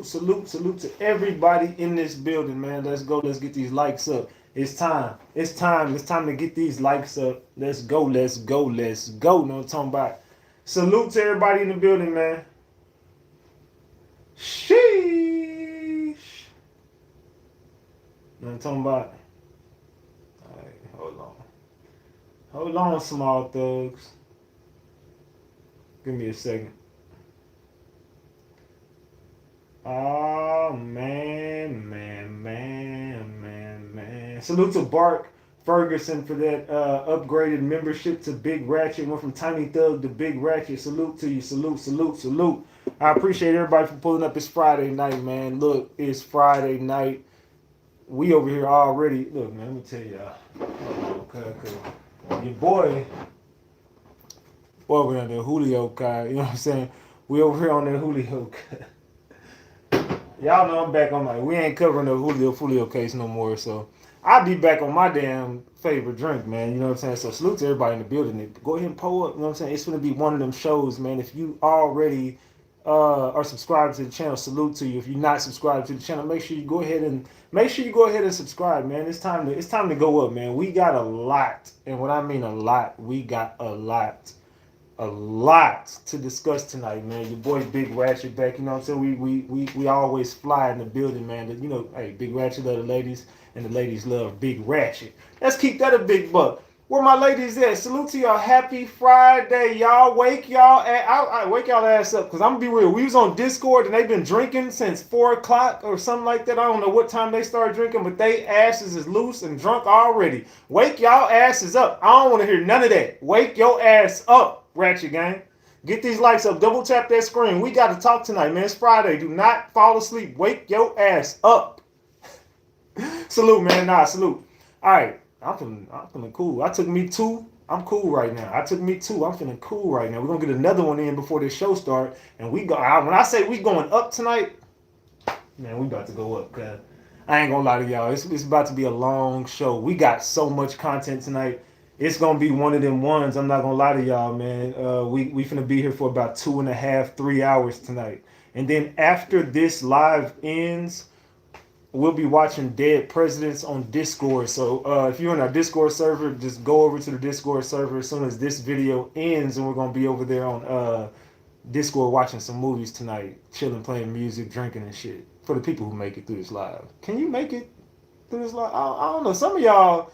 salute to everybody in this building, man. Let's go. Let's get these likes up. It's time. It's time. It's time to get these likes up. Let's go. Let's go. Let's go. No, I'm talking about. Salute to everybody in the building, man. Sheesh. No, I'm talking about. All right, hold on. Hold on, small thugs. Give me a second. Oh, man. Salute to Bark Ferguson for that upgraded membership to Big Ratchet. Went from Tiny Thug to Big Ratchet. Salute to you. Salute. I appreciate everybody for pulling up. It's Friday night, man. Look, it's Friday night. We over here already. Look, man, let me tell y'all. Okay. Your boy over here on the Julio guy. You know what I'm saying? We over here on that Julio guy. Y'all know I'm back on we ain't covering the Julio case no more, so I'll be back on my damn favorite drink, man. You know what I'm saying? So salute to everybody in the building. Go ahead and pull up, you know what I'm saying? It's gonna be one of them shows, man. If you already are subscribed to the channel, salute to you. If you're not subscribed to the channel, make sure you go ahead and subscribe, man. It's time to go up, man. We got a lot, and what I mean a lot, we got a lot to discuss tonight, man. Your boy Big Ratchet back, you know what I'm saying? We always fly in the building, man. You know, hey, Big Ratchet love the ladies, and the ladies love Big Ratchet. Let's keep that a big buck. Where my ladies at? Salute to y'all. Happy Friday, y'all. Wake y'all I wake y'all ass up, because I'm gonna be real. We was on Discord and they've been drinking since 4 o'clock or something like that. I don't know what time they started drinking, but they asses is loose and drunk already. Wake y'all asses up. I don't want to hear none of that. Wake your ass up, Ratchet Gang. Get these likes up. Double tap that screen. We got to talk tonight, man. It's Friday. Do not fall asleep. Wake your ass up. Salute, man. Salute. All right. I'm feeling cool. I took me 2. I'm cool right now. I took me 2. I'm feeling cool right now. We're going to get another one in before this show starts. And when I say we going up tonight, man, we about to go up. Cause I ain't going to lie to y'all. It's about to be a long show. We got so much content tonight. It's going to be one of them ones. I'm not going to lie to y'all, man. We finna be here for about 2.5, 3 hours tonight. And then after this live ends, we'll be watching Dead Presidents on Discord. So if you're in our Discord server, just go over to the Discord server as soon as this video ends, and we're going to be over there on Discord watching some movies tonight, chilling, playing music, drinking and shit. For the people who make it through this live. Can you make it through this live? I don't know. Some of y'all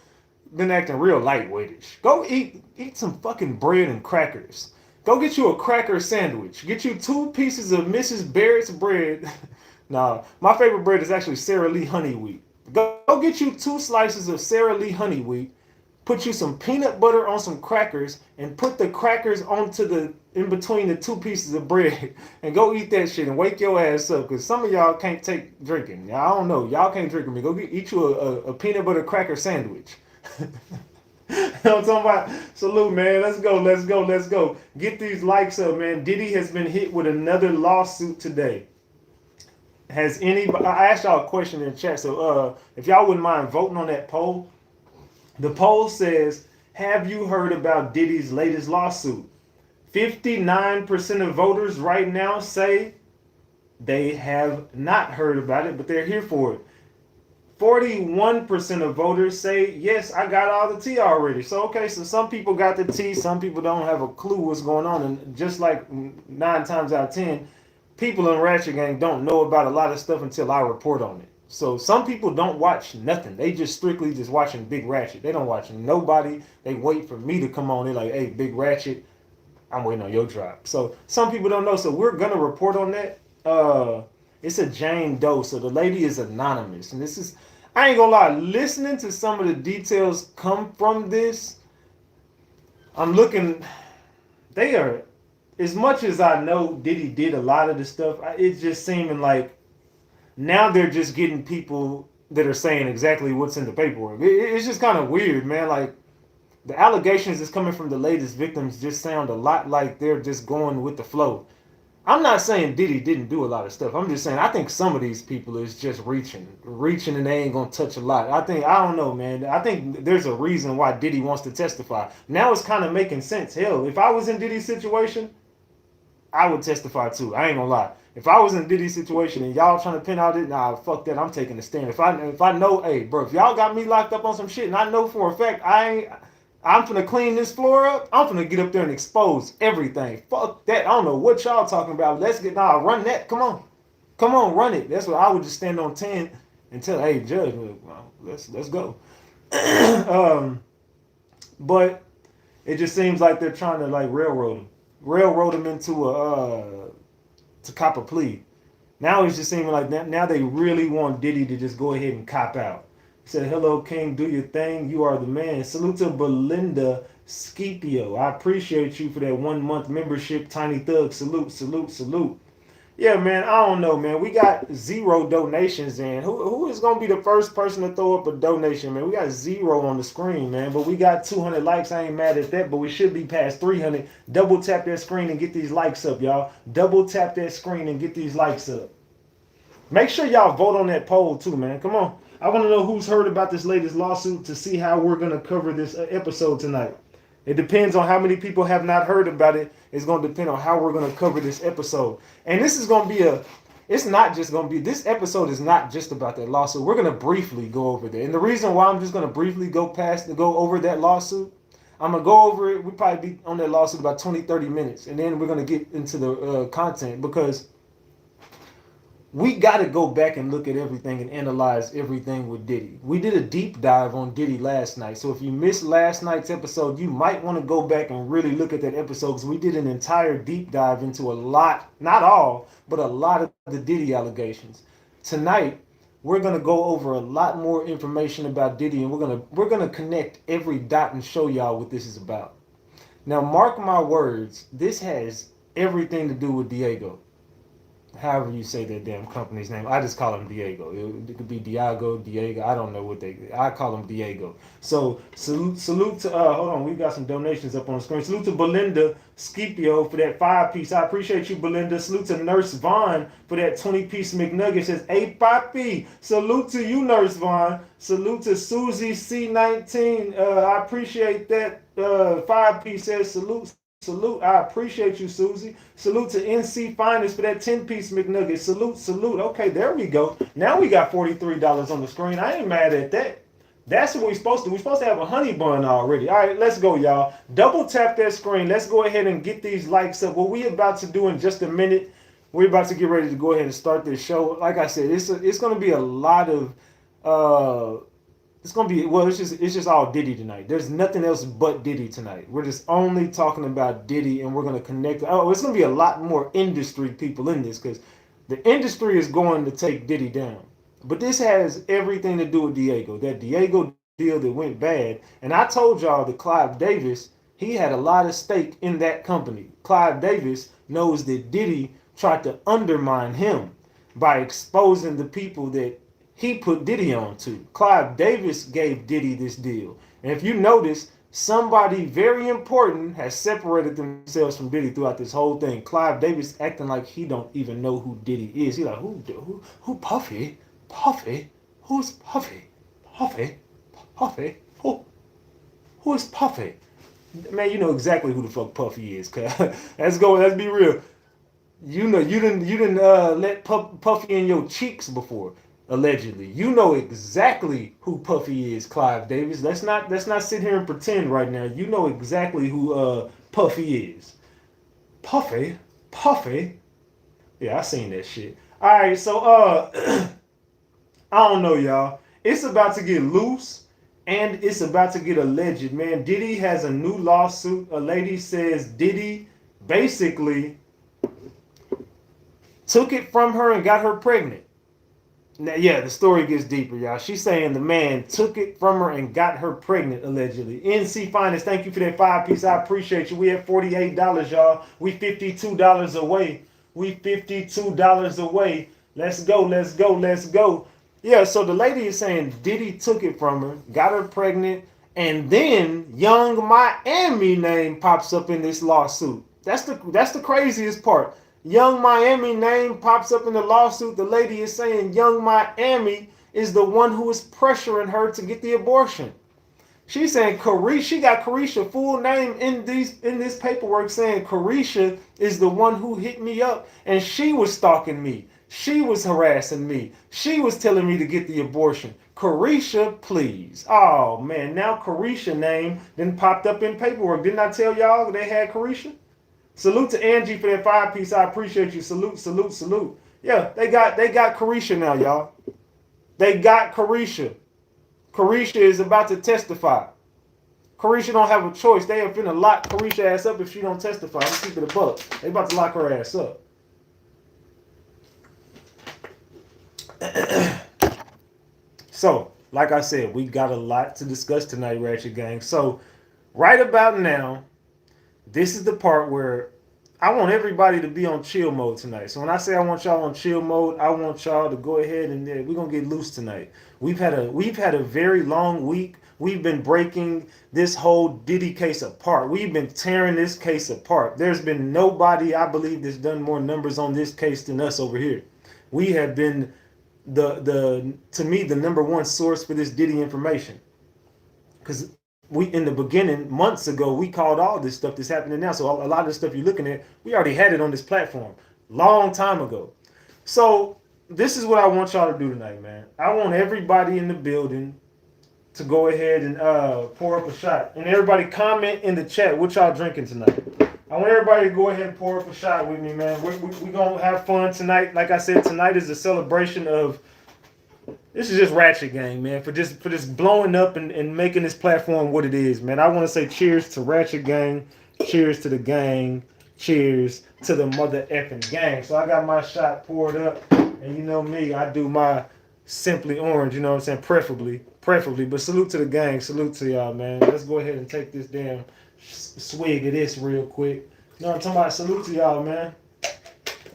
been acting real lightweightish. Go eat some fucking bread and crackers. Go get you a cracker sandwich. Get you 2 pieces of Mrs. Barrett's bread. Now, my favorite bread is actually Sara Lee honey wheat. Go get you 2 slices of Sara Lee honey wheat, put you some peanut butter on some crackers, and put the crackers in between the 2 pieces of bread, and go eat that shit and wake your ass up, because some of y'all can't take drinking. I don't know. Y'all can't drink with me. Go eat you a peanut butter cracker sandwich. You know what I'm talking about? Salute, man. Let's go. Get these likes up, man. Diddy has been hit with another lawsuit today. Has anybody? I asked y'all a question in the chat, so if y'all wouldn't mind voting on that poll. The poll says, have you heard about Diddy's latest lawsuit? 59% of voters right now say they have not heard about it, but they're here for it. 41% of voters say, yes, I got all the tea already. So, okay, so some people got the tea, some people don't have a clue what's going on. And just like 9 times out of 10, people in Ratchet Gang don't know about a lot of stuff until I report on it. So some people don't watch nothing. They just strictly just watching Big Ratchet. They don't watch nobody. They wait for me to come on. They're like, hey, Big Ratchet, I'm waiting on your drop. So some people don't know. So we're going to report on that. It's a Jane Doe. So the lady is anonymous. And this is, I ain't going to lie, listening to some of the details come from this, I'm looking, they are, as much as I know Diddy did a lot of the stuff, it's just seeming like now they're just getting people that are saying exactly what's in the paperwork. It's just kind of weird, man. Like, the allegations that's coming from the latest victims just sound a lot like they're just going with the flow. I'm not saying Diddy didn't do a lot of stuff. I'm just saying I think some of these people is just reaching and they ain't going to touch a lot. I don't know, man. I think there's a reason why Diddy wants to testify. Now it's kind of making sense. Hell, if I was in Diddy's situation, I would testify too. I ain't gonna lie. If I was in Diddy's situation and y'all trying to pin out it, nah, fuck that. I'm taking a stand. If I know, hey, bro, if y'all got me locked up on some shit and I know for a fact I'm finna clean this floor up, I'm finna get up there and expose everything. Fuck that. I don't know what y'all talking about. Let's get run that. Come on. Come on, run it. That's what I would just stand on 10 and tell, hey, judge, well, let's go. But it just seems like they're trying to like railroad him into to cop a plea. Now it's just seeming like now they really want Diddy to just go ahead and cop out. He said, "Hello, King, do your thing. You are the man." Salute to Belinda Scipio. I appreciate you for that 1 month membership. Tiny Thug, salute, salute, salute. Yeah, man, I don't know, man. We got 0 donations in. Who is going to be the first person to throw up a donation, man? We got 0 on the screen, man. But we got 200 likes. I ain't mad at that, but we should be past 300. Double tap that screen and get these likes up, y'all. Double tap that screen and get these likes up. Make sure y'all vote on that poll, too, man. Come on. I want to know who's heard about this latest lawsuit to see how we're going to cover this episode tonight. It depends on how many people have not heard about it. It's going to depend on how we're going to cover this episode. And this is going to be it's not just going to be, this episode is not just about that lawsuit. We're going to briefly go over that. And the reason why I'm just going to briefly go over that lawsuit, I'm going to go over it. We'll probably be on that lawsuit about 20, 30 minutes. And then we're going to get into the content because we got to go back and look at everything and analyze everything with Diddy. We did a deep dive on Diddy last night. So if you missed last night's episode, you might want to go back and really look at that episode because we did an entire deep dive into a lot, not all, but a lot of the Diddy allegations. Tonight, we're going to go over a lot more information about Diddy and we're going to connect every dot and show y'all what this is about. Now, mark my words, this has everything to do with Diageo. However you say that damn company's name. I just call him Diego. It could be Diego. I don't know what I call him Diego. So salute to, hold on, we got some donations up on the screen. Salute to Belinda Scipio for that 5-piece. I appreciate you, Belinda. Salute to Nurse Vaughn for that 20-piece McNugget. Says, hey, Papi. Salute to you, Nurse Vaughn. Salute to Susie C19. I appreciate that 5-piece. Says, salute. Salute. I appreciate you, Susie. Salute to NC Finest for that 10-piece McNugget. Salute, salute. Okay, there we go. Now we got $43 on the screen. I ain't mad at that. That's what we're supposed to do. We're supposed to have a honey bun already. All right, let's go, y'all. Double tap that screen. Let's go ahead and get these likes up. What we about to do in just a minute, we're about to get ready to go ahead and start this show. Like I said, it's going to be a lot of... it's gonna be it's just all Diddy tonight. There's nothing else but Diddy tonight. We're just only talking about Diddy, and we're gonna connect. Oh, it's gonna be a lot more industry people in this because the industry is going to take Diddy down. But this has everything to do with Diego. That Diego deal that went bad, and I told y'all that Clive Davis, he had a lot of stake in that company. Clive Davis knows that Diddy tried to undermine him by exposing the people that he put Diddy on to. Clive Davis gave Diddy this deal. And if you notice, somebody very important has separated themselves from Diddy throughout this whole thing. Clive Davis acting like he don't even know who Diddy is. He's like, who Puffy? Puffy? Who's Puffy? Puffy? Puffy? Who is Puffy? Man, you know exactly who the fuck Puffy is. Let's be real. You know, you didn't let Puffy in your cheeks before. Allegedly, you know exactly who Puffy is, Clive Davis. Let's not sit here and pretend right now. You know exactly who Puffy is. Puffy. Yeah, I seen that shit. All right, so I don't know, y'all. It's about to get loose and it's about to get alleged, man. Diddy has a new lawsuit. A lady says Diddy basically took it from her and got her pregnant. Now, yeah, the story gets deeper, y'all. She's saying the man took it from her and got her pregnant, allegedly. NC Finest, thank you for that 5-piece. I appreciate you. We at $48, y'all. We $52 away. We $52 away. Let's go. Yeah, so the lady is saying Diddy took it from her, got her pregnant, and then Young Miami name pops up in this lawsuit. That's the craziest part. Young Miami name pops up in the lawsuit. The lady is saying Young Miami is the one who is pressuring her to get the abortion. She's saying Carisha. She got Carisha full name in this paperwork saying Carisha is the one who hit me up and she was stalking me. She was harassing me. She was telling me to get the abortion. Carisha, please. Oh man, now Carisha name then popped up in paperwork. Didn't I tell y'all they had Carisha? Salute to Angie for that 5-piece. I appreciate you. Salute, salute, salute. Yeah, they got Carisha now, y'all. They got Carisha. Carisha is about to testify. Carisha don't have a choice. They are finna lock Carisha ass up if she don't testify. Let's keep it a buck. They about to lock her ass up. So, like I said, we got a lot to discuss tonight, Ratchet Gang. So, right about now, this is the part where I want everybody to be on chill mode tonight. So when I say I want y'all on chill mode, I want y'all to go ahead and we're gonna get loose tonight. We've had a very long week. We've been breaking this whole Diddy case apart. We've been tearing this case apart. There's been nobody, I believe, that's done more numbers on this case than us over here. We have been to me the number one source for this Diddy information. Because we, in the beginning, months ago, we called all this stuff that's happening now. So a lot of the stuff you're looking at, we already had it on this platform long time ago. So this is what I want y'all to do tonight, man. I want everybody in the building to go ahead and pour up a shot. And everybody comment in the chat what y'all drinking tonight. I want everybody to go ahead and pour up a shot with me, man. We're going to have fun tonight. Like I said, tonight is a celebration of... This is just Ratchet Gang, man, for just blowing up and making this platform what it is, man. I want to say cheers to Ratchet Gang, cheers to the gang, cheers to the mother effing gang. So I got my shot poured up, and you know me, I do my simply orange, you know what I'm saying, preferably. But salute to the gang, salute to y'all, man. Let's go ahead and take this damn swig of this real quick. You know what I'm talking about? Salute to y'all, man.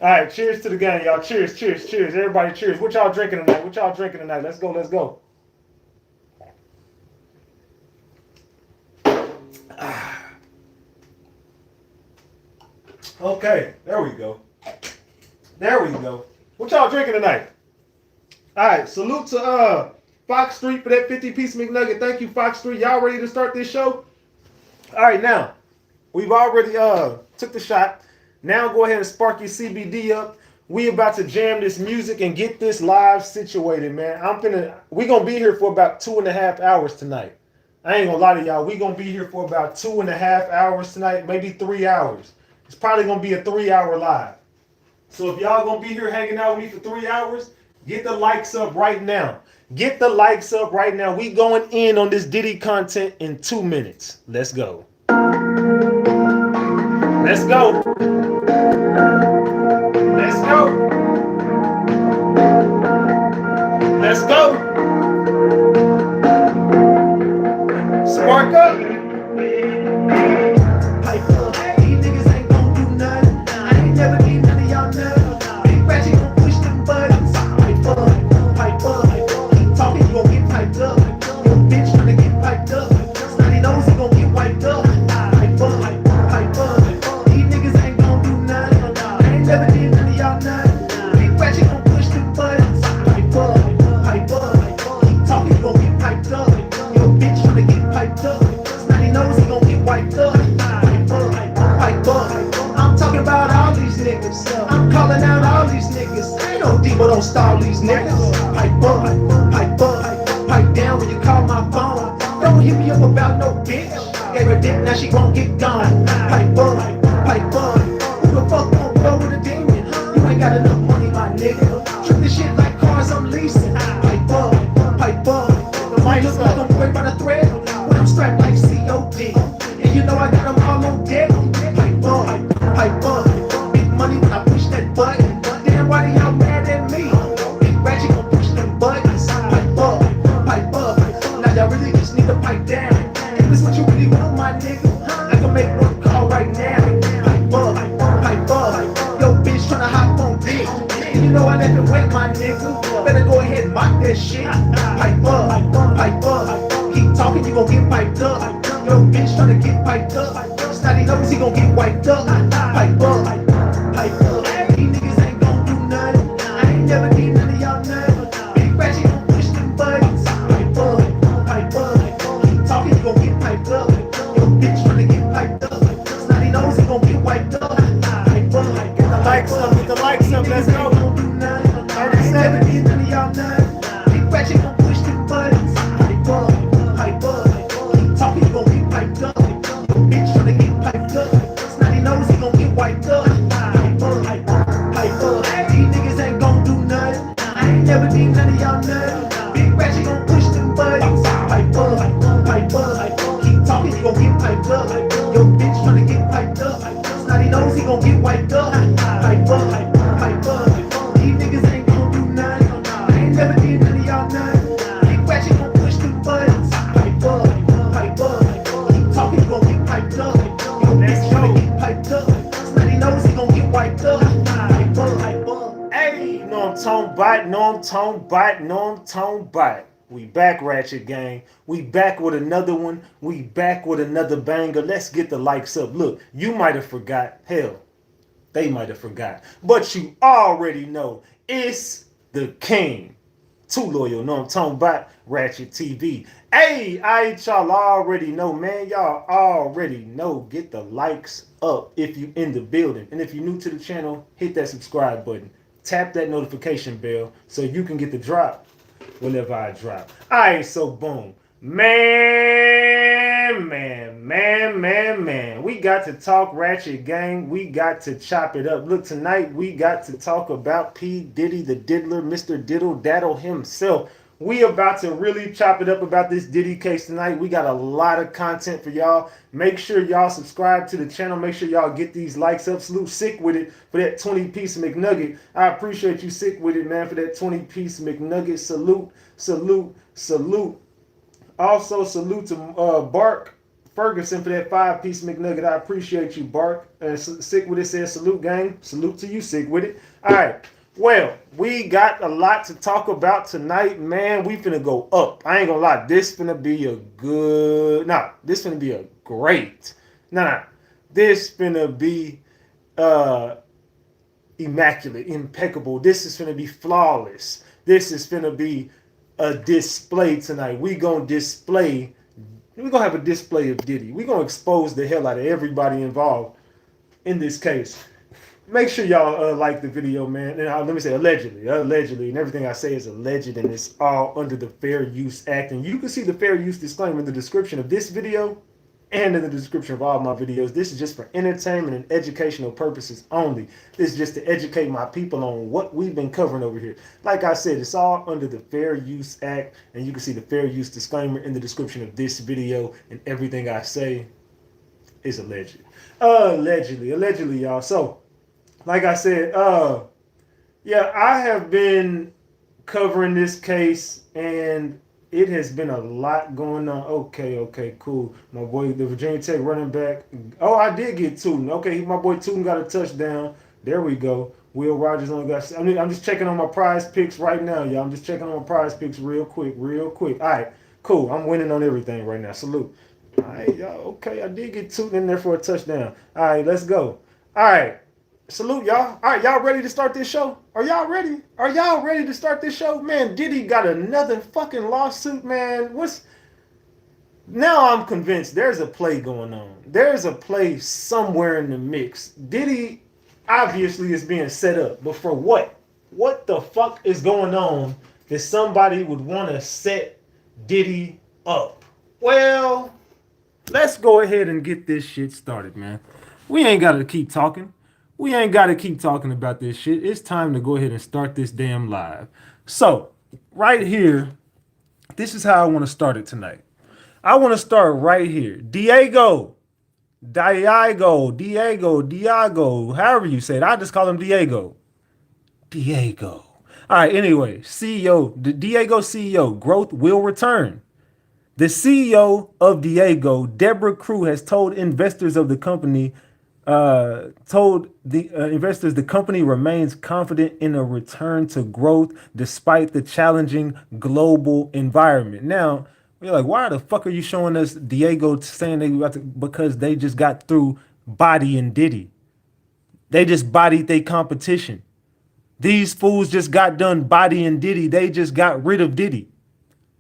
All right, cheers to the gang, y'all. Cheers, cheers, cheers. Everybody, cheers. What y'all drinking tonight? Let's go, let's go. Okay, there we go. What y'all drinking tonight? All right, salute to Fox Street for that 50-piece McNugget. Thank you, Fox Street. Y'all ready to start this show? All right, now, we've already took the shot. Now go ahead and spark your CBD up. We about to jam this music and get this live situated, man. We gonna be here for about 2.5 hours tonight. I ain't gonna lie to y'all. We gonna be here for about 2.5 hours tonight, maybe 3 hours. It's probably gonna be a 3-hour live. So if y'all gonna be here hanging out with me for 3 hours, get the likes up right now. Get the likes up right now. We going in on this Diddy content in 2 minutes. Let's go. Let's go. Let's go. Let's go. Spark up. Pipe up. These niggas ain't gon' do nothing. I ain't never need none of y'all nothing. Big Ratchet gon' push them buttons. Pipe up. Pipe up. Keep talking, you gon' get piped up. Your bitch tryna get piped up. Snotty nose, he gon' get wiped up. Pipe up. Pipe up. Never did none of y'all nothing. Big Ratchet gon' push them buttons. Pipe up, pipe up. Keep talking, you gon' get piped up. Your bitch tryna get piped up. Snotty nose, he gon' get wiped up. Pipe up, pipe up. I'm talking about all these niggas. I'm calling out all these niggas. Ain't no Debo, don't stall these niggas. Pipe up, pipe up. Pipe down when you call my phone. Don't hit me up about no bitch. Gave her dick, now she won't get gone. Pipe up, pipe up. Who the fuck won't roll with a demon? You ain't got enough money, my nigga. Treat this shit like cars I'm leasing. Pipe up, pipe up. The mic look like I'm worried by the thread. When I'm strapped like COD. And you know I got them all on deck. Pipe up, pipe up. Big money when I push that button. Damn, why they all mad at me? Big Ratchet gon' push them buttons. Pipe up, pipe up. Now y'all really just need to pipe down. If this what you really want, my nigga, I can make one call right now. Pipe up, pipe up. Yo, bitch tryna hop on dick. And you know I let it wet, my nigga. Better go ahead and mock that shit. Pipe up, pipe up. Keep talking, you gon' get piped up. Yo, bitch tryna get piped up. Snotty nose, he gon' get wiped up. Pipe up, pipe up. These niggas ain't gon' do nothing. I ain't never need none of y'all nothing. Big Ratchet gon' push them buttons. Pipe up, pipe up. Keep talking, you gon' none of y'all none. Big ratchet gon' push them buttons. Hype up. Keep talking, you gon' get piped up. Bitch tryna get piped up. Snotty knows he gon' get wiped up. Hype up. These niggas ain't gon' do nothing. I ain't never need none of y'all none. Big ratchet gon' push them buttons. Hype up. Keep talking, you gon' get piped up. Yo, bitch tryna get piped up. Snotty knows he gon' get wiped up. Hype up. These niggas ain't gon' do nothing. I ain't never need none of y'all none. Big ratchet gon' push them buttons. Hype up. Keep talking, you gon' get piped up. Yo, bitch tryna get piped up. Snotty knows he gon' get wiped up. Hype up. Hey, know I'm tone bite. We back, Ratchet Gang. We back with another one. We back with another banger. Let's get the likes up. Look, you might have forgot. Hell, they might have forgot. But you already know it's the king. Too loyal, know I'm talking about Ratchet TV. Hey, y'all already know, man. Y'all already know. Get the likes up if you in the building. And if you're new to the channel, hit that subscribe button. Tap that notification bell so you can get the drop whenever I drop. Alright, so boom. Man. We got to talk Ratchet Gang. We got to chop it up. Look, tonight we got to talk about P. Diddy, the diddler, Mr. Diddle Daddle himself. We about to really chop it up about this Diddy case tonight. We got a lot of content for y'all. Make sure y'all subscribe to the channel. Make sure y'all get these likes up. Salute Sick with it for that 20-piece McNugget. I appreciate you, Sick with it, man, for that 20-piece McNugget. Salute. Also, salute to Bark Ferguson for that 5-piece McNugget. I appreciate you, Bark. And Sick with it says salute, gang. Salute to you, Sick with it. All right. Well, we got a lot to talk about tonight, man. We finna go up. I ain't gonna lie. This finna be a good... this finna be a great... This finna be immaculate, impeccable. This is finna be flawless. This is finna be a display tonight. We gonna display... We're gonna have a display of Diddy. We're gonna expose the hell out of everybody involved in this case. Make sure y'all like the video, man. And let me say allegedly, and everything I say is alleged, and it's all under the Fair Use Act. And you can see the Fair Use disclaimer in the description of this video and in the description of all my videos. This is just for entertainment and educational purposes only. This is just to educate my people on what we've been covering over here. Like I said, it's all under the Fair Use Act, and you can see the Fair Use disclaimer in the description of this video, and everything I say is alleged. Allegedly, y'all. So, like I said, yeah, I have been covering this case, and it has been a lot going on. Okay, cool. My boy, the Virginia Tech running back. Oh, I did get Tootin. Okay, my boy Tootin got a touchdown. There we go. Will Rogers only got... I'm just checking on my prize picks right now, y'all. I'm just checking on my prize picks real quick. All right, cool. I'm winning on everything right now. Salute. All right, y'all. Okay, I did get Tootin in there for a touchdown. All right, let's go. All right. Salute, y'all. All right, y'all ready to start this show? Are y'all ready? Are y'all ready to start this show? Man, Diddy got another fucking lawsuit, man. Now I'm convinced there's a play going on. There's a play somewhere in the mix. Diddy obviously is being set up, but for what? What the fuck is going on that somebody would want to set Diddy up? Well, let's go ahead and get this shit started, man. We ain't got to keep talking. We ain't got to keep talking about this shit. It's time to go ahead and start this damn live. So, right here, this is how I want to start it tonight. I want to start right here. Diageo, however you say it. I just call him Diego. All right, anyway, CEO, the Diageo CEO, growth will return. The CEO of Diageo, Deborah Crew, has told investors of the company investors the company remains confident in a return to growth despite the challenging global environment. Now, we're like, why the fuck are you showing us Diego saying they got to? Because they just got through bodying Diddy. They just bodied their competition. These fools just got done bodying Diddy. They just got rid of Diddy.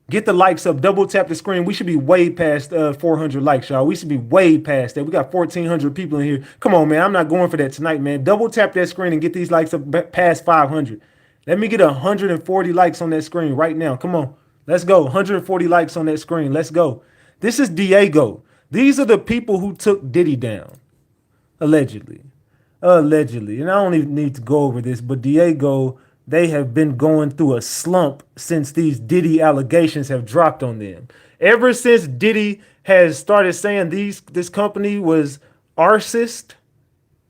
Get the likes up. Double tap the screen. We should be way past 400 likes, y'all. We should be way past that. We got 1,400 people in here. Come on, man. I'm not going for that tonight, man. Double tap that screen and get these likes up past 500. Let me get 140 likes on that screen right now. Come on. Let's go. 140 likes on that screen. Let's go. This is Diego. These are the people who took Diddy down. Allegedly. Allegedly. And I don't even need to go over this, but Diego, they have been going through a slump since these Diddy allegations have dropped on them. Ever since Diddy has started saying this company was arsist,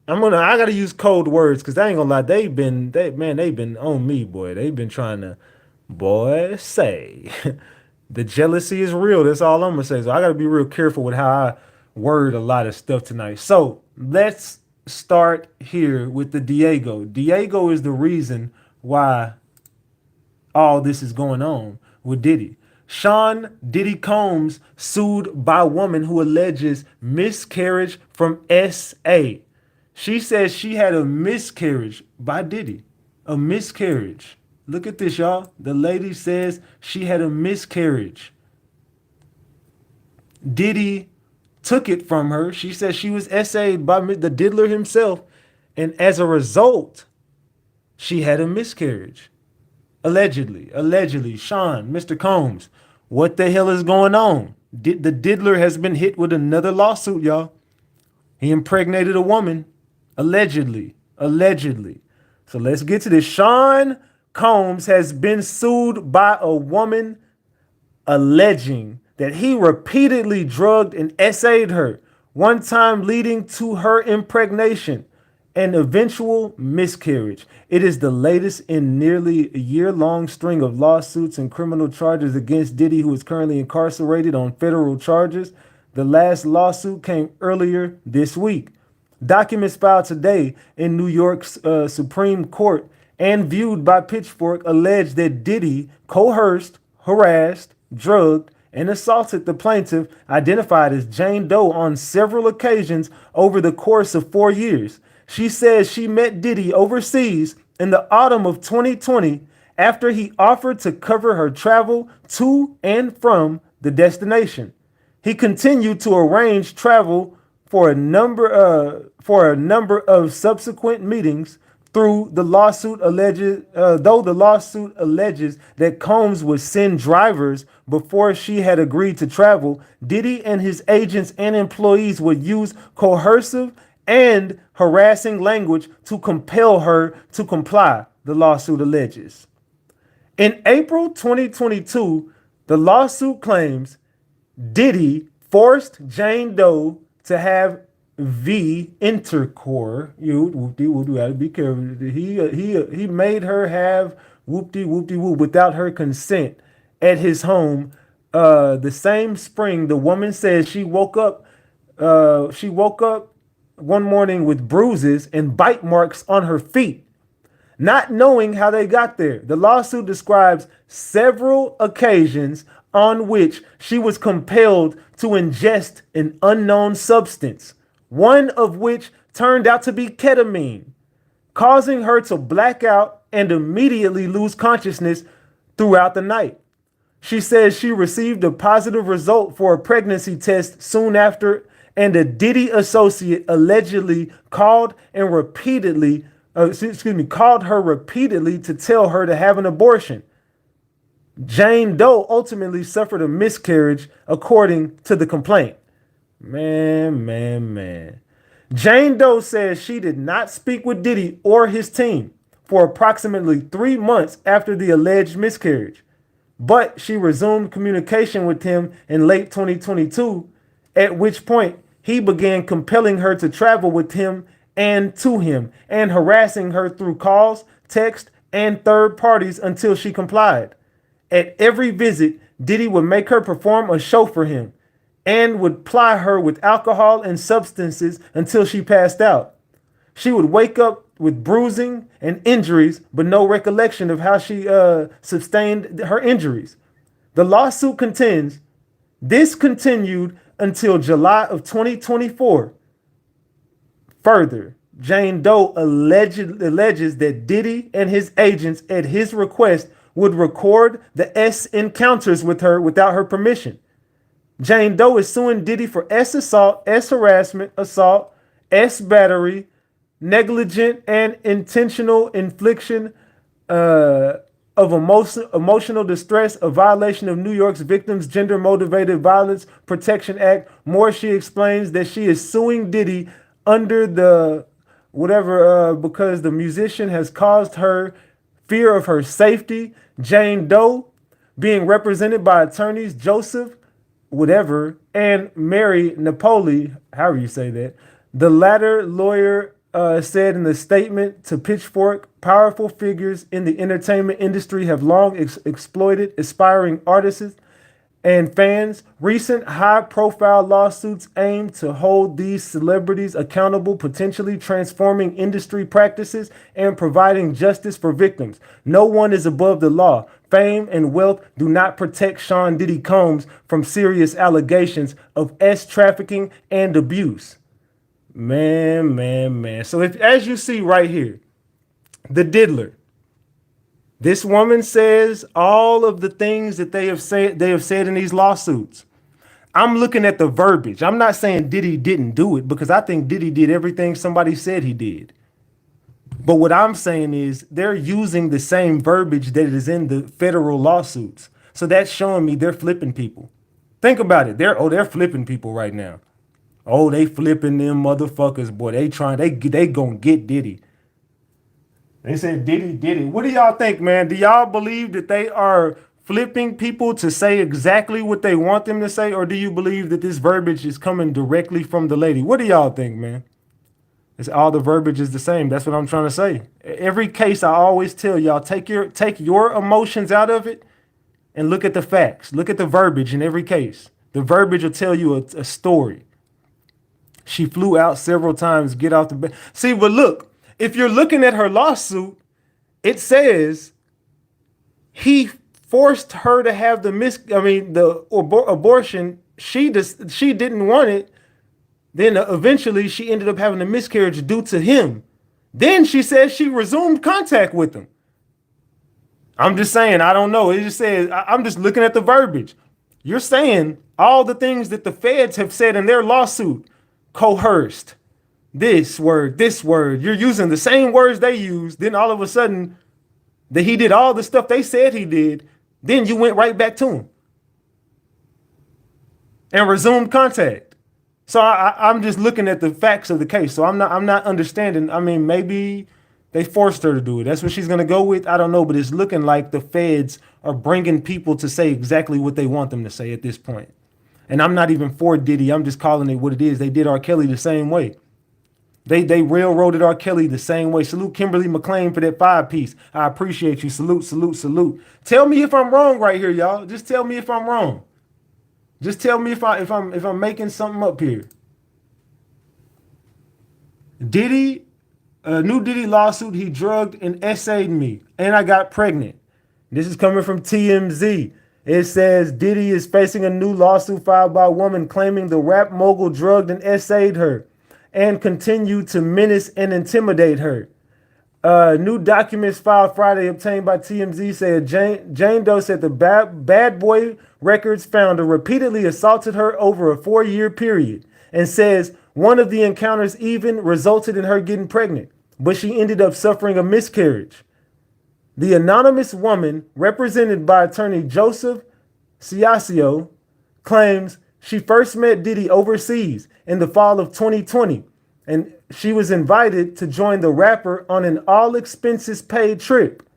I gotta use cold words because I ain't gonna lie, they've been on me, boy. They've been trying to, boy, say the jealousy is real. That's all I'm gonna say. So I gotta be real careful with how I word a lot of stuff tonight. So let's start here with the Diego. Diego is the reason why all this is going on with Diddy. Sean Diddy Combs sued by a woman who alleges miscarriage from SA. She says she had a miscarriage by Diddy. A miscarriage. Look at this, y'all. The lady says she had a miscarriage. Diddy took it from her. She says she was SA'd by the diddler himself. And as a result, she had a miscarriage. Allegedly, Sean, Mr. Combs, what the hell is going on? The diddler has been hit with another lawsuit, y'all. He impregnated a woman. Allegedly. So let's get to this. Sean Combs has been sued by a woman alleging that he repeatedly drugged and SA'd her, one time leading to her impregnation and eventual miscarriage. It is the latest in nearly a year-long string of lawsuits and criminal charges against Diddy, who is currently incarcerated on federal charges. The last lawsuit came earlier this week. Documents filed today in New York's Supreme Court and viewed by Pitchfork allege that Diddy coerced, harassed, drugged, and assaulted the plaintiff, identified as Jane Doe, on several occasions over the course of 4 years. She says she met Diddy overseas in the autumn of 2020 after he offered to cover her travel to and from the destination. He continued to arrange travel for a number of subsequent meetings. Though the lawsuit alleges that Combs would send drivers before she had agreed to travel, Diddy and his agents and employees would use coercive and harassing language to compel her to comply, the lawsuit alleges. In April 2022, the lawsuit claims Diddy forced Jane Doe to have intercourse. You gotta be careful. He made her have whoop without her consent at his home. The same spring, the woman says she woke up one morning with bruises and bite marks on her feet, not knowing how they got there. The lawsuit describes several occasions on which she was compelled to ingest an unknown substance, one of which turned out to be ketamine, causing her to black out and immediately lose consciousness throughout the night. She says she received a positive result for a pregnancy test soon after, and a Diddy associate allegedly called her repeatedly to tell her to have an abortion. Jane Doe ultimately suffered a miscarriage, according to the complaint. Man. Jane Doe says she did not speak with Diddy or his team for approximately 3 months after the alleged miscarriage, but she resumed communication with him in late 2022, at which point he began compelling her to travel with him and to him and harassing her through calls, text, and third parties until she complied. At every visit, Diddy would make her perform a show for him and would ply her with alcohol and substances until she passed out. She would wake up with bruising and injuries, but no recollection of how she sustained her injuries. The lawsuit contends this continued until July of 2024. Further, Jane Doe alleges that Diddy and his agents, at his request, would record the S encounters with her without her permission. Jane Doe is suing Diddy for S assault, S harassment, assault, S battery, negligent and intentional infliction uh, of emotional distress, a violation of New York's Victims Gender Motivated Violence Protection Act. More, she explains that she is suing Diddy under the whatever because the musician has caused her fear of her safety. Jane Doe, being represented by attorneys Joseph whatever and Mary Napoli, however you say that. The latter lawyer said in the statement to Pitchfork, powerful figures in the entertainment industry have long exploited aspiring artists and fans. Recent high-profile lawsuits aim to hold these celebrities accountable, potentially transforming industry practices and providing justice for victims. No one is above the law. Fame and wealth do not protect Sean Diddy Combs from serious allegations of trafficking and abuse. Man. So if, as you see right here, the diddler, this woman says all of the things that they have said in these lawsuits. I'm looking at the verbiage. I'm not saying Diddy didn't do it because I think Diddy did everything somebody said he did. But what I'm saying is they're using the same verbiage that is in the federal lawsuits. So that's showing me they're flipping people. Think about it. They're flipping people right now. Oh, they flipping them motherfuckers, boy. They gonna get Diddy. They said Diddy. What do y'all think, man? Do y'all believe that they are flipping people to say exactly what they want them to say? Or do you believe that this verbiage is coming directly from the lady? What do y'all think, man? It's all the verbiage is the same. That's what I'm trying to say. Every case I always tell y'all, take your emotions out of it and look at the facts. Look at the verbiage in every case. The verbiage will tell you a story. She flew out several times, get off the bed. See, but look, if you're looking at her lawsuit, it says he forced her to have the abortion. She didn't want it. Then eventually she ended up having a miscarriage due to him. Then she says she resumed contact with him. I'm just saying, I don't know. It just says, I'm just looking at the verbiage. You're saying all the things that the feds have said in their lawsuit. Coerced, this word. You're using the same words they used. Then all of a sudden, that he did all the stuff they said he did. Then you went right back to him and resumed contact. So I'm just looking at the facts of the case. So I'm not understanding. I mean, maybe they forced her to do it. That's what she's gonna go with. I don't know, but it's looking like the feds are bringing people to say exactly what they want them to say at this point. And I'm not even for Diddy. I'm just calling it what it is. They did R. Kelly the same way. They railroaded R. Kelly the same way. Salute Kimberly McLean for that 5-piece. I appreciate you. Salute. Tell me if I'm wrong right here, y'all. Just tell me if I'm wrong. Just tell me if I'm making something up here. Diddy, a new Diddy lawsuit. He drugged and essayed me, and I got pregnant. This is coming from TMZ. It says Diddy is facing a new lawsuit filed by a woman claiming the rap mogul drugged and essayed her and continued to menace and intimidate her. New documents filed Friday obtained by TMZ said Jane Doe said the Badboy Records founder repeatedly assaulted her over a 4-year period and says one of the encounters even resulted in her getting pregnant, but she ended up suffering a miscarriage. The anonymous woman, represented by attorney Joseph Ciascio, claims she first met Diddy overseas in the fall of 2020, and she was invited to join the rapper on an all-expenses-paid trip.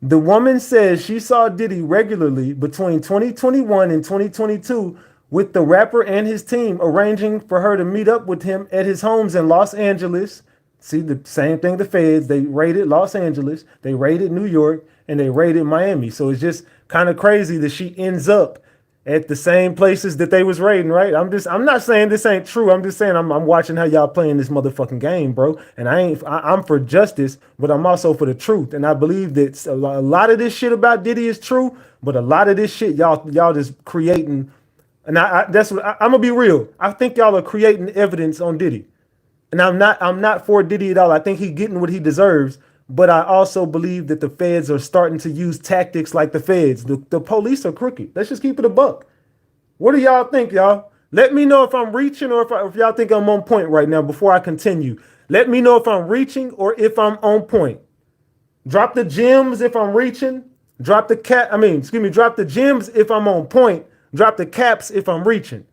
The woman says she saw Diddy regularly between 2021 and 2022, with the rapper and his team arranging for her to meet up with him at his homes in Los Angeles. See, the same thing, the feds, they raided Los Angeles, they raided New York, and they raided Miami. So it's just kind of crazy that she ends up at the same places that they was raiding, right? I'm not saying this ain't true. I'm just saying I'm watching how y'all playing this motherfucking game, bro. And I'm for justice, but I'm also for the truth. And I believe that a lot of this shit about Diddy is true, but a lot of this shit y'all just creating. And that's what I'm gonna be real. I think y'all are creating evidence on Diddy. And I'm not for Diddy at all. I think he's getting what he deserves. But I also believe that the feds are starting to use tactics like the feds. The police are crooked. Let's just keep it a buck. What do y'all think, y'all? Let me know if I'm reaching or if y'all think I'm on point right now before I continue. Let me know if I'm reaching or if I'm on point. Drop the gems if I'm reaching. Drop the drop the gems if I'm on point. Drop the caps if I'm reaching.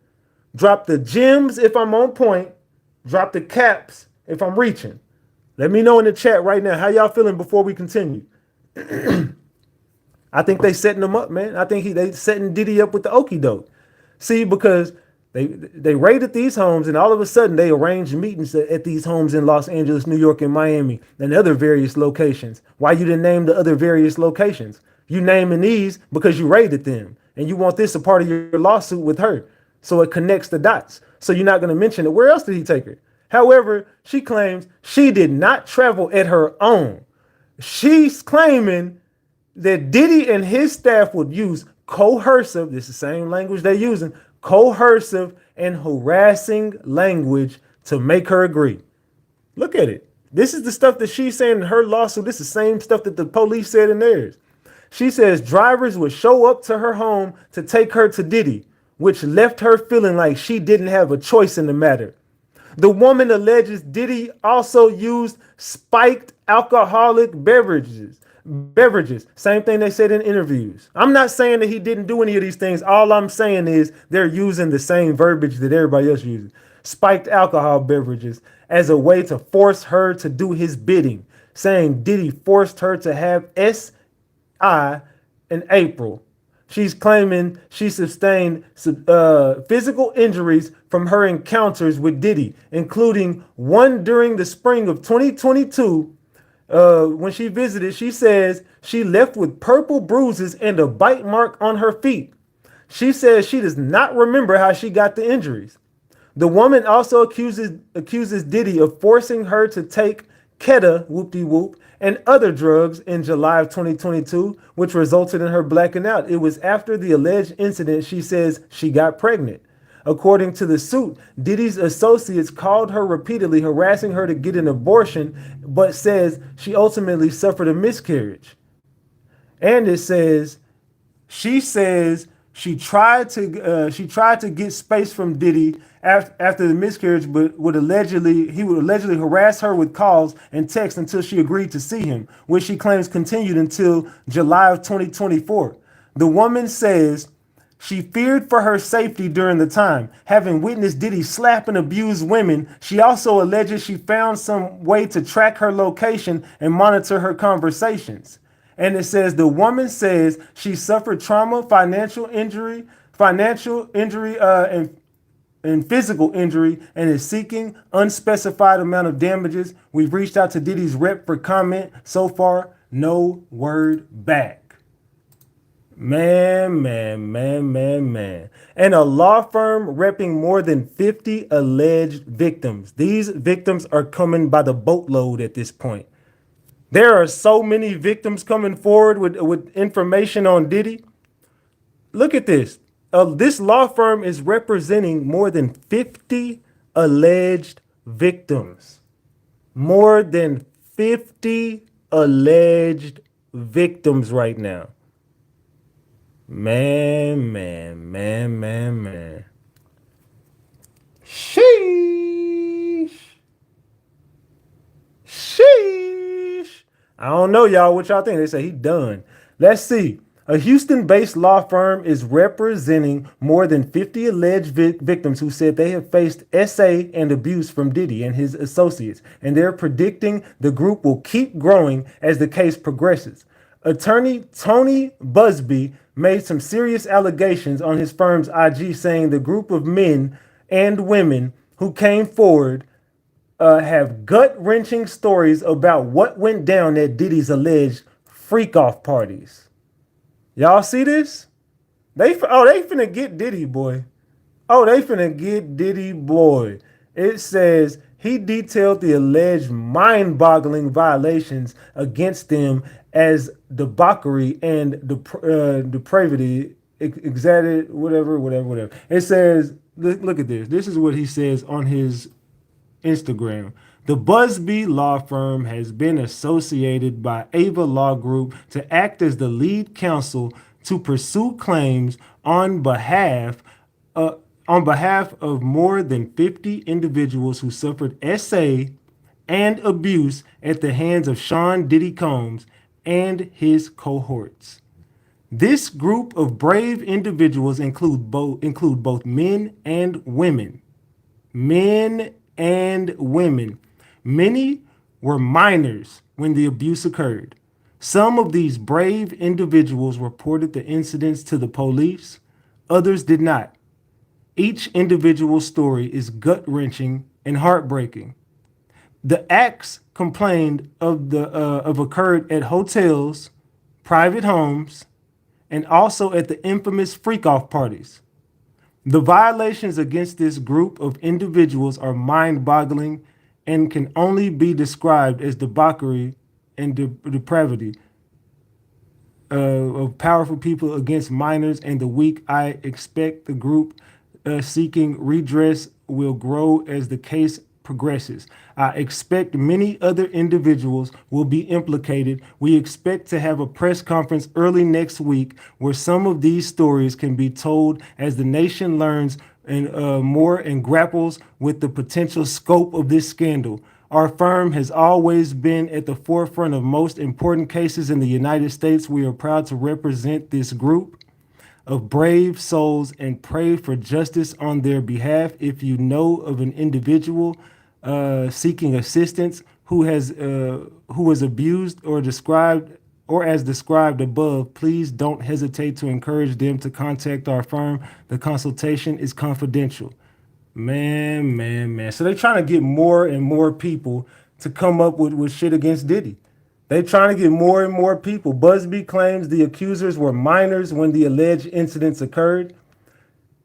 Drop the gems if I'm on point. Drop the caps if I'm reaching. Let me know in the chat right now how y'all feeling before we continue. I think they setting them up, man. I think they setting Diddy up with the okie doke. See, because they raided these homes and all of a sudden they arranged meetings at these homes in Los Angeles, New York, and Miami, and other various locations. Why you didn't name the other various locations? You naming these because you raided them and you want this a part of your lawsuit with her. So it connects the dots. So you're not going to mention it. Where else did he take her? However, she claims she did not travel at her own. She's claiming that Diddy and his staff would use coercive, this is the same language they're using, coercive and harassing language to make her agree. Look at it. This is the stuff that she's saying in her lawsuit. This is the same stuff that the police said in theirs. She says drivers would show up to her home to take her to Diddy, which left her feeling like she didn't have a choice in the matter. The woman alleges Diddy also used spiked alcoholic beverages. Same thing they said in interviews. I'm not saying that he didn't do any of these things. All I'm saying is they're using the same verbiage that everybody else uses. Spiked alcohol beverages as a way to force her to do his bidding, saying Diddy forced her to have SI in April. She's claiming she sustained physical injuries from her encounters with Diddy, including one during the spring of 2022. When she visited, she says she left with purple bruises and a bite mark on her feet. She says she does not remember how she got the injuries. The woman also accuses Diddy of forcing her to take Keta, whoop-de-whoop, and other drugs in July of 2022, which resulted in her blacking out. It was after the alleged incident she says she got pregnant. According to the suit, Diddy's associates called her repeatedly, harassing her to get an abortion, but says she ultimately suffered a miscarriage. And it says she tried to get space from Diddy after the miscarriage, but he would allegedly harass her with calls and texts until she agreed to see him, which she claims continued until July of 2024. The woman says she feared for her safety during the time, having witnessed Diddy slap and abuse women. She also alleges she found some way to track her location and monitor her conversations. And it says the woman says she suffered trauma, financial injury, and physical injury, and is seeking unspecified amount of damages. We've reached out to Diddy's rep for comment. So far, no word back. Man. And a law firm repping more than 50 alleged victims. These victims are coming by the boatload at this point. There are so many victims coming forward with information on Diddy. Look at this. This law firm is representing more than 50 alleged victims. More than 50 alleged victims right now. Man. Sheesh. I don't know, y'all. What y'all think? They say he done. Let's see. A Houston-based law firm is representing more than 50 alleged victims who said they have faced SA and abuse from Diddy and his associates, and they're predicting the group will keep growing as the case progresses. Attorney Tony Busby made some serious allegations on his firm's IG, saying the group of men and women who came forward have gut-wrenching stories about what went down at Diddy's alleged freak-off parties. Y'all see this? They finna get Diddy, boy. They finna get Diddy, boy. It says he detailed the alleged mind-boggling violations against them as debauchery and depravity, exaggerated, whatever. It says, look at this. This is what he says on his Instagram. The Busby law firm has been associated by Ava Law Group to act as the lead counsel to pursue claims on behalf of more than 50 individuals who suffered SA and abuse at the hands of Sean Diddy Combs, and his cohorts. This group of brave individuals include both men and women. Men and women. Many were minors when the abuse occurred. Some of these brave individuals reported the incidents to the police, others did not. Each individual story is gut-wrenching and heartbreaking. The acts complained of occurred at hotels, private homes, and also at the infamous freak-off parties. The violations against this group of individuals are mind-boggling and can only be described as debauchery and depravity of powerful people against minors and the weak. I expect the group seeking redress will grow as the case progresses. I expect many other individuals will be implicated. We expect to have a press conference early next week where some of these stories can be told as the nation learns and more and grapples with the potential scope of this scandal. Our firm has always been at the forefront of most important cases in the United States. We are proud to represent this group of brave souls and pray for justice on their behalf. If you know of an individual seeking assistance who was abused or described or as described above, please don't hesitate to encourage them to contact our firm. The consultation is confidential. Man. So they're trying to get more and more people to come up with shit against Diddy. They're trying to get more and more people. Busby claims the accusers were minors when the alleged incidents occurred.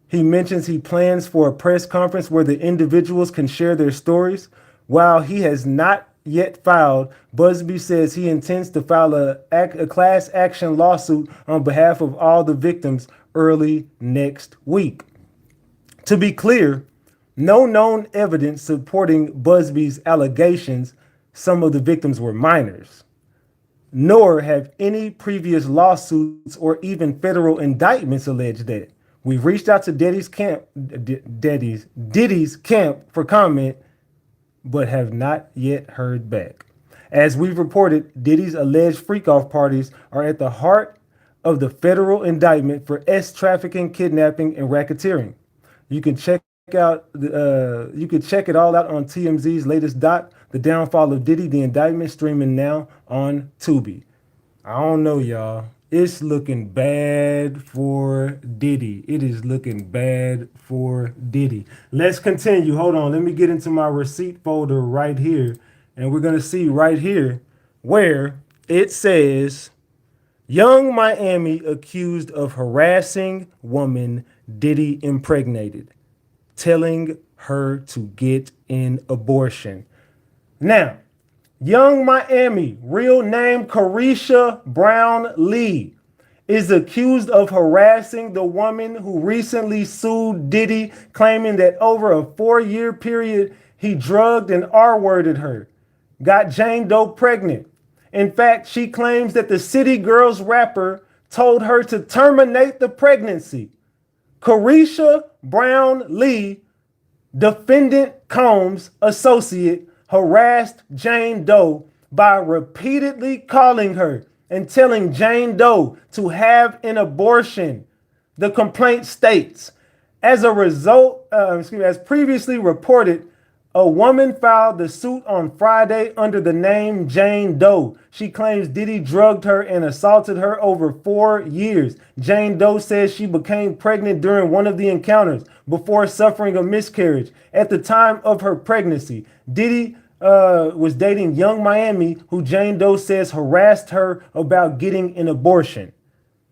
He mentions he plans for a press conference where the individuals can share their stories. While he has not yet filed, Busby says he intends to file a class action lawsuit on behalf of all the victims early next week. To be clear, no known evidence supporting Busby's allegations some of the victims were minors, nor have any previous lawsuits or even federal indictments alleged that. We've reached out to Diddy's camp for comment, but have not yet heard back. As we've reported, Diddy's alleged freak-off parties are at the heart of the federal indictment for trafficking, kidnapping, and racketeering. You can check it all out on TMZ's latest doc, The Downfall of Diddy, the indictment, streaming now on Tubi. I don't know, y'all. It's looking bad for Diddy. It is looking bad for Diddy. Let's continue. Hold on. Let me get into my receipt folder right here. And we're going to see right here where it says, Young Miami accused of harassing woman Diddy impregnated, telling her to get an abortion. Now, Young Miami, real name Caresha Brown Lee, is accused of harassing the woman who recently sued Diddy, claiming that over a 4-year period, he drugged and R-worded her, got Jane Doe pregnant. In fact, she claims that the City Girls rapper told her to terminate the pregnancy. Caresha Brown Lee, defendant Combs' associate, harassed Jane Doe by repeatedly calling her and telling Jane Doe to have an abortion. The complaint states, as a result, as previously reported, a woman filed the suit on Friday under the name Jane Doe. She claims Diddy drugged her and assaulted her over 4 years. Jane Doe says she became pregnant during one of the encounters before suffering a miscarriage. At the time of her pregnancy, Diddy was dating Young Miami, who Jane Doe says harassed her about getting an abortion.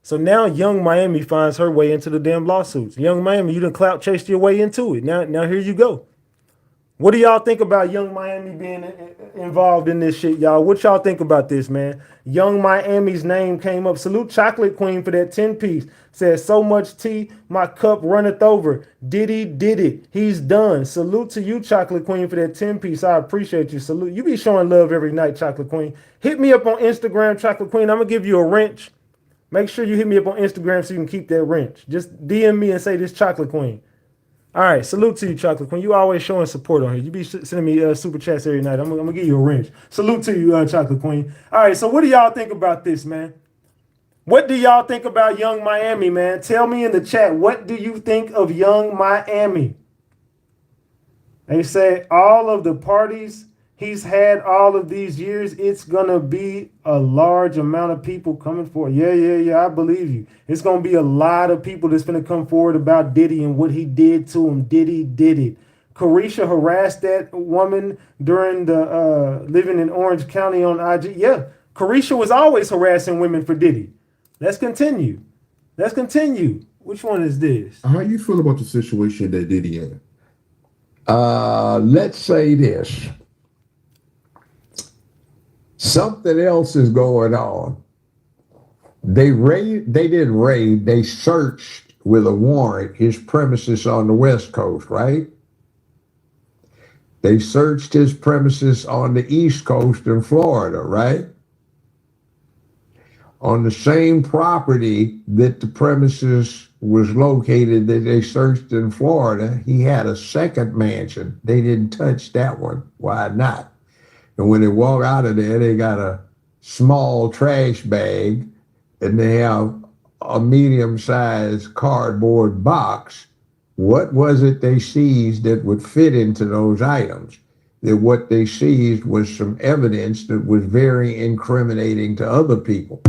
So now Young Miami finds her way into the damn lawsuits. Young Miami, you done clout chased your way into it. Now here you go. What do y'all think about Young Miami being involved in this shit, y'all? What y'all think about this, man? Young Miami's name came up. Salute Chocolate Queen for that 10-piece. Says, so much tea, my cup runneth over. Diddy did it. He's done. Salute to you, Chocolate Queen, for that 10-piece. I appreciate you. Salute. You be showing love every night, Chocolate Queen. Hit me up on Instagram, Chocolate Queen. I'm going to give you a wrench. Make sure you hit me up on Instagram so you can keep that wrench. Just DM me and say this Chocolate Queen. All right, salute to you, Chocolate Queen. You always showing support on here. You be sending me super chats every night. I'm gonna give you a wrench. Salute to you, Chocolate Queen. All right, so what do y'all think about this, man? What do y'all think about Young Miami, man? Tell me in the chat. What do you think of Young Miami? They say all of the parties he's had all of these years, it's gonna be a large amount of people coming forward. Yeah, I believe you. It's gonna be a lot of people that's gonna come forward about Diddy and what he did to him. Diddy did it. Carisha harassed that woman during the living in Orange County on IG. Yeah, Carisha was always harassing women for Diddy. Let's continue. Let's continue. Which one is this? How you feel about the situation that Diddy in? Let's say this. Something else is going on. They didn't raid, they searched with a warrant his premises on the West Coast, right? They searched his premises on the East Coast in Florida, right? On the same property that the premises was located that they searched in Florida, he had a second mansion. They didn't touch that one. Why not? And when they walk out of there, they got a small trash bag and they have a medium-sized cardboard box. What was it they seized that would fit into those items? That what they seized was some evidence that was very incriminating to other people.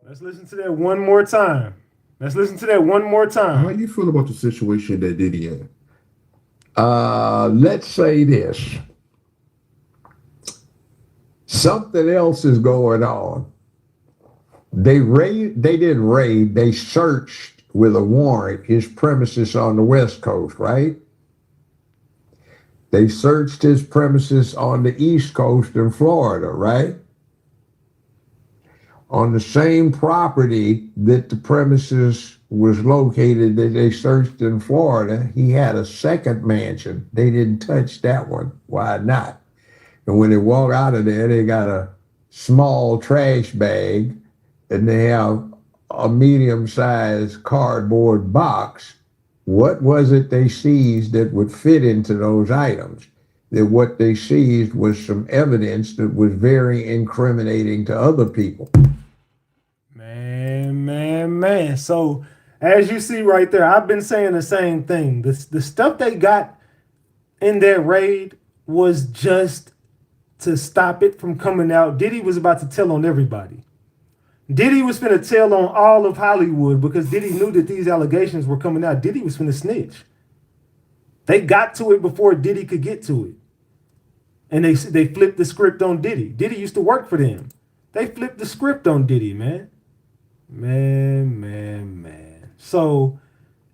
Let's listen to that one more time. How you feel about the situation that Diddy in? Let's say this. Something else is going on. They didn't raid, they searched with a warrant his premises on the West Coast, right? They searched his premises on the East Coast in Florida, right? On the same property that the premises was located that they searched in Florida, he had a second mansion. They didn't touch that one. Why not? And when they walk out of there, they got a small trash bag and they have a medium-sized cardboard box. What was it they seized that would fit into those items? That what they seized was some evidence that was very incriminating to other people. Man. So as you see right there, I've been saying the same thing. The stuff they got in that raid was just to stop it from coming out. Diddy was about to tell on everybody. Diddy was finna tell on all of Hollywood because Diddy knew that these allegations were coming out. Diddy was finna snitch. They got to it before Diddy could get to it. And they flipped the script on Diddy. Diddy used to work for them. They flipped the script on Diddy, man. Man. So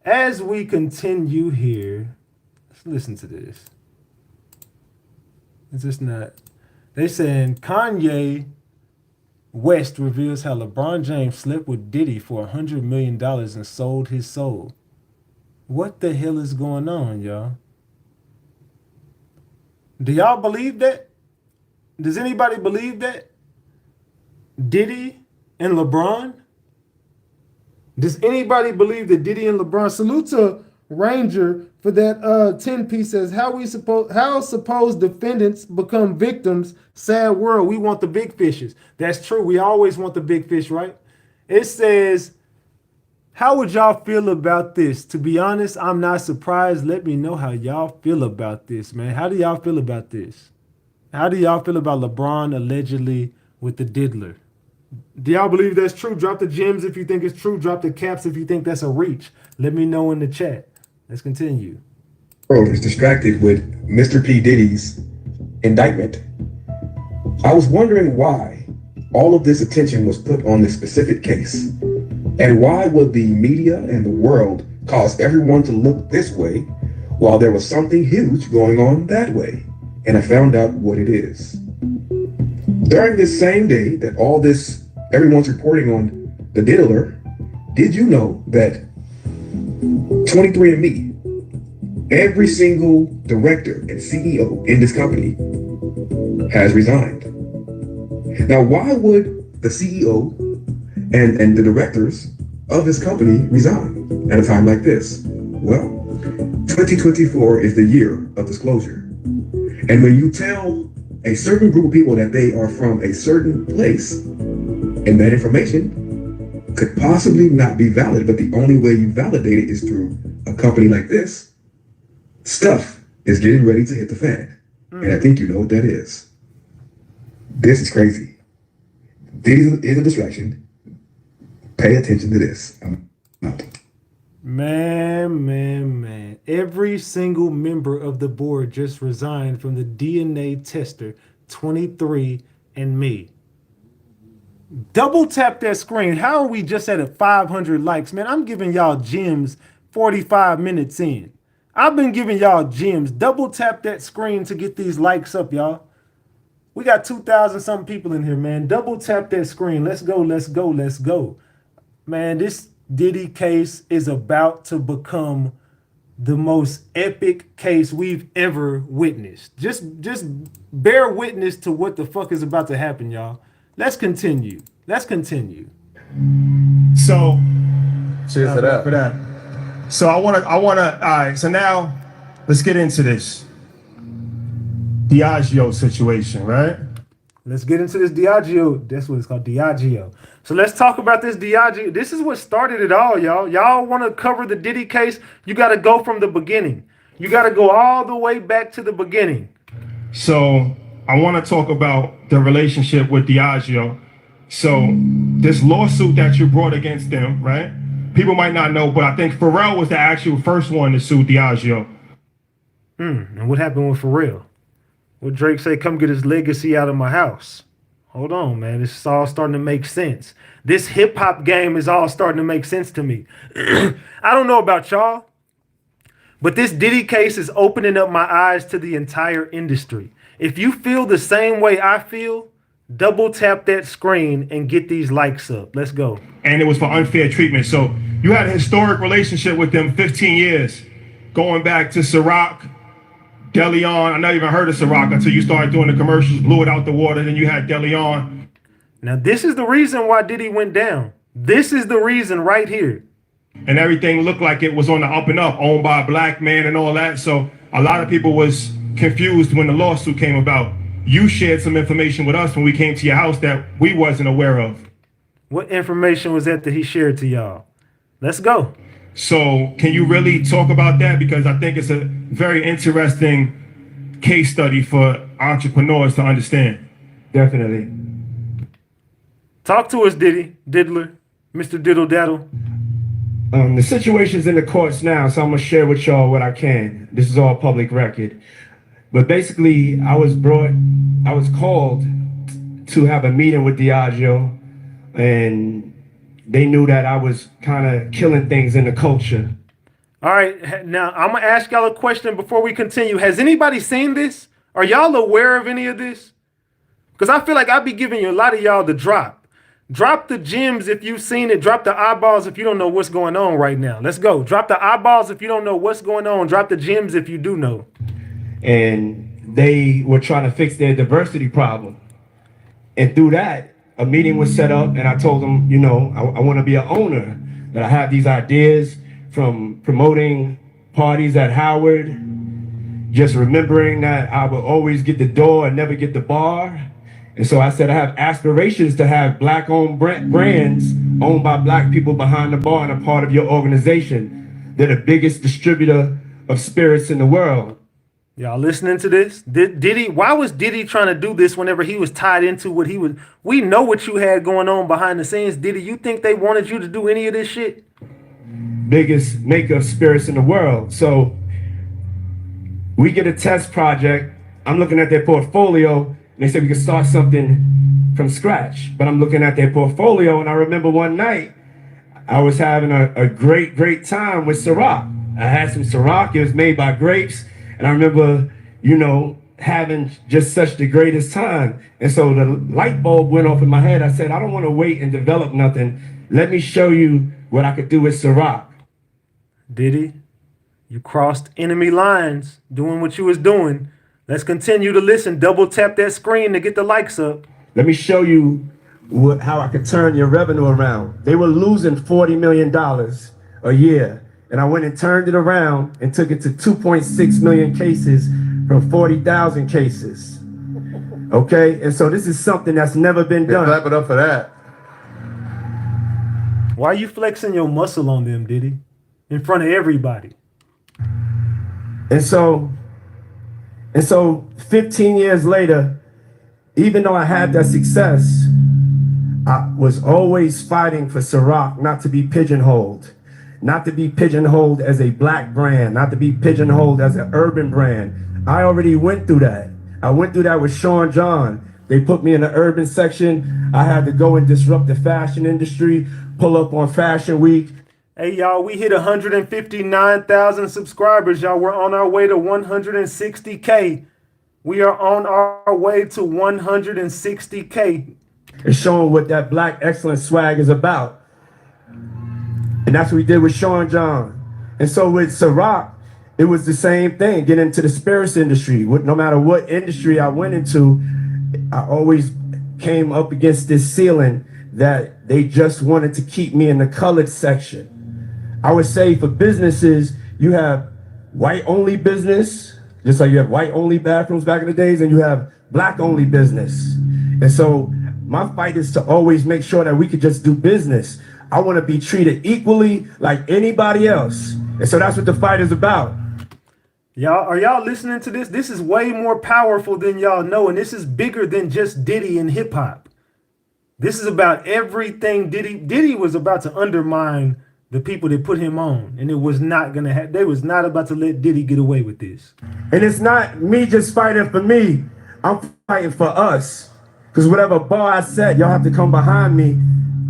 as we continue here, let's listen to this. It's just not. They saying Kanye West reveals how LeBron James slept with Diddy for $100 million and sold his soul. What the hell is going on, y'all? Do y'all believe that? Does anybody believe that? Diddy and LeBron? Does anybody believe that Diddy and LeBron? Salute to Ranger for that 10 piece says how supposed defendants become victims. Sad world. We want the big fishes. That's true. We always want the big fish, right? It says, how would y'all feel about this? To be honest, I'm not surprised. Let me know how y'all feel about this, man. How do y'all feel about this? How do y'all feel about LeBron allegedly with the diddler? Do y'all believe that's true? Drop the gems if you think it's true. Drop the caps if you think that's a reach. Let me know in the chat. Let's continue. World is distracted with Mr. P. Diddy's indictment. I was wondering why all of this attention was put on this specific case. And why would the media and the world cause everyone to look this way while there was something huge going on that way? And I found out what it is. During this same day that all this, everyone's reporting on the diddler, did you know that 23andMe, every single director and CEO in this company has resigned? Now, why would the CEO and the directors of his company resign at a time like this? Well, 2024 is the year of disclosure. And when you tell a certain group of people that they are from a certain place, and that information could possibly not be valid, but the only way you validate it is through a company like this, stuff is getting ready to hit the fan. And I think you know what that is. This is crazy. Diddy is a distraction. Pay attention to this. I'm out. Man. Every single member of the board just resigned from the DNA tester 23andMe. Double tap that screen. How are we just at 500 likes? Man, I'm giving y'all gems 45 minutes in. I've been giving y'all gems. Double tap that screen to get these likes up, y'all. We got 2,000 something people in here, man. Double tap that screen. Let's go. Man, this Diddy case is about to become the most epic case we've ever witnessed. Just bear witness to what the fuck is about to happen, y'all. Let's continue. So, Cheers to that. for that. So I wanna. All right. So now, let's get into this Diageo situation, right? Let's get into this Diageo. That's what it's called, Diageo. So let's talk about this Diageo. This is what started it all, y'all. Y'all want to cover the Diddy case? You got to go from the beginning. You got to go all the way back to the beginning. So I want to talk about the relationship with Diageo. So this lawsuit that you brought against them, right? People might not know, but I think Pharrell was the actual first one to sue Diageo. And what happened with Pharrell? What Drake say, come get his legacy out of my house. Hold on, man. This is all starting to make sense. This hip hop game is all starting to make sense to me. I don't know about y'all, but this Diddy case is opening up my eyes to the entire industry. If you feel the same way I feel, double tap that screen and get these likes up. Let's go. And it was for unfair treatment. So you had a historic relationship with them 15 years, going back to Ciroc, DeLeon. I never even heard of Ciroc until you started doing the commercials, blew it out the water. Then you had DeLeon. Now, this is the reason why Diddy went down. This is the reason right here. And everything looked like it was on the up and up, owned by a black man and all that. So a lot of people was confused when the lawsuit came about. You shared some information with us when we came to your house that we wasn't aware of. What information was that he shared to y'all? Let's go. So can you really talk about that? Because I think it's a very interesting case study for entrepreneurs to understand. Definitely. Talk to us, Diddy, Diddler, Mr. Diddle Daddle. The situation's in the courts now, so I'm gonna share with y'all what I can. This is all public record. But basically, I was called to have a meeting with Diageo, and they knew that I was kind of killing things in the culture. All right, now I'm gonna ask y'all a question before we continue. Has anybody seen this? Are y'all aware of any of this? Because I feel like I'll be giving you a lot of y'all the drop. Drop the gems if you've seen it. Drop the eyeballs if you don't know what's going on right now. Let's go. Drop the eyeballs if you don't know what's going on. Drop the gems if you do know. And they were trying to fix their diversity problem. And through that, a meeting was set up, and I told them, you know, I want to be an owner, that I have these ideas from promoting parties at Howard, just remembering that I will always get the door and never get the bar. And so I said, I have aspirations to have black-owned brands owned by black people behind the bar and a part of your organization. They're the biggest distributor of spirits in the world. Y'all listening to this? Diddy, why was Diddy trying to do this whenever he was tied into what he was? We know what you had going on behind the scenes. Diddy, you think they wanted you to do any of this shit? Biggest maker of spirits in the world. So we get a test project. I'm looking at their portfolio, and they said we could start something from scratch. But I'm looking at their portfolio, and I remember one night I was having a great time with Ciroc. I had some Ciroc. It was made by grapes. And I remember, you know, having just such the greatest time. And so the light bulb went off in my head. I said, I don't want to wait and develop nothing. Let me show you what I could do with Ciroc. Diddy, you crossed enemy lines doing what you was doing. Let's continue to listen. Double tap that screen to get the likes up. Let me show you how I could turn your revenue around. They were losing $40 million a year. and I went and turned it around and took it to 2.6 million cases from 40,000 cases. Okay, and so this is something that's never been done. Clap it up for that. Why are you flexing your muscle on them, Diddy? In front of everybody. And so 15 years later, even though I had that success, I was always fighting for Ciroc not to be pigeonholed, not to be pigeonholed as a black brand, not to be pigeonholed as an urban brand. I already went through that. I went through that with Sean John. They put me in the urban section. I had to go and disrupt the fashion industry, pull up on Fashion Week. Hey, y'all, we hit 159,000 subscribers, y'all. We're on our way to 160K. We are on our way to 160K. And showing what that black excellence swag is about. And that's what we did with Sean John. And so with Ciroc, it was the same thing, get into the spirits industry. No matter what industry I went into, I always came up against this ceiling that they just wanted to keep me in the colored section. I would say for businesses, you have white-only business, just like you have white-only bathrooms back in the days, and you have black-only business. And so my fight is to always make sure that we could just do business. I want to be treated equally like anybody else. And so that's what the fight is about. Y'all, are y'all listening to this? This is way more powerful than y'all know, and this is bigger than just Diddy and hip hop. This is about everything. Diddy was about to undermine the people that put him on, and it was not gonna happen. They was not about to let Diddy get away with this. And it's not me just fighting for me. I'm fighting for us. Because whatever bar I set, y'all have to come behind me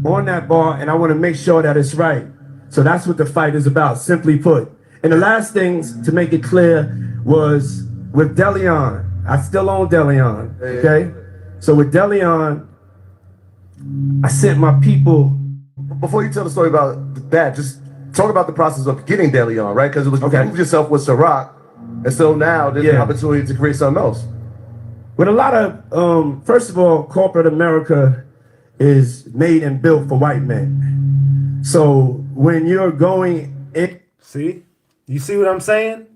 on that bar, and I want to make sure that it's right. So that's what the fight is about, simply put. And the last things to make it clear was with Deleon. I still own Deleon, okay? So with Deleon, I sent my people. Before you tell the story about that, just talk about the process of getting Deleon, right? Because it was you proved yourself with Ciroc, and so now there's an opportunity to create something else. With a lot of, first of all, corporate America is made and built for white men. So when you're going in. See? You see what I'm saying?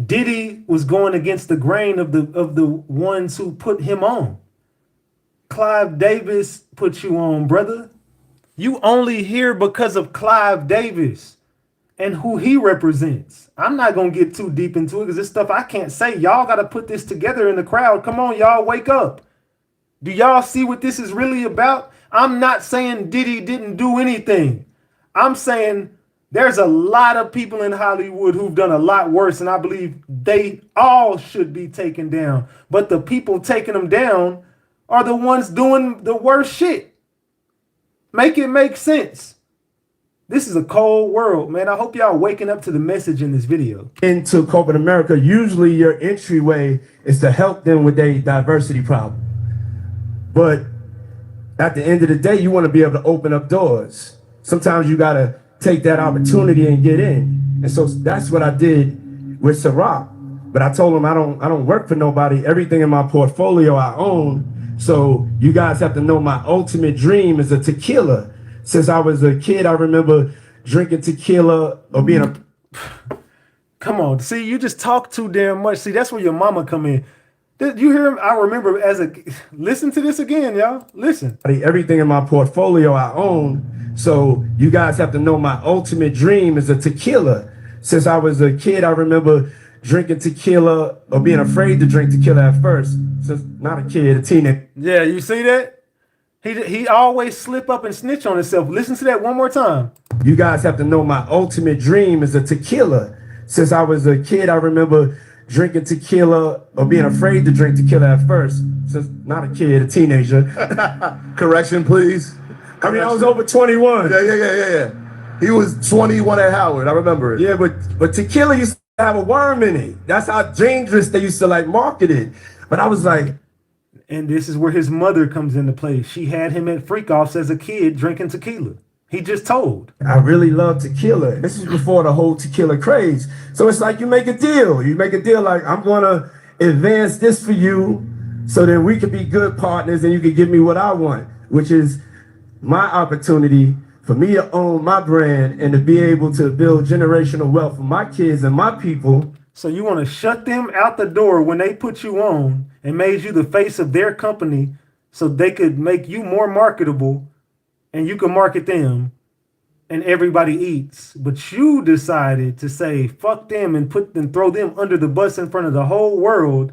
Diddy was going against the grain of the ones who put him on. Clive Davis put you on, brother. You only here because of Clive Davis and who he represents. I'm not going to get too deep into it because this stuff I can't say. Y'all got to put this together in the crowd. Come on, y'all, wake up. Do y'all see what this is really about? I'm not saying Diddy didn't do anything. I'm saying there's a lot of people in Hollywood who've done a lot worse, and I believe they all should be taken down. But the people taking them down are the ones doing the worst shit. Make it make sense. This is a cold world, man. I hope y'all waking up to the message in this video. Into corporate America, usually your entryway is to help them with their diversity problem. But at the end of the day, you want to be able to open up doors. Sometimes you got to take that opportunity and get in. And so that's what I did with Ciroc. But I told him I don't work for nobody. Everything in my portfolio I own. So you guys have to know my ultimate dream is a tequila. Since I was a kid, I remember drinking tequila or being a... Come on. See, you just talk too damn much. See, that's where your mama come in. Did you hear him? I remember as a... Listen to this again, y'all. Listen. Everything in my portfolio I own. So you guys have to know my ultimate dream is a tequila. Since I was a kid, I remember drinking tequila or being afraid to drink tequila at first. Since not a kid, a teenager. Yeah, you see that? He always slip up and snitch on himself. Listen to that one more time. You guys have to know my ultimate dream is a tequila. Since I was a kid, I remember drinking tequila or being afraid to drink tequila at first. Since not a kid, a teenager. Correction, please. I mean, I was over 21. Yeah. He was 21 at Howard. I remember it. Yeah, but tequila used to have a worm in it. That's how dangerous they used to like market it. But I was like... And this is where his mother comes into play. She had him at freak-offs as a kid drinking tequila. He just told. I really love tequila. This is before the whole tequila craze. So it's like you make a deal. You make a deal like, I'm going to advance this for you so that we can be good partners and you can give me what I want, which is my opportunity For me to own my brand and to be able to build generational wealth for my kids and my people. So you want to shut them out the door when they put you on and made you the face of their company so they could make you more marketable and you can market them and everybody eats. But you decided to say, fuck them and throw them under the bus in front of the whole world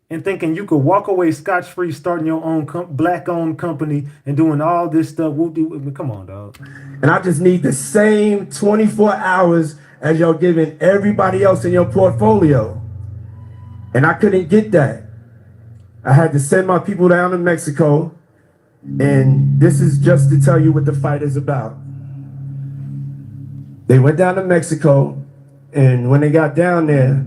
and thinking you could walk away scotch-free starting your own black-owned company and doing all this stuff. Come on, dog. And I just need the same 24 hours as y'all giving everybody else in your portfolio. And I couldn't get that. I had to send my people down to Mexico. And this is just to tell you what the fight is about. They went down to Mexico, and when they got down there,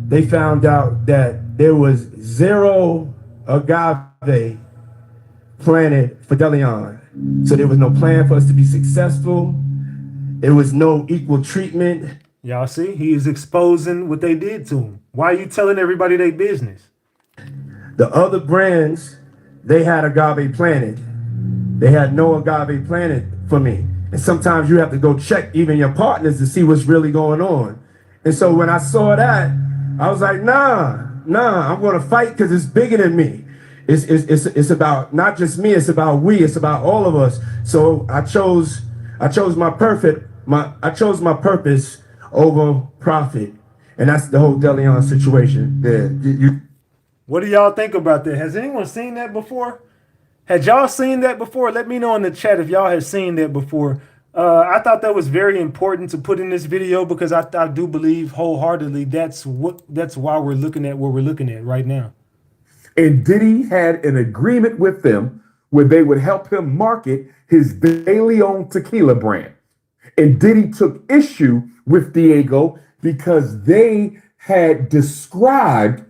they found out that there was 0 agave planted for Deleon. So there was no plan for us to be successful. There was no equal treatment. Y'all see, he is exposing what they did to him. Why are you telling everybody their business? The other brands, they had agave planted. They had no agave planted for me. And sometimes you have to go check even your partners to see what's really going on. And so when I saw that, I was like, nah, I'm going to fight because it's bigger than me. It's about not just me, it's about we, it's about all of us. So I chose my purpose over profit. And that's the whole Deleon situation. What do y'all think about that? Has anyone seen that before? Had y'all seen that before? Let me know in the chat if y'all have seen that before. I thought that was very important to put in this video because I do believe wholeheartedly that's why we're looking at what we're looking at right now. And Diddy had an agreement with them where they would help him market his De Leon tequila brand. And Diddy took issue with Diageo because they had described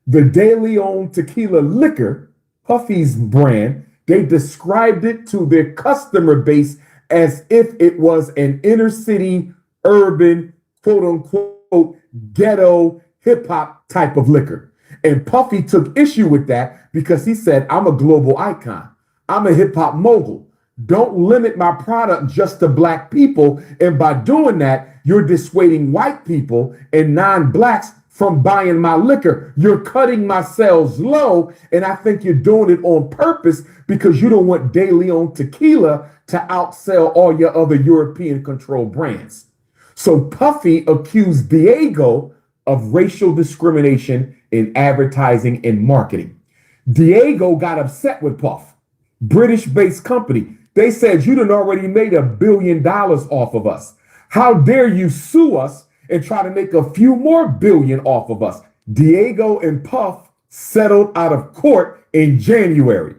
the De Leon tequila liquor, Puffy's brand, they described it to their customer base as if it was an inner city, urban, quote unquote, ghetto, hip hop type of liquor. And Puffy took issue with that because he said, I'm a global icon. I'm a hip hop mogul. Don't limit my product just to black people. And by doing that, you're dissuading white people and non-blacks from buying my liquor. You're cutting my sales low, and I think you're doing it on purpose because you don't want De Leon tequila to outsell all your other European controlled brands. So Puffy accused Diageo of racial discrimination in advertising and marketing. Diageo got upset with Puff, British-based company. They said, you done already made $1 billion off of us. How dare you sue us and try to make a few more billion off of us? Diageo and Puff settled out of court in January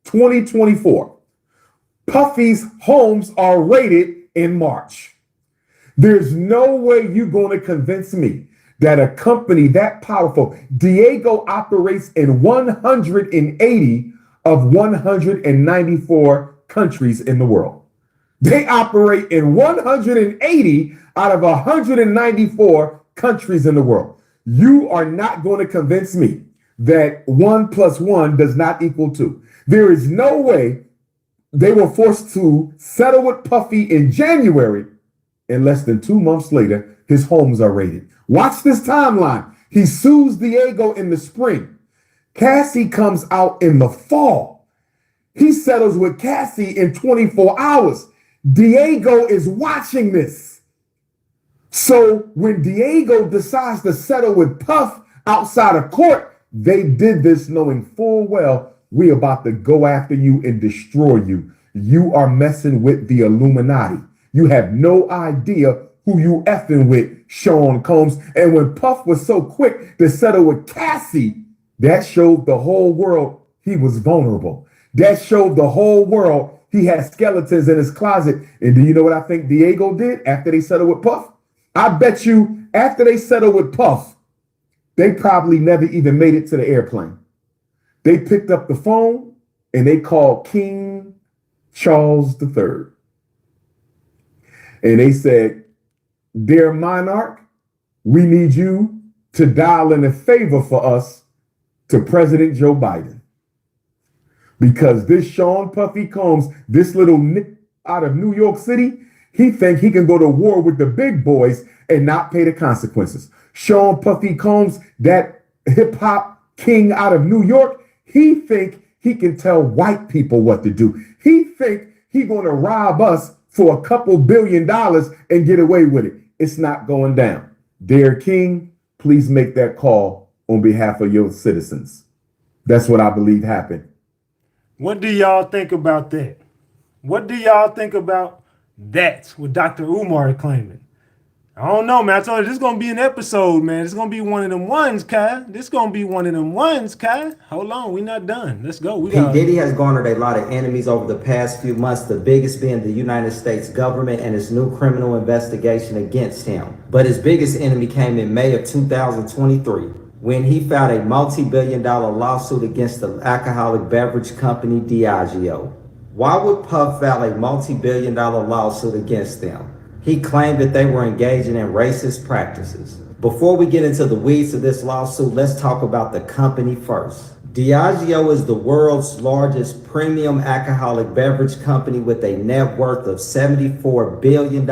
2024. Puffy's homes are raided in March. There's no way you're going to convince me that a company that powerful, Diageo operates in 180 of 194 countries in the world. They operate in 180 out of 194 countries in the world. You are not going to convince me that 1 + 1 does not equal 2. There is no way they were forced to settle with Puffy in January, and less than 2 months later, his homes are raided. Watch this timeline. He sues Diageo in the spring. Cassie comes out in the fall. He settles with Cassie in 24 hours. Diageo is watching this. So when Diageo decides to settle with Puff outside of court, they did this knowing full well we're about to go after you and destroy you. You are messing with the Illuminati. You have no idea who you effing with, Sean Combs. And when Puff was so quick to settle with Cassie, that showed the whole world he was vulnerable. That showed the whole world he had skeletons in his closet. And do you know what I think Diageo did after they settled with Puff? I bet you after they settled with Puff, they probably never even made it to the airplane. They picked up the phone and they called King Charles III. And they said, dear monarch, we need you to dial in a favor for us to President Joe Biden. Because this Sean Puffy Combs, this little out of New York City, he think he can go to war with the big boys and not pay the consequences. Sean Puffy Combs, that hip hop king out of New York, he think he can tell white people what to do. He think he gonna rob us for a couple $2 billion and get away with it. It's not going down. Dear King, please make that call on behalf of your citizens. That's what I believe happened. What do y'all think about that? What do y'all think about that? What Dr. Umar claiming? I don't know, man. I told you this is gonna be an episode, man. It's gonna be one of them ones, Kai. This gonna be one of them ones, Kai. Hold on, we not done. Let's go. P. Diddy has garnered a lot of enemies over the past few months, the biggest being the United States government and its new criminal investigation against him. But his biggest enemy came in May of 2023, when he filed a multi-billion-dollar lawsuit against the alcoholic beverage company Diageo. Why would Puff file a multi-billion-dollar lawsuit against them? He claimed that they were engaging in racist practices. Before we get into the weeds of this lawsuit, let's talk about the company first. Diageo is the world's largest premium alcoholic beverage company with a net worth of $74 billion,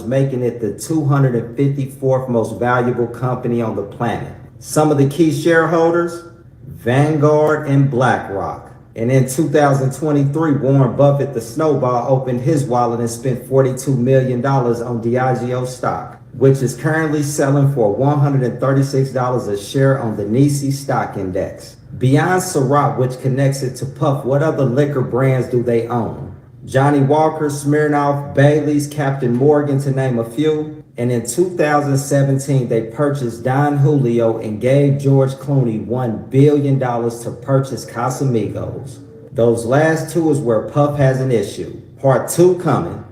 making it the 254th most valuable company on the planet. Some of the key shareholders, Vanguard and BlackRock. And in 2023, Warren Buffett, the snowball, opened his wallet and spent $42 million on Diageo stock, which is currently selling for $136 a share on the Nisi stock index. Beyond Ciroc, which connects it to Puff, what other liquor brands do they own? Johnny Walker, Smirnoff, Bailey's, Captain Morgan, to name a few. And in 2017, they purchased Don Julio and gave George Clooney $1 billion to purchase Casamigos. Those last two is where Puff has an issue. Part 2 coming.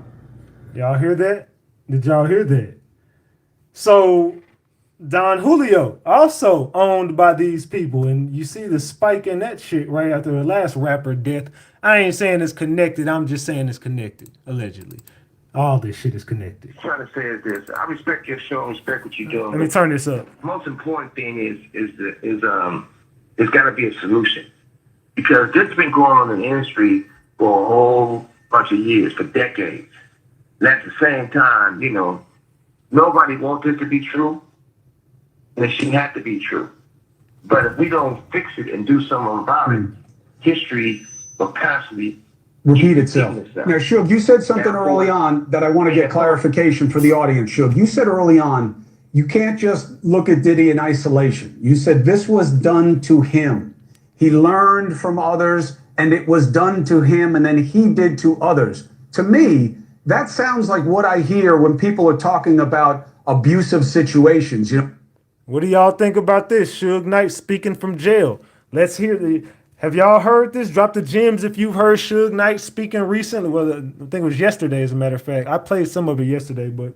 Y'all hear that? Did y'all hear that? So Don Julio also owned by these people, and you see the spike in that shit right after the last rapper death. I ain't saying it's connected. I'm just saying it's connected, allegedly. All this shit is connected. What I'm trying to say is this: I respect your show, respect what you're doing. Let me turn this up. The most important thing is there's got to be a solution, because this has been going on in the industry for a whole bunch of years, for decades. And at the same time, you know, nobody wants this to be true, and it shouldn't have to be true. But if we don't fix it and do something about it, history will constantly repeat itself. Now, Suge, you said something early on that I want to get clarification for the audience, Suge. You said early on, you can't just look at Diddy in isolation. You said this was done to him. He learned from others, and it was done to him, and then he did to others. To me, that sounds like what I hear when people are talking about abusive situations. You know. What do y'all think about this? Suge Knight speaking from jail. Let's hear the... Have y'all heard this? Drop the gems if you've heard Suge Knight speaking recently. Well, I think it was yesterday, as a matter of fact. I played some of it yesterday, but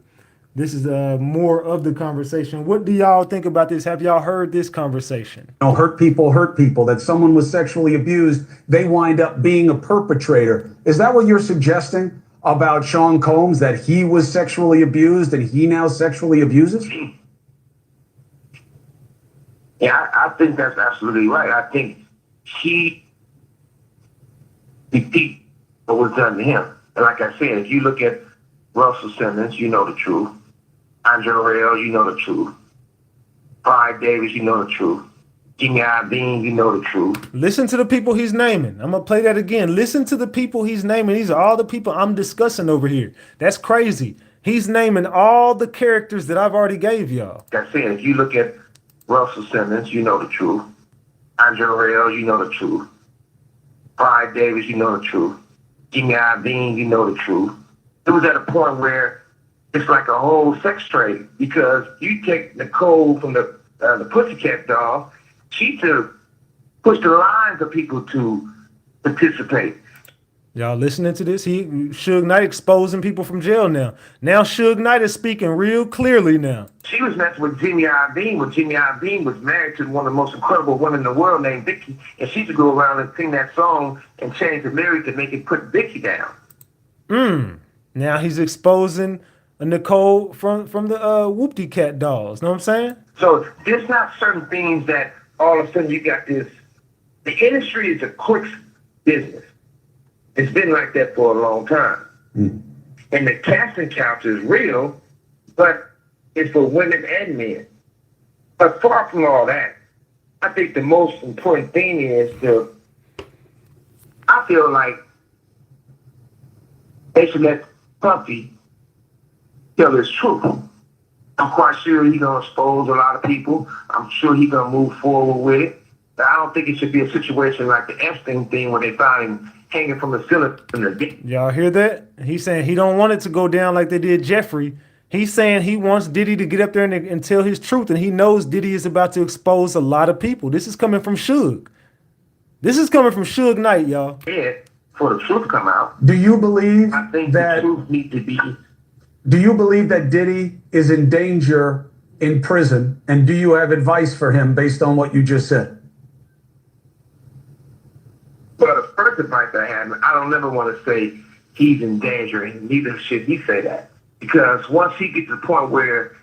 this is more of the conversation. What do y'all think about this? Have y'all heard this conversation? You know, hurt people, that someone was sexually abused, they wind up being a perpetrator. Is that what you're suggesting about Sean Combs, that he was sexually abused and he now sexually abuses? Yeah, I think that's absolutely right. I think he repeat what was done to him. And like I said, if you look at Russell Simmons, you know the truth. Andre Harrell, you know the truth. Clyde Davis, you know the truth. Jimmy Iovine, you know the truth. Listen to the people he's naming. I'm going to play that again. Listen to the people he's naming. These are all the people I'm discussing over here. That's crazy. He's naming all the characters that I've already gave y'all. Like I said, if you look at Russell Simmons, you know the truth. Andre Harrell, you know the truth. Clyde Davis, you know the truth. Jimmy Iovine, you know the truth. It was at a point where it's like a whole sex trade, because you take Nicole from the Pussycat Dolls, she to push the lines of people to participate. Y'all listening to this? Suge Knight exposing people from jail now. Now Suge Knight is speaking real clearly now. She was messing with Jimmy Iovine when Jimmy Iovine was married to one of the most incredible women in the world named Vicky, and she used to go around and sing that song and change the lyrics to make it put Vicky down. Now he's exposing Nicole from the Whoopty Cat Dolls. Know what I'm saying? So there's not certain things that all of a sudden you got this. The industry is a quick business. It's been like that for a long time. And the casting couch is real, but it's for women and men. But far from all that, I think the most important thing is I feel like they should let Puffy tell his truth. I'm quite sure he's gonna expose a lot of people. I'm sure he's gonna move forward with it. But I don't think it should be a situation like the Epstein thing where they found him hanging from the ceiling. Y'all hear that? He's saying he don't want it to go down like they did Jeffrey. He's saying he wants Diddy to get up there and tell his truth, and he knows Diddy is about to expose a lot of people. This is coming from Suge. This is coming from Suge Knight, y'all. Yeah, for the truth to come out. Do you believe I think that the truth needs to be. Do you believe that Diddy is in danger in prison? And do you have advice for him based on what you just said? Well, the first advice I have, I don't never want to say he's in danger, and neither should he say that. Because once he gets to the point where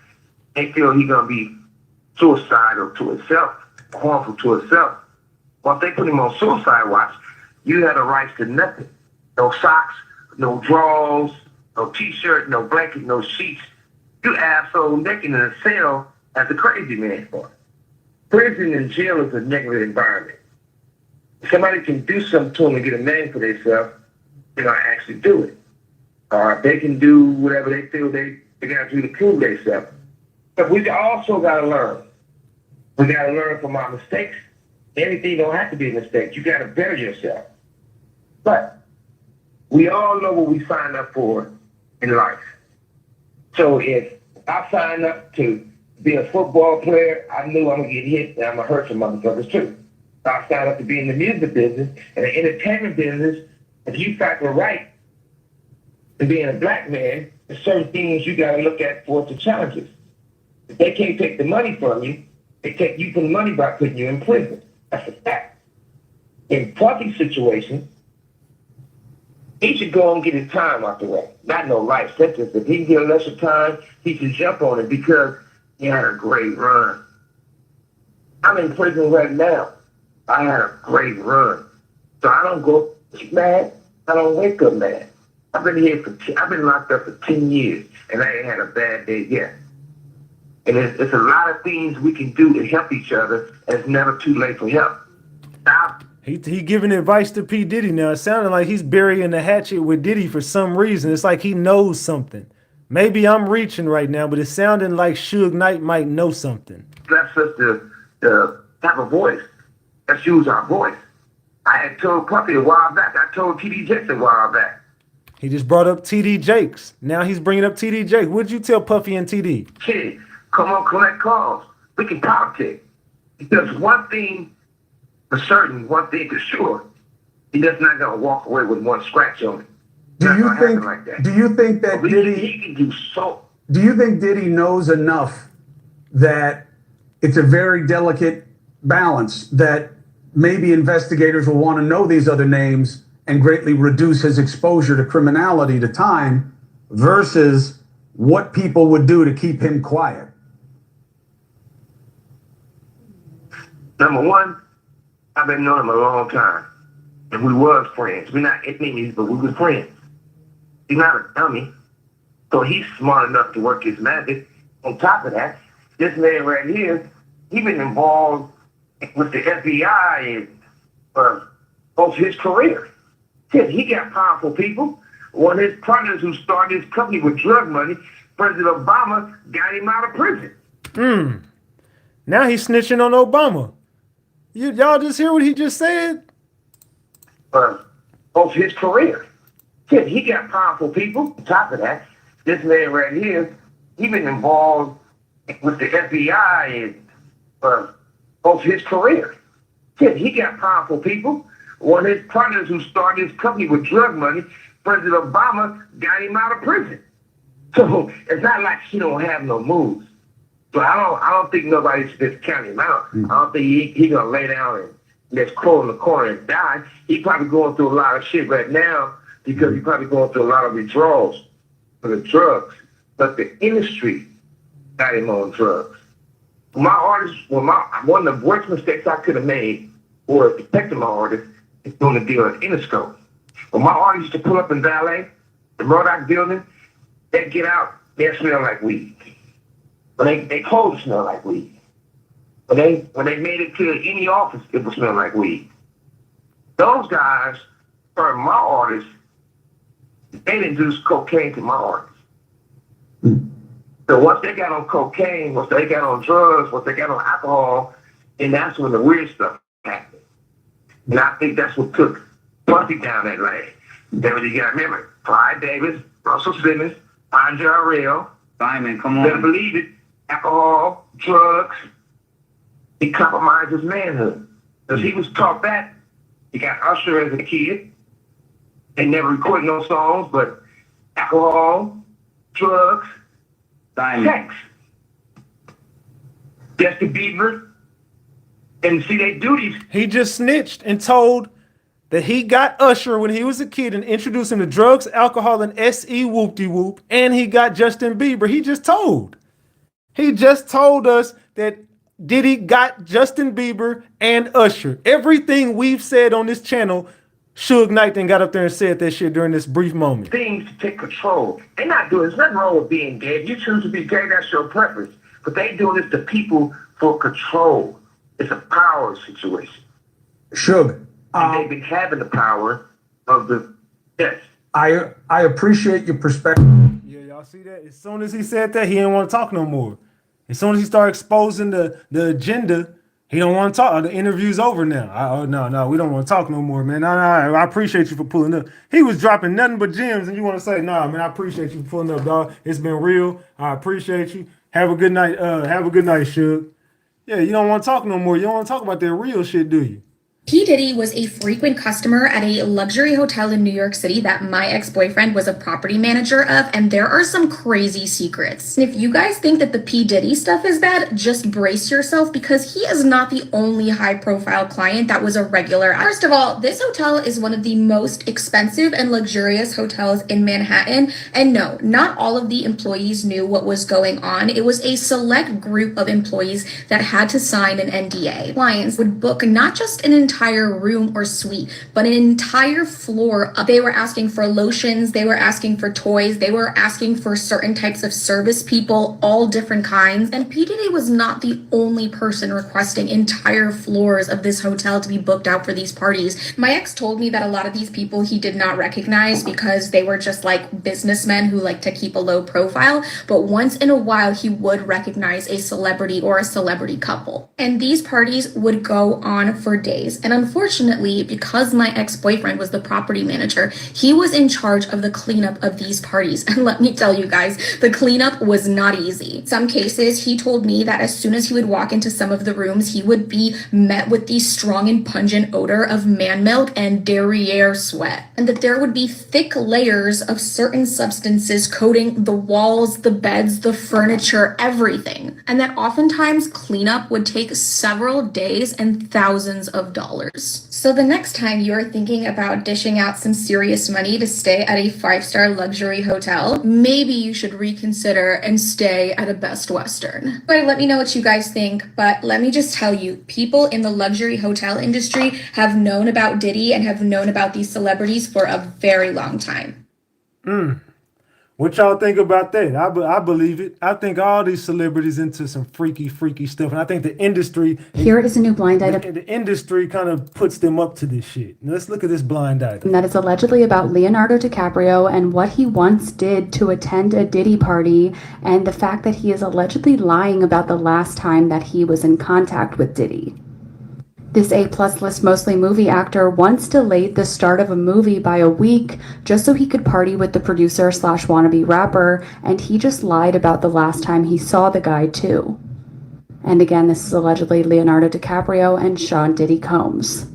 they feel he's going to be suicidal to himself, harmful to himself, once they put him on suicide watch, you have the rights to nothing. No socks, no drawers, no t-shirt, no blanket, no sheets. You asshole naked in a cell as a crazy man for. Prison and jail is a negative environment. If somebody can do something to them and get a name for themselves, they're going to actually do it. Or they can do whatever they feel they got to do to prove themselves. But we also got to learn. We got to learn from our mistakes. Anything don't have to be a mistake. You got to better yourself. But we all know what we signed up for in life. So if I signed up to be a football player, I knew I'm going to get hit and I'm going to hurt some motherfuckers too. So I signed up to be in the music business and the entertainment business. If you factor right to being a black man, there's certain things you got to look at for the challenges. If they can't take the money from you, they take you from the money by putting you in prison. That's a fact. In Puffy's situation, he should go and get his time out the way. Not no life sentence. If he can get lesser time, he should jump on it because he had a great run. I'm in prison right now. I had a great run. So I don't go mad. I don't wake up mad. I've been locked up for 10 years, and I ain't had a bad day yet. And it's a lot of things we can do to help each other, and it's never too late for help. Stop. He giving advice to P. Diddy now. It sounded like he's burying the hatchet with Diddy for some reason. It's like he knows something. Maybe I'm reaching right now, but it's sounding like Suge Knight might know something. That's us to have a voice. Let's use our voice. I had told Puffy a while back. I told T.D. Jakes a while back. He just brought up T.D. Jakes. Now he's bringing up T.D. Jakes. What'd you tell Puffy and T.D.? Kid, come on, collect calls. We can politic. Because one thing for certain, one thing for sure, he does not gonna walk away with one scratch on it. Do you think? Like that. Do you think that Diddy? He can do so. Do you think Diddy knows enough that it's a very delicate balance that maybe investigators will want to know these other names and greatly reduce his exposure to criminality, to time, versus what people would do to keep him quiet? Number one, I've been knowing him a long time, and we was friends. We're not enemies, but we were friends. He's not a dummy, so he's smart enough to work his magic. On top of that, this man right here, he been involved with the FBI and most of his career. He got powerful people. One of his partners who started his company with drug money, President Obama, got him out of prison. Now he's snitching on Obama. Y'all just hear what he just said? Most of his career. He got powerful people. On top of that, this man right here, he been involved with the FBI and most of his career. He got powerful people. One of his partners who started his company with drug money, President Obama, got him out of prison. So it's not like he don't have no moves. So I don't think nobody should just count him out. I don't think he gonna lay down and let's crawl in the corner and die. He probably going through a lot of shit right now because he probably going through a lot of withdrawals for the drugs. But the industry got him on drugs. My artist, one of the worst mistakes I could have made was protecting my artist is doing a deal at Interscope. When my artist used to pull up in Valet, the Murdoch building, they get out, they smell like weed. When they clothes smell like weed. When they made it to any office, it would smell like weed. Those guys, for my artists, they introduced cocaine to my artists. So once they got on cocaine, once they got on drugs, once they got on alcohol, and that's when the weird stuff happened. And I think that's what took Puffy down that lane. Then you got to remember, Clyde Davis, Russell Simmons, Andre Arell. Simon, come Better on. believe it. Alcohol, drugs. He compromised his manhood. Because he was taught that. He got Usher as a kid. They never recorded no songs, but alcohol, drugs, sex. Justin Bieber. And see, they do these. He just snitched and told that he got Usher when he was a kid and introduced him to drugs, alcohol, and SE whoop-de-whoop, and he got Justin Bieber. He just told us that Diddy got Justin Bieber and Usher. Everything we've said on this channel, Suge Knight then got up there and said that shit during this brief moment. Things to take control. They're not doing, there's nothing wrong with being gay. If you choose to be gay, that's your preference. But they doing this to people for control. It's a power situation. Suge, And they've been having the power of the, yes. I appreciate your perspective. Yeah, y'all see that? As soon as he said that, he didn't want to talk no more. As soon as he started exposing the agenda, he don't want to talk. The interview's over now. No, we don't want to talk no more, man. No, I appreciate you for pulling up. He was dropping nothing but gems, and you want to say, nah, man, I appreciate you for pulling up, dog. It's been real. I appreciate you. Have a good night. Have a good night, Suge. Yeah, you don't want to talk no more. You don't want to talk about that real shit, do you? P. Diddy was a frequent customer at a luxury hotel in New York City that my ex-boyfriend was a property manager of, and there are some crazy secrets. And if you guys think that the P. Diddy stuff is bad, just brace yourself, because he is not the only high-profile client that was a regular. First of all, this hotel is one of the most expensive and luxurious hotels in Manhattan, and no, not all of the employees knew what was going on. It was a select group of employees that had to sign an NDA. Clients would book not just an entire room or suite, but an entire floor. They were asking for lotions, they were asking for toys, they were asking for certain types of service people, all different kinds. And P. Diddy was not the only person requesting entire floors of this hotel to be booked out for these parties. My ex told me that a lot of these people he did not recognize because they were just like businessmen who like to keep a low profile, but once in a while he would recognize a celebrity or a celebrity couple. And these parties would go on for days. And unfortunately, because my ex-boyfriend was the property manager, he was in charge of the cleanup of these parties. And let me tell you guys, the cleanup was not easy. In some cases, he told me that as soon as he would walk into some of the rooms, he would be met with the strong and pungent odor of man milk and derriere sweat. And that there would be thick layers of certain substances coating the walls, the beds, the furniture, everything. And that oftentimes cleanup would take several days and thousands of dollars. So the next time you're thinking about dishing out some serious money to stay at a 5-star luxury hotel, maybe you should reconsider and stay at a Best Western. But let me know what you guys think, but let me just tell you, people in the luxury hotel industry have known about Diddy and have known about these celebrities for a very long time. What y'all think about that? I believe it. I think all these celebrities into some freaky stuff. And I think the industry... Here is a new blind item. The industry kind of puts them up to this shit. Now let's look at this blind item. That is allegedly about Leonardo DiCaprio and what he once did to attend a Diddy party, and the fact that he is allegedly lying about the last time that he was in contact with Diddy. This A-plus list mostly movie actor once delayed the start of a movie by a week just so he could party with the producer / wannabe rapper, and he just lied about the last time he saw the guy too. And again, this is allegedly Leonardo DiCaprio and Sean Diddy Combs.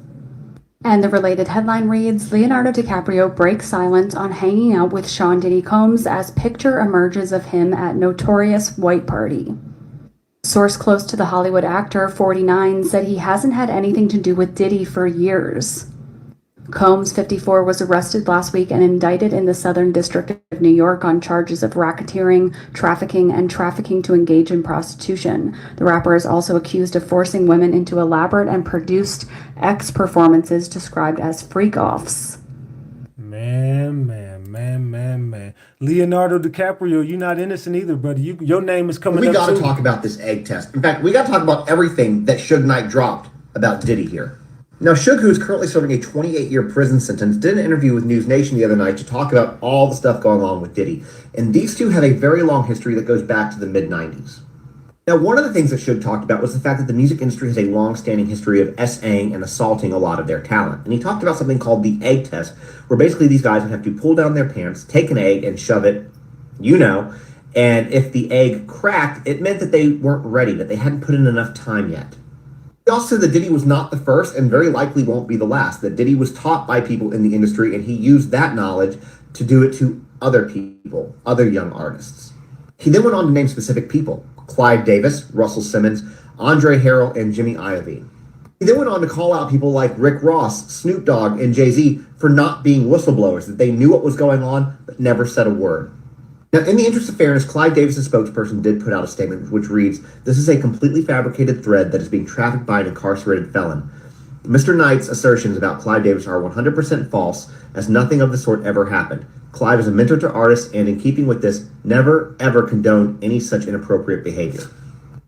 And the related headline reads, Leonardo DiCaprio breaks silence on hanging out with Sean Diddy Combs as picture emerges of him at notorious white party. Source close to the Hollywood actor, 49, said he hasn't had anything to do with Diddy for years. Combs, 54, was arrested last week and indicted in the Southern District of New York on charges of racketeering, trafficking, and trafficking to engage in prostitution. The rapper is also accused of forcing women into elaborate and produced X performances described as freak-offs. Man. Man. Leonardo DiCaprio, you're not innocent either, brother. Your name is coming We up got to too. talk about this egg test. In fact, we got to talk about everything that Suge Knight dropped about Diddy here. Now, Suge, who is currently serving a 28-year prison sentence, did an interview with News Nation the other night to talk about all the stuff going on with Diddy. And these two have a very long history that goes back to the mid-90s. Now, one of the things that Suge talked about was the fact that the music industry has a long-standing history of SAing and assaulting a lot of their talent. And he talked about something called the egg test, where basically these guys would have to pull down their pants, take an egg, and shove it, and if the egg cracked, it meant that they weren't ready, that they hadn't put in enough time yet. He also said that Diddy was not the first and very likely won't be the last, that Diddy was taught by people in the industry and he used that knowledge to do it to other people, other young artists. He then went on to name specific people: Clive Davis, Russell Simmons, Andre Harrell, and Jimmy Iovine. He then went on to call out people like Rick Ross, Snoop Dogg, and Jay-Z for not being whistleblowers, that they knew what was going on but never said a word. Now, in the interest of fairness, Clive Davis' spokesperson did put out a statement which reads, "This is a completely fabricated thread that is being trafficked by an incarcerated felon. Mr. Knight's assertions about Clive Davis are 100% false, as nothing of the sort ever happened. Clive is a mentor to artists, and in keeping with this, never ever condoned any such inappropriate behavior."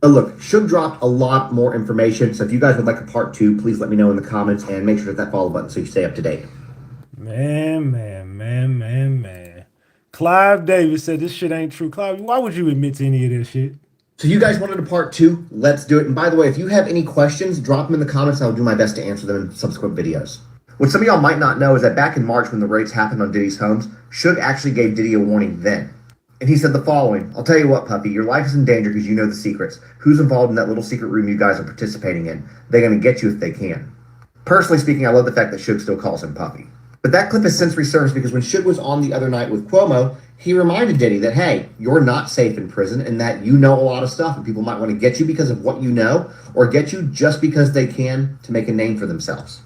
Look, Suge dropped a lot more information, so if you guys would like a part 2, please let me know in the comments, and make sure to hit that follow button so you stay up to date. Man. Clive Davis said this shit ain't true. Clive, why would you admit to any of this shit? So you guys wanted a part 2? Let's do it. And by the way, if you have any questions, drop them in the comments. I'll do my best to answer them in subsequent videos. What some of y'all might not know is that back in March when the raids happened on Diddy's homes, Suge actually gave Diddy a warning then. And he said the following: "I'll tell you what, puppy, your life is in danger because you know the secrets. Who's involved in that little secret room you guys are participating in? They're going to get you if they can." Personally speaking, I love the fact that Suge still calls him puppy. But that clip has since resurfaced because when Suge was on the other night with Cuomo, he reminded Diddy that, hey, you're not safe in prison and that you know a lot of stuff and people might want to get you because of what you know or get you just because they can to make a name for themselves.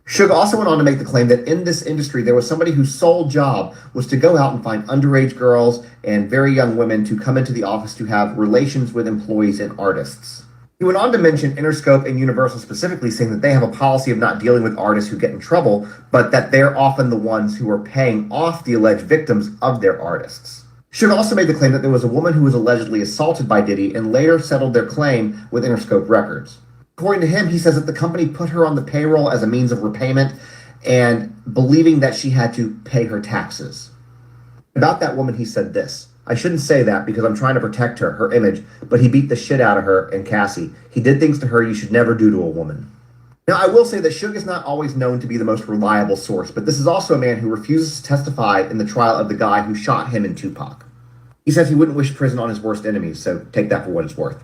Suge also went on to make the claim that in this industry, there was somebody whose sole job was to go out and find underage girls and very young women to come into the office to have relations with employees and artists. He went on to mention Interscope and Universal specifically, saying that they have a policy of not dealing with artists who get in trouble, but that they're often the ones who are paying off the alleged victims of their artists. Suge also made the claim that there was a woman who was allegedly assaulted by Diddy and later settled their claim with Interscope Records. According to him, he says that the company put her on the payroll as a means of repayment and believing that she had to pay her taxes. About that woman, he said this: "I shouldn't say that because I'm trying to protect her image, but he beat the shit out of her and Cassie. He did things to her you should never do to a woman." Now, I will say that Suge is not always known to be the most reliable source, but this is also a man who refuses to testify in the trial of the guy who shot him and Tupac. He says he wouldn't wish prison on his worst enemies, so take that for what it's worth.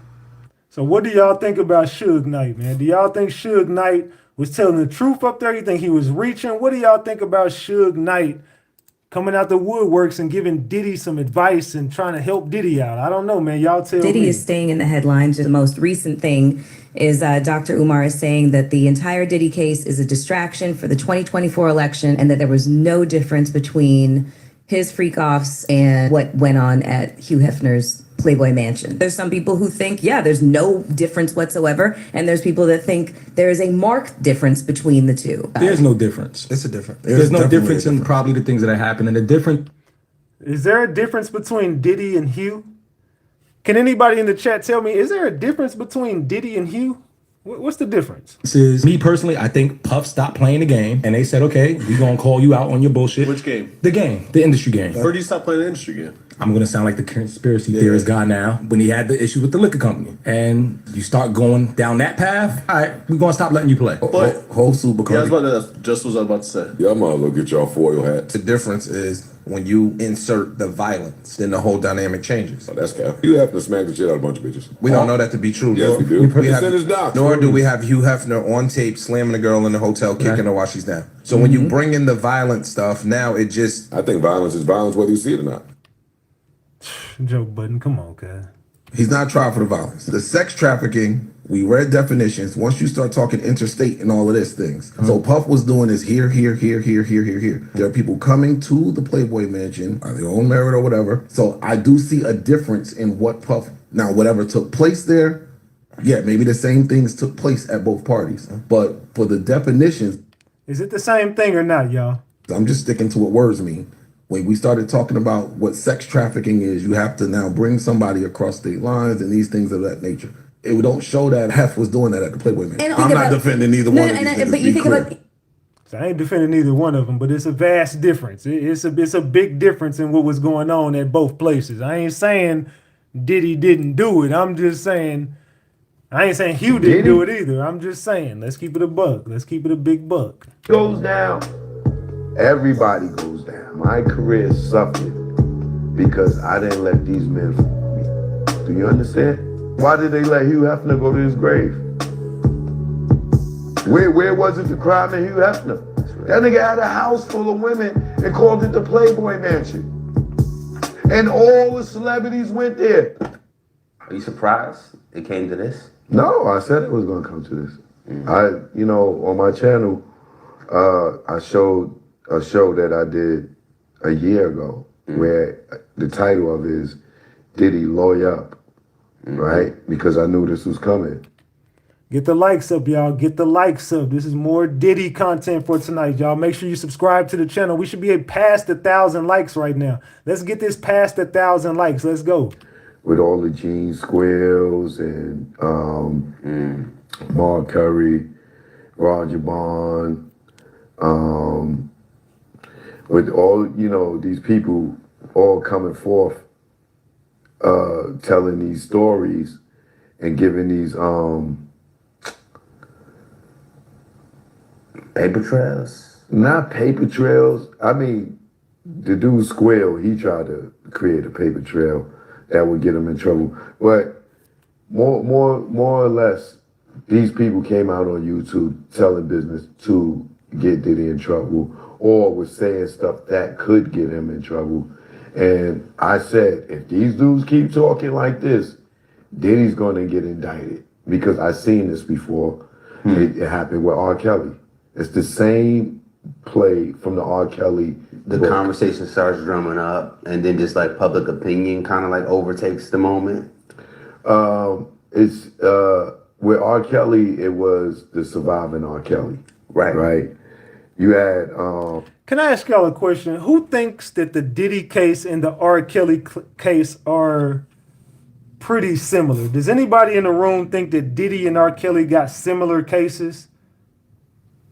So what do y'all think about Suge Knight, man? Do y'all think Suge Knight was telling the truth up there? You think he was reaching? What do y'all think about Suge Knight coming out the woodworks and giving Diddy some advice and trying to help Diddy out? I don't know, man. Y'all tell me. Diddy is staying in the headlines. The most recent thing is Dr. Umar is saying that the entire Diddy case is a distraction for the 2024 election and that there was no difference between his freak-offs and what went on at Hugh Hefner's Playboy Mansion. There's some people who think, yeah, there's no difference whatsoever. And there's people that think there is a marked difference between the two. There's no difference. It's a difference. There's no difference in probably the things that are happening. The difference. Is there a difference between Diddy and Hugh? Can anybody in the chat tell me, is there a difference between Diddy and Hugh? What's the difference? Is me personally, I think Puff stopped playing the game and they said, okay, we're going to call you out on your bullshit. Which game? The game, the industry game. Where do you stop playing the industry game? I'm going to sound like the conspiracy theorist guy now. When he had the issue with the liquor company and you start going down that path, all right, we're going to stop letting you play. But whole super that's just what I was about to say. Y'all might as well get y'all foil hats. The difference is when you insert the violence, then the whole dynamic changes. Oh, that's cap. You have to smack the shit out of a bunch of bitches. We don't know that to be true. Yes, we do. Nor do we have Hugh Hefner on tape slamming a girl in the hotel, kicking her while she's down. So when you bring in the violent stuff, now it just... I think violence is violence whether you see it or not. Joke button, come on, cuz. He's not tried for the violence. The sex trafficking, we read definitions. Once you start talking interstate and all of these things. So Puff was doing this here. There are people coming to the Playboy Mansion, are they all married or whatever. So I do see a difference in what Puff, now whatever took place there, yeah, maybe the same things took place at both parties. But for the definitions. Is it the same thing or not, y'all? I'm just sticking to what words mean. when we started talking about what sex trafficking is, you have to now bring somebody across state lines and these things of that nature. It don't show that Hef was doing that at the Playboy Mansion. I'm not defending either one of these niggas, but you think about So I ain't defending either one of them, but it's a vast difference. It's a big difference in what was going on at both places. I ain't saying Diddy didn't do it. I'm just saying, I ain't saying Hugh didn't do it either. I'm just saying, let's keep it a buck. Let's keep it a big buck. Goes down, everybody goes down. My career suffered because I didn't let these men fool me. Do you understand? Why did they let Hugh Hefner go to his grave? Where was it the crime in Hugh Hefner? That nigga had a house full of women and called it the Playboy Mansion. And all the celebrities went there. Are you surprised it came to this? No, I said it was gonna come to this. On my channel, I showed a show that I did a year ago where the title of it is Diddy Lawyer Up, right? Because I knew this was coming. Get the likes up, y'all. Get the likes up. This is more Diddy content for tonight, y'all. Make sure you subscribe to the channel. We should be past 1,000 likes right now. Let's get this past 1,000 likes. Let's go. With all the Gene Squills and Mark Curry, Roger Bond, with all, these people all coming forth, telling these stories and giving these paper trails? Not paper trails. I mean, the dude Squill, he tried to create a paper trail that would get him in trouble. But more or less, these people came out on YouTube telling business to get Diddy in trouble, or was saying stuff that could get him in trouble. And I said, if these dudes keep talking like this, Diddy's gonna get indicted, because I've seen this before. It happened with R. Kelly. It's the same play from the R. Kelly. The conversation starts drumming up, and then just like public opinion kind of like overtakes the moment. It's with R. Kelly, it was the surviving R. Kelly. Right. You had Can I ask y'all a question? Who thinks that the Diddy case and the R. Kelly case are pretty similar? Does anybody in the room think that Diddy and R. Kelly got similar cases?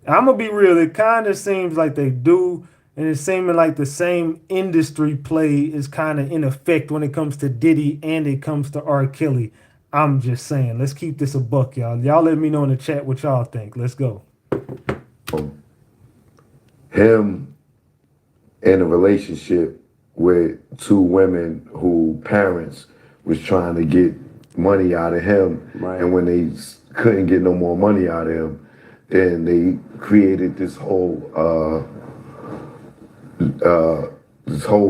I'm gonna be real, it kind of seems like they do, and it's seeming like the same industry play is kind of in effect when it comes to Diddy and it comes to R. Kelly. I'm just saying, let's keep this a buck, y'all. Y'all let me know in the chat what y'all think. Let's go. him in a relationship with two women who parents was trying to get money out of him, and when they couldn't get no more money out of him, then they created this whole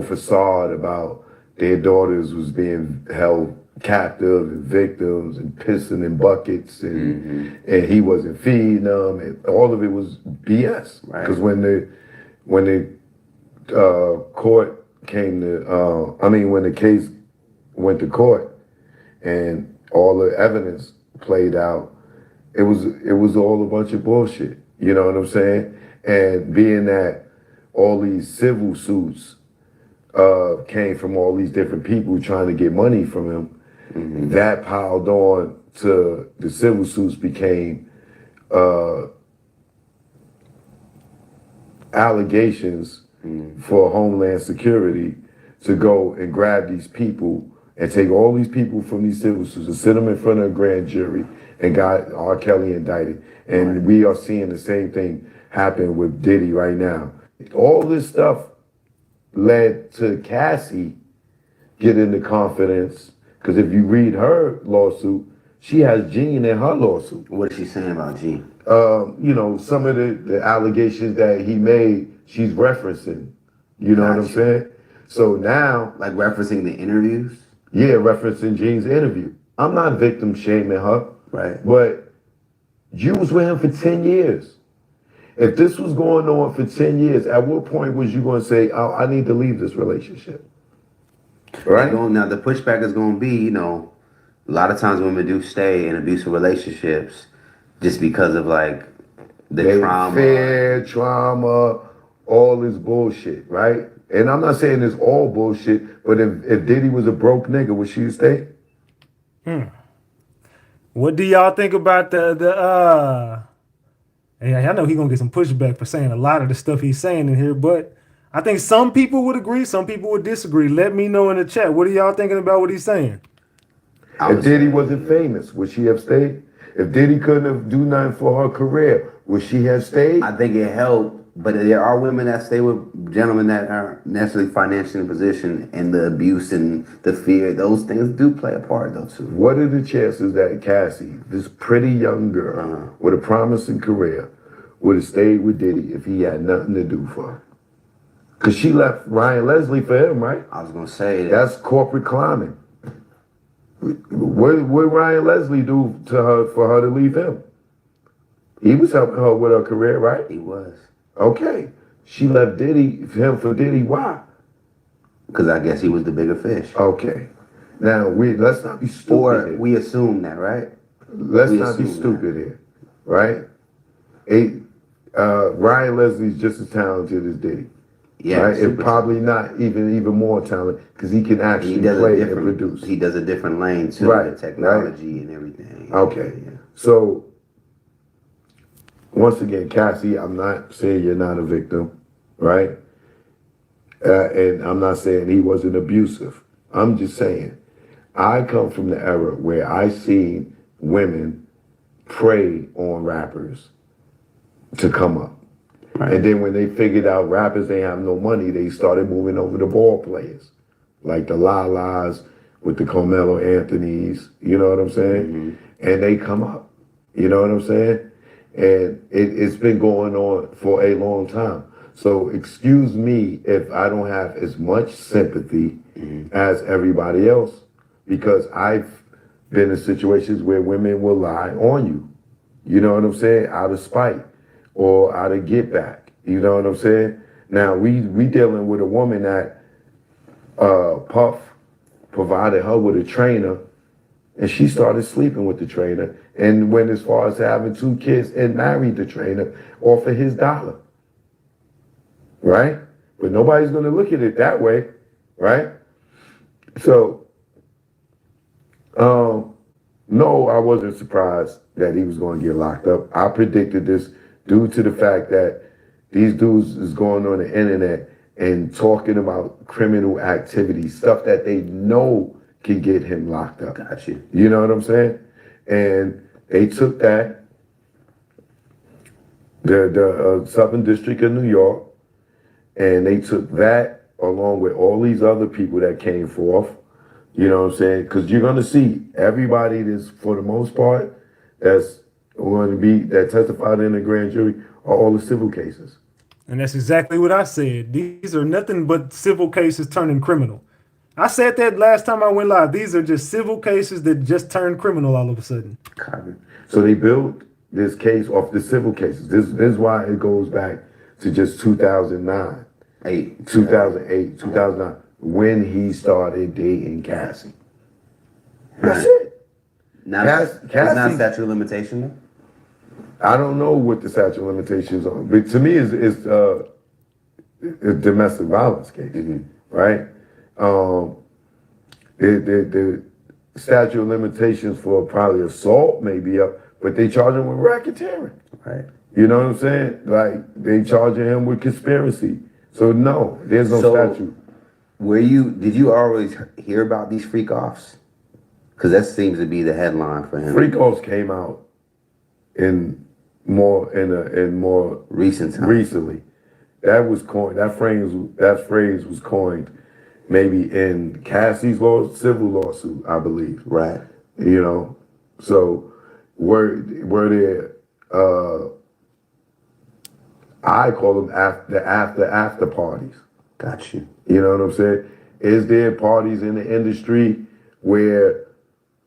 facade about their daughters was being held captive and victims and pissing in buckets, and he wasn't feeding them, and all of it was BS. Because when the court came to, when the case went to court and all the evidence played out, it was all a bunch of bullshit. You know what I'm saying? And being that all these civil suits came from all these different people trying to get money from him, that piled on to the civil suits became allegations for Homeland Security to go and grab these people and take all these people from these civil suits and sit them in front of a grand jury and got R. Kelly indicted. And we are seeing the same thing happen with Diddy right now. All this stuff led to Cassie getting the confidence, because if you read her lawsuit, she has Gene in her lawsuit. What is she saying about Gene? Some of the allegations that he made, she's referencing. You know what I'm saying? So now... Like referencing the interviews? Yeah, referencing Gene's interview. I'm not victim shaming her. Right. But you was with him for 10 years. If this was going on for 10 years, at what point was you going to say, oh, I need to leave this relationship? Right? Now, the pushback is going to be, a lot of times women do stay in abusive relationships just because of, the trauma. Fear, trauma, all this bullshit, right? And I'm not saying it's all bullshit, but if Diddy was a broke nigga, would she stay? What do y'all think about Yeah, I know he's gonna get some pushback for saying a lot of the stuff he's saying in here, but I think some people would agree, some people would disagree. Let me know in the chat. What are y'all thinking about what he's saying? If Diddy wasn't famous, would she have stayed? If Diddy couldn't have do nothing for her career, would she have stayed? I think it helped, but there are women that stay with gentlemen that aren't necessarily financially in position, and the abuse and the fear, those things do play a part though too. What are the chances that Cassie, this pretty young girl with a promising career, would have stayed with Diddy if he had nothing to do for her? Because she left Ryan Leslie for him, right? I was gonna say that. That's corporate climbing. What Ryan Leslie do to her for her to leave him? He was helping her with her career, right? He was. Okay. She left him for Diddy. Why? Because I guess he was the bigger fish. Okay. Now let's not be stupid. Or here. we assume that, right? Let's not be stupid here, right? Ryan Leslie's just as talented as Diddy. Yeah, right? And probably not even more talented because he can actually play and produce. He does a different lane too, Right, the technology and everything. Okay. So once again, Cassie, I'm not saying you're not a victim, right? And I'm not saying he wasn't abusive. I'm just saying I come from the era where I seen women prey on rappers to come up. Right. And then when they figured out rappers ain't have no money, they started moving over to ball players. Like the Lalas with the Carmelo Anthonys, you know what I'm saying? And they come up, you know what I'm saying? And it's been going on for a long time. So excuse me if I don't have as much sympathy as everybody else, because I've been in situations where women will lie on you, you know what I'm saying? Out of spite or out of get back, you know what I'm saying? Now we dealing with a woman that Puff provided her with a trainer, and she started sleeping with the trainer and went as far as having 2 kids and married the trainer off of his dollar. Right? But nobody's gonna look at it that way, right? So, no, I wasn't surprised that he was gonna get locked up. I predicted this due to the fact that these dudes is going on the internet and talking about criminal activity, stuff that they know can get him locked up. Got you. You know what I'm saying? And they took that, the Southern District of New York, and they took that along with all these other people that came forth, you know what I'm saying? Because you're going to see everybody that's, for the most part, that's going to be, that testified in the grand jury are all the civil cases. And that's exactly what I said. These are nothing but civil cases turning criminal. I said that last time I went live. These are just civil cases that just turned criminal all of a sudden. So they built this case off the civil cases. This is why it goes back to just 2009, 2009, when he started dating Cassie. That's it. Now, Cassie, not statute of limitation though? I don't know what the statute of limitations are, but to me, it's a domestic violence case, right? The statute of limitations for probably assault may be up, but they charge him with racketeering. Right. You know what I'm saying? Like, they charging him with conspiracy. So no, there's no statute. Did you always hear about these freak offs? Because that seems to be the headline for him. Freak offs came out in more recent time. Recently. That was coined, that phrase was coined maybe in Cassie's civil lawsuit, I believe. Right. You know, so were there I call them the after parties. Got you. You know what I'm saying? Is there parties in the industry where,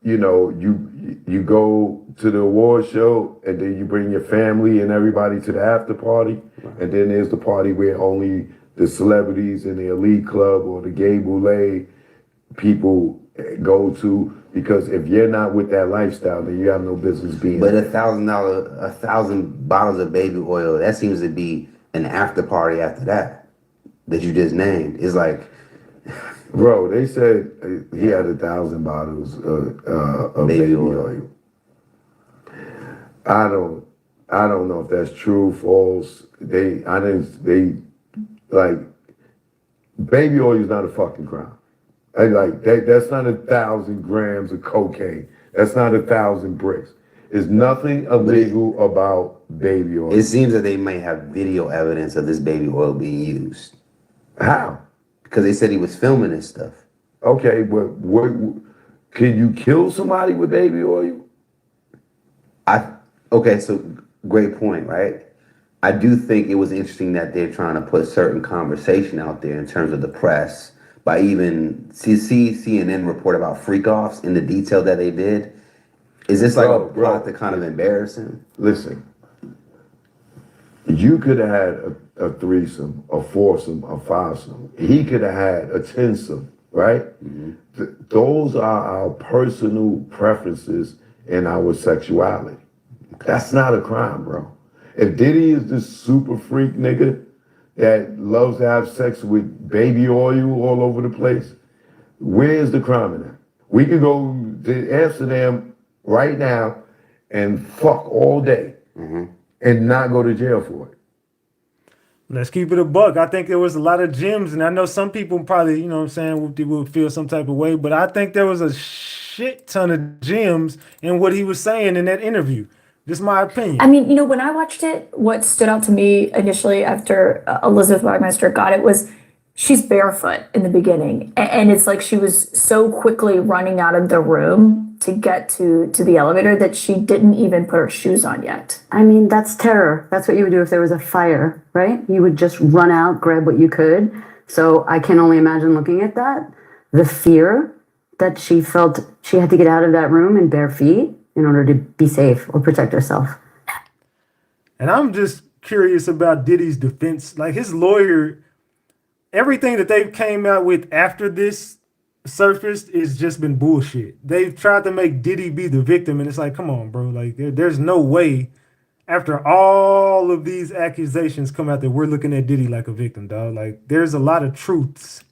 you know, you go to the award show and then you bring your family and everybody to the after party, and then there's the party where only the celebrities in the elite club or the gay boule people go to, because if you're not with that lifestyle, then you have no business being But there. $1,000 bottles of baby oil, that seems to be an after party after that. that you just named. It's like, bro, they said he had 1,000 bottles of baby oil. I don't know if that's true, false. Baby oil is not a fucking crime. That's not 1,000 grams of cocaine. That's not 1,000 bricks. There's nothing illegal about baby oil. it seems that they may have video evidence of this baby oil being used. How? Because they said he was filming this stuff. Okay, but what can you kill somebody with baby oil? Okay, so great point, right? I do think it was interesting that they're trying to put certain conversation out there in terms of the press by even CNN report about freak-offs in the detail that they did. Is this like a plot to kind of embarrass him? Listen, you could have had a threesome, a foursome, a fivesome. He could have had a tensome, right? Mm-hmm. Those are our personal preferences and our sexuality. That's not a crime, bro. If Diddy is this super freak nigga that loves to have sex with baby oil all over the place, where is the crime in that? We could go to Amsterdam right now and fuck all day and not go to jail for it. Let's keep it a buck. I think there was a lot of gems, and I know some people probably, you know what I'm saying, would feel some type of way, but I think there was a shit ton of gems in what he was saying in that interview. Just my opinion. I mean, you know, when I watched it, what stood out to me initially after Elizabeth Wagmeister got it was she's barefoot in the beginning. And it's like she was so quickly running out of the room to get to the elevator that she didn't even put her shoes on yet. I mean, that's terror. That's what you would do if there was a fire, right? You would just run out, grab what you could. So I can only imagine looking at that. The fear that she felt she had to get out of that room in bare feet in order to be safe or protect herself. And I'm just curious about Diddy's defense. Like his lawyer, everything that they came out with after this surfaced is just been bullshit. They've tried to make Diddy be the victim, and it's like, come on, bro. Like there's no way after all of these accusations come out that we're looking at Diddy like a victim, dog. Like there's a lot of truths.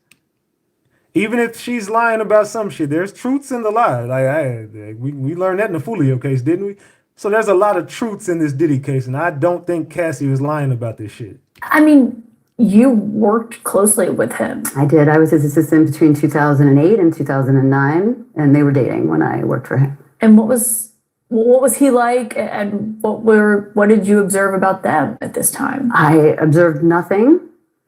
Even if she's lying about some shit, there's truths in the lie. Like we learned that in the Fulio case, didn't we? So there's a lot of truths in this Diddy case, and I don't think Cassie was lying about this shit. I mean, you worked closely with him. I did. I was his assistant between 2008 and 2009, and they were dating when I worked for him. And what was he like, and what did you observe about them at this time? I observed nothing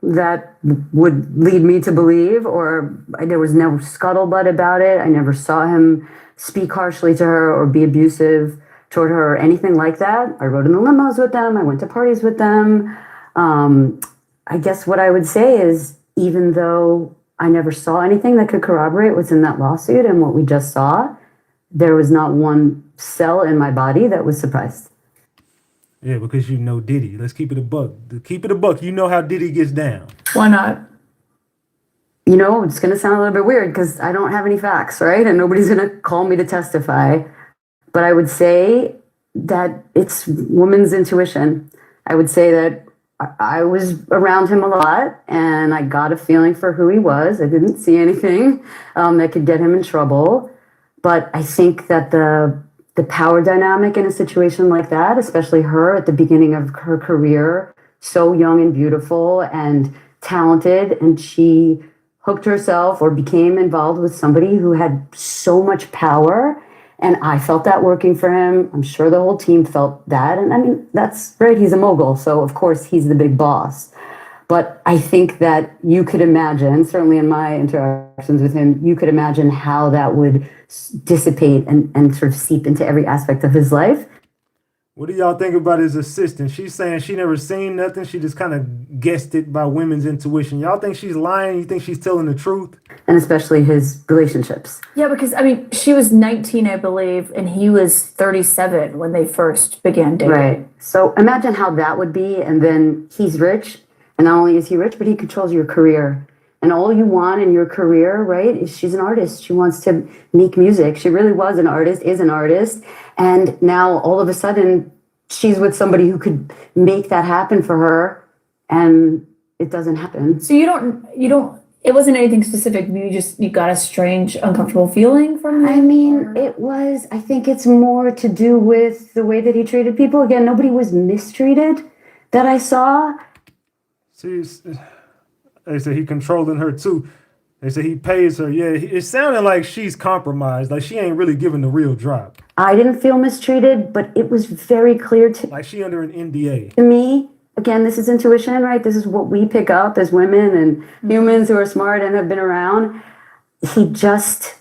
that would lead me to believe, or there was no scuttlebutt about it. I never saw him speak harshly to her or be abusive toward her or anything like that. I rode in the limos with them. I went to parties with them. I guess what I would say is, even though I never saw anything that could corroborate what's in that lawsuit and what we just saw, there was not one cell in my body that was surprised. Yeah, because you know Diddy. Let's keep it a buck. Keep it a buck. You know how Diddy gets down. Why not? You know, it's going to sound a little bit weird because I don't have any facts, right? And nobody's going to call me to testify. But I would say that it's woman's intuition. I would say that I was around him a lot and I got a feeling for who he was. I didn't see anything that could get him in trouble. But I think that the power dynamic in a situation like that, especially her at the beginning of her career, so young and beautiful and talented, and she hooked herself or became involved with somebody who had so much power. And I felt that working for him. I'm sure the whole team felt that. And I mean, that's right. He's a mogul. So of course he's the big boss. But I think that you could imagine, certainly in my interactions with him, you could imagine how that would dissipate and sort of seep into every aspect of his life. What do y'all think about his assistant? She's saying she never seen nothing. She just kind of guessed it by women's intuition. Y'all think she's lying? You think she's telling the truth? And especially his relationships. Yeah, because I mean, she was 19, I believe, and he was 37 when they first began dating. Right. So imagine how that would be. And then he's rich. And not only is he rich, but he controls your career. And all you want in your career, right, is she's an artist. She wants to make music. She really was an artist, is an artist. And now all of a sudden she's with somebody who could make that happen for her. And it doesn't happen. So you don't, it wasn't anything specific. You got a strange, uncomfortable feeling from it? I mean, I think it's more to do with the way that he treated people. Again, nobody was mistreated that I saw. See, they say he controlling her too. They say he pays her. Yeah, it sounded like she's compromised. Like she ain't really giving the real drop. I didn't feel mistreated, but it was very clear like she under an NDA. To me, again, this is intuition, right? This is what we pick up as women and humans who are smart and have been around. He just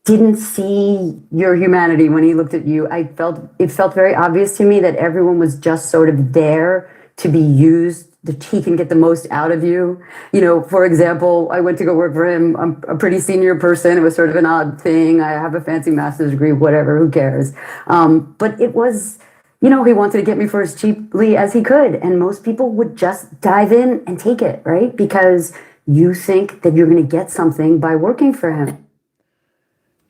didn't see your humanity when he looked at you. It felt very obvious to me that everyone was just sort of there to be used, that he can get the most out of you. You know, for example, I went to go work for him. I'm a pretty senior person. It was sort of an odd thing. I have a fancy master's degree, whatever, who cares? But it was, you know, he wanted to get me for as cheaply as he could. And most people would just dive in and take it, right? Because you think that you're going to get something by working for him.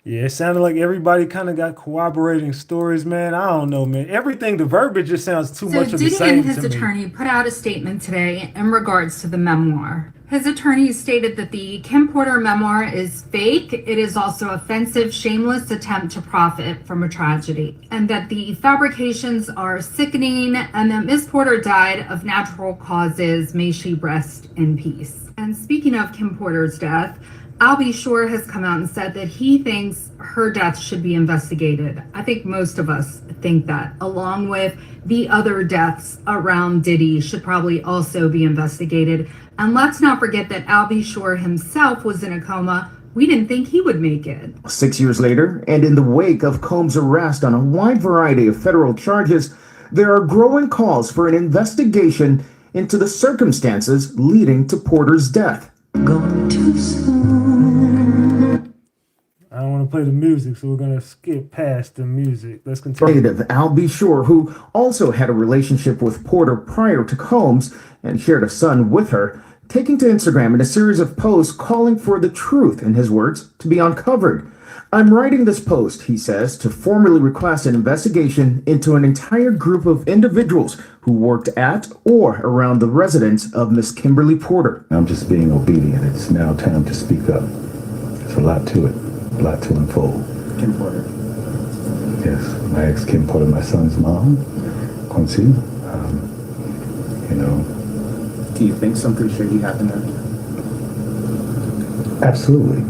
Yeah, it sounded like everybody kind of got corroborating stories, man. I don't know, man. Everything, the verbiage just sounds too much of the same to me. Diddy and his attorney put out a statement today in regards to the memoir. His attorney stated that the Kim Porter memoir is fake. It is also offensive, shameless attempt to profit from a tragedy, and that the fabrications are sickening, and that Miss Porter died of natural causes. May she rest in peace. And speaking of Kim Porter's death, Al B. Sure has come out and said that he thinks her death should be investigated. I think most of us think that, along with the other deaths around Diddy, should probably also be investigated. And let's not forget that Al B. Sure himself was in a coma. We didn't think he would make it. 6 years later, and in the wake of Combs' arrest on a wide variety of federal charges, there are growing calls for an investigation into the circumstances leading to Porter's death. Going too soon. I don't want to play the music, so we're going to skip past the music. Let's continue. Native Al B. Sure, who also had a relationship with Porter prior to Combs and shared a son with her, taking to Instagram in a series of posts calling for the truth, in his words, to be uncovered. I'm writing this post, he says, to formally request an investigation into an entire group of individuals who worked at or around the residence of Miss Kimberly Porter. I'm just being obedient. It's now time to speak up. There's a lot to it, a lot to unfold. Kim Porter. Yes, my ex Kim Porter, my son's mom, Quincy. Do you think something shady happened there? Absolutely.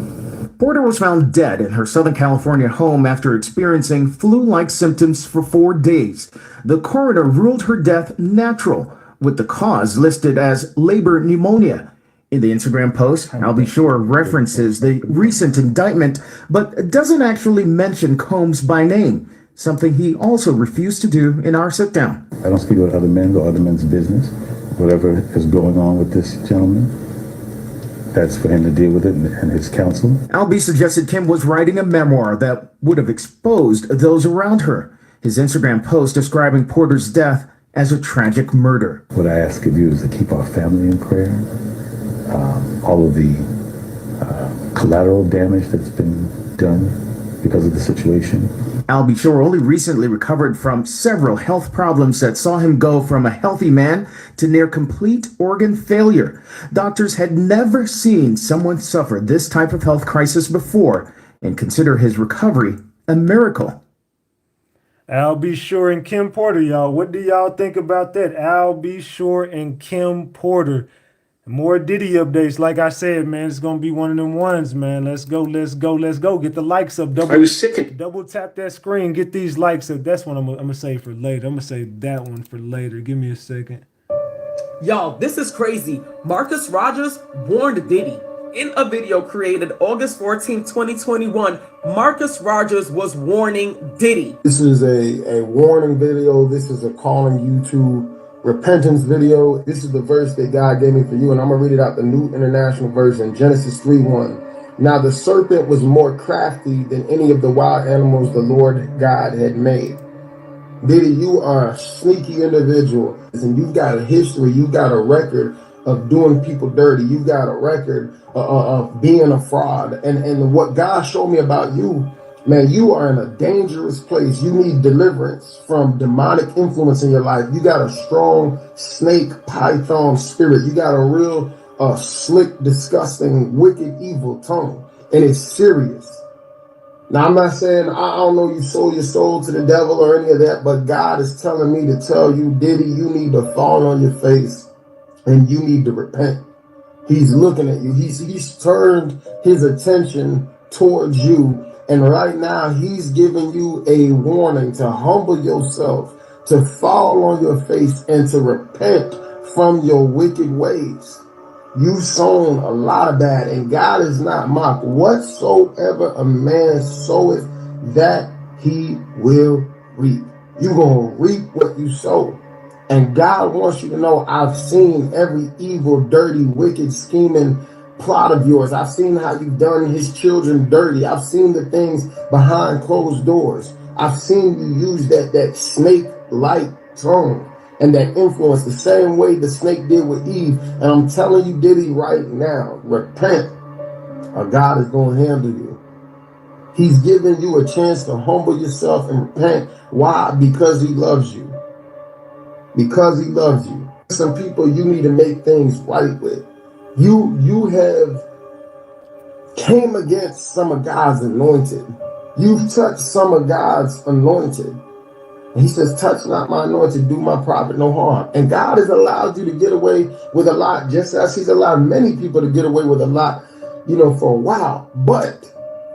Porter was found dead in her Southern California home after experiencing flu-like symptoms for 4 days. The coroner ruled her death natural, with the cause listed as labor pneumonia. In the Instagram post, Al B. Sure references the recent indictment, but doesn't actually mention Combs by name, something he also refused to do in our sit-down. I don't speak about other men or other men's business. Whatever is going on with this gentleman, that's for him to deal with it and his counsel. Al B. suggested Kim was writing a memoir that would have exposed those around her. His Instagram post describing Porter's death as a tragic murder. What I ask of you is to keep our family in prayer. All of the collateral damage that's been done because of the situation. Al B. Sure only recently recovered from several health problems that saw him go from a healthy man to near complete organ failure. Doctors had never seen someone suffer this type of health crisis before and consider his recovery a miracle. Al B. Sure and Kim Porter, y'all. What do y'all think about that? Al B. Sure and Kim Porter. More Diddy updates. Like I said, man, it's going to be one of them ones, man. Let's go, let's go, let's go. Get the likes up. Double tap that screen. Get these likes up. That's what I'm going to say for later. I'm going to say that one for later. Give me a second. Y'all, this is crazy. Marcus Rogers warned Diddy. In a video created August 14, 2021, Marcus Rogers was warning Diddy. This is a warning video. This is a calling you to repentance video. This is the verse that God gave me for you, and I'm gonna read it out the New International Version, Genesis 3:1. Now the serpent was more crafty than any of the wild animals the Lord God had made. Diddy, you are a sneaky individual, and you've got a history, you've got a record of doing people dirty, you've got a record of being a fraud, and what God showed me about you Man, you are in a dangerous place. You need deliverance from demonic influence in your life. You got a strong snake python spirit. You got a real slick, disgusting, wicked, evil tongue. And it's serious. Now, I'm not saying, I don't know, you sold your soul to the devil or any of that, but God is telling me to tell you, Diddy, you need to fall on your face and you need to repent. He's looking at you. He's turned his attention towards you. And right now, he's giving you a warning to humble yourself, to fall on your face, and to repent from your wicked ways. You've sown a lot of bad, and God is not mocked. Whatsoever a man soweth, that he will reap. You're going to reap what you sow. And God wants you to know, I've seen every evil, dirty, wicked, scheming plot of yours. I've seen how you've done his children dirty. I've seen the things behind closed doors. I've seen you use that snake-like tongue and that influence the same way the snake did with Eve. And I'm telling you, Diddy, right now, repent, or God is going to handle you. He's giving you a chance to humble yourself and repent. Why? Because he loves you. Because he loves you. Some people you need to make things right with. You have came against some of God's anointed. You've touched some of God's anointed. And he says, touch not my anointed, do my prophet no harm. And God has allowed you to get away with a lot, just as he's allowed many people to get away with a lot, for a while. But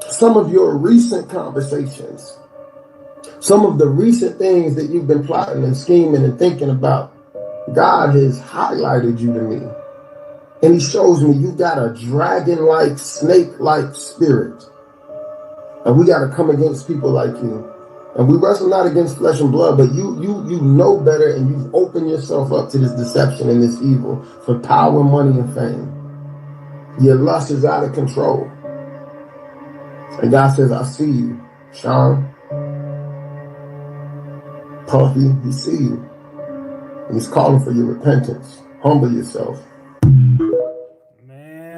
some of your recent conversations, some of the recent things that you've been plotting and scheming and thinking about, God has highlighted you to me. And he shows me you got a dragon-like, snake-like spirit. And we got to come against people like you. And we wrestle not against flesh and blood, but you know better, and you've opened yourself up to this deception and this evil for power, money, and fame. Your lust is out of control. And God says, I see you, Sean. Puffy, he see you. And he's calling for your repentance. Humble yourself.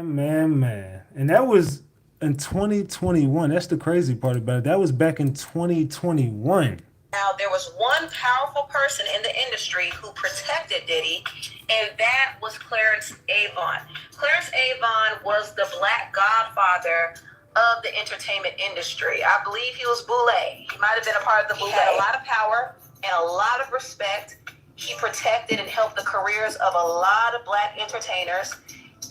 Man. And that was in 2021. That's the crazy part about it. That was back in 2021. Now, there was one powerful person in the industry who protected Diddy, and that was Clarence Avant. Clarence Avant was the black godfather of the entertainment industry. I believe he was Boule. He might have been a part of the Boule. He had a lot of power and a lot of respect. He protected and helped the careers of a lot of black entertainers.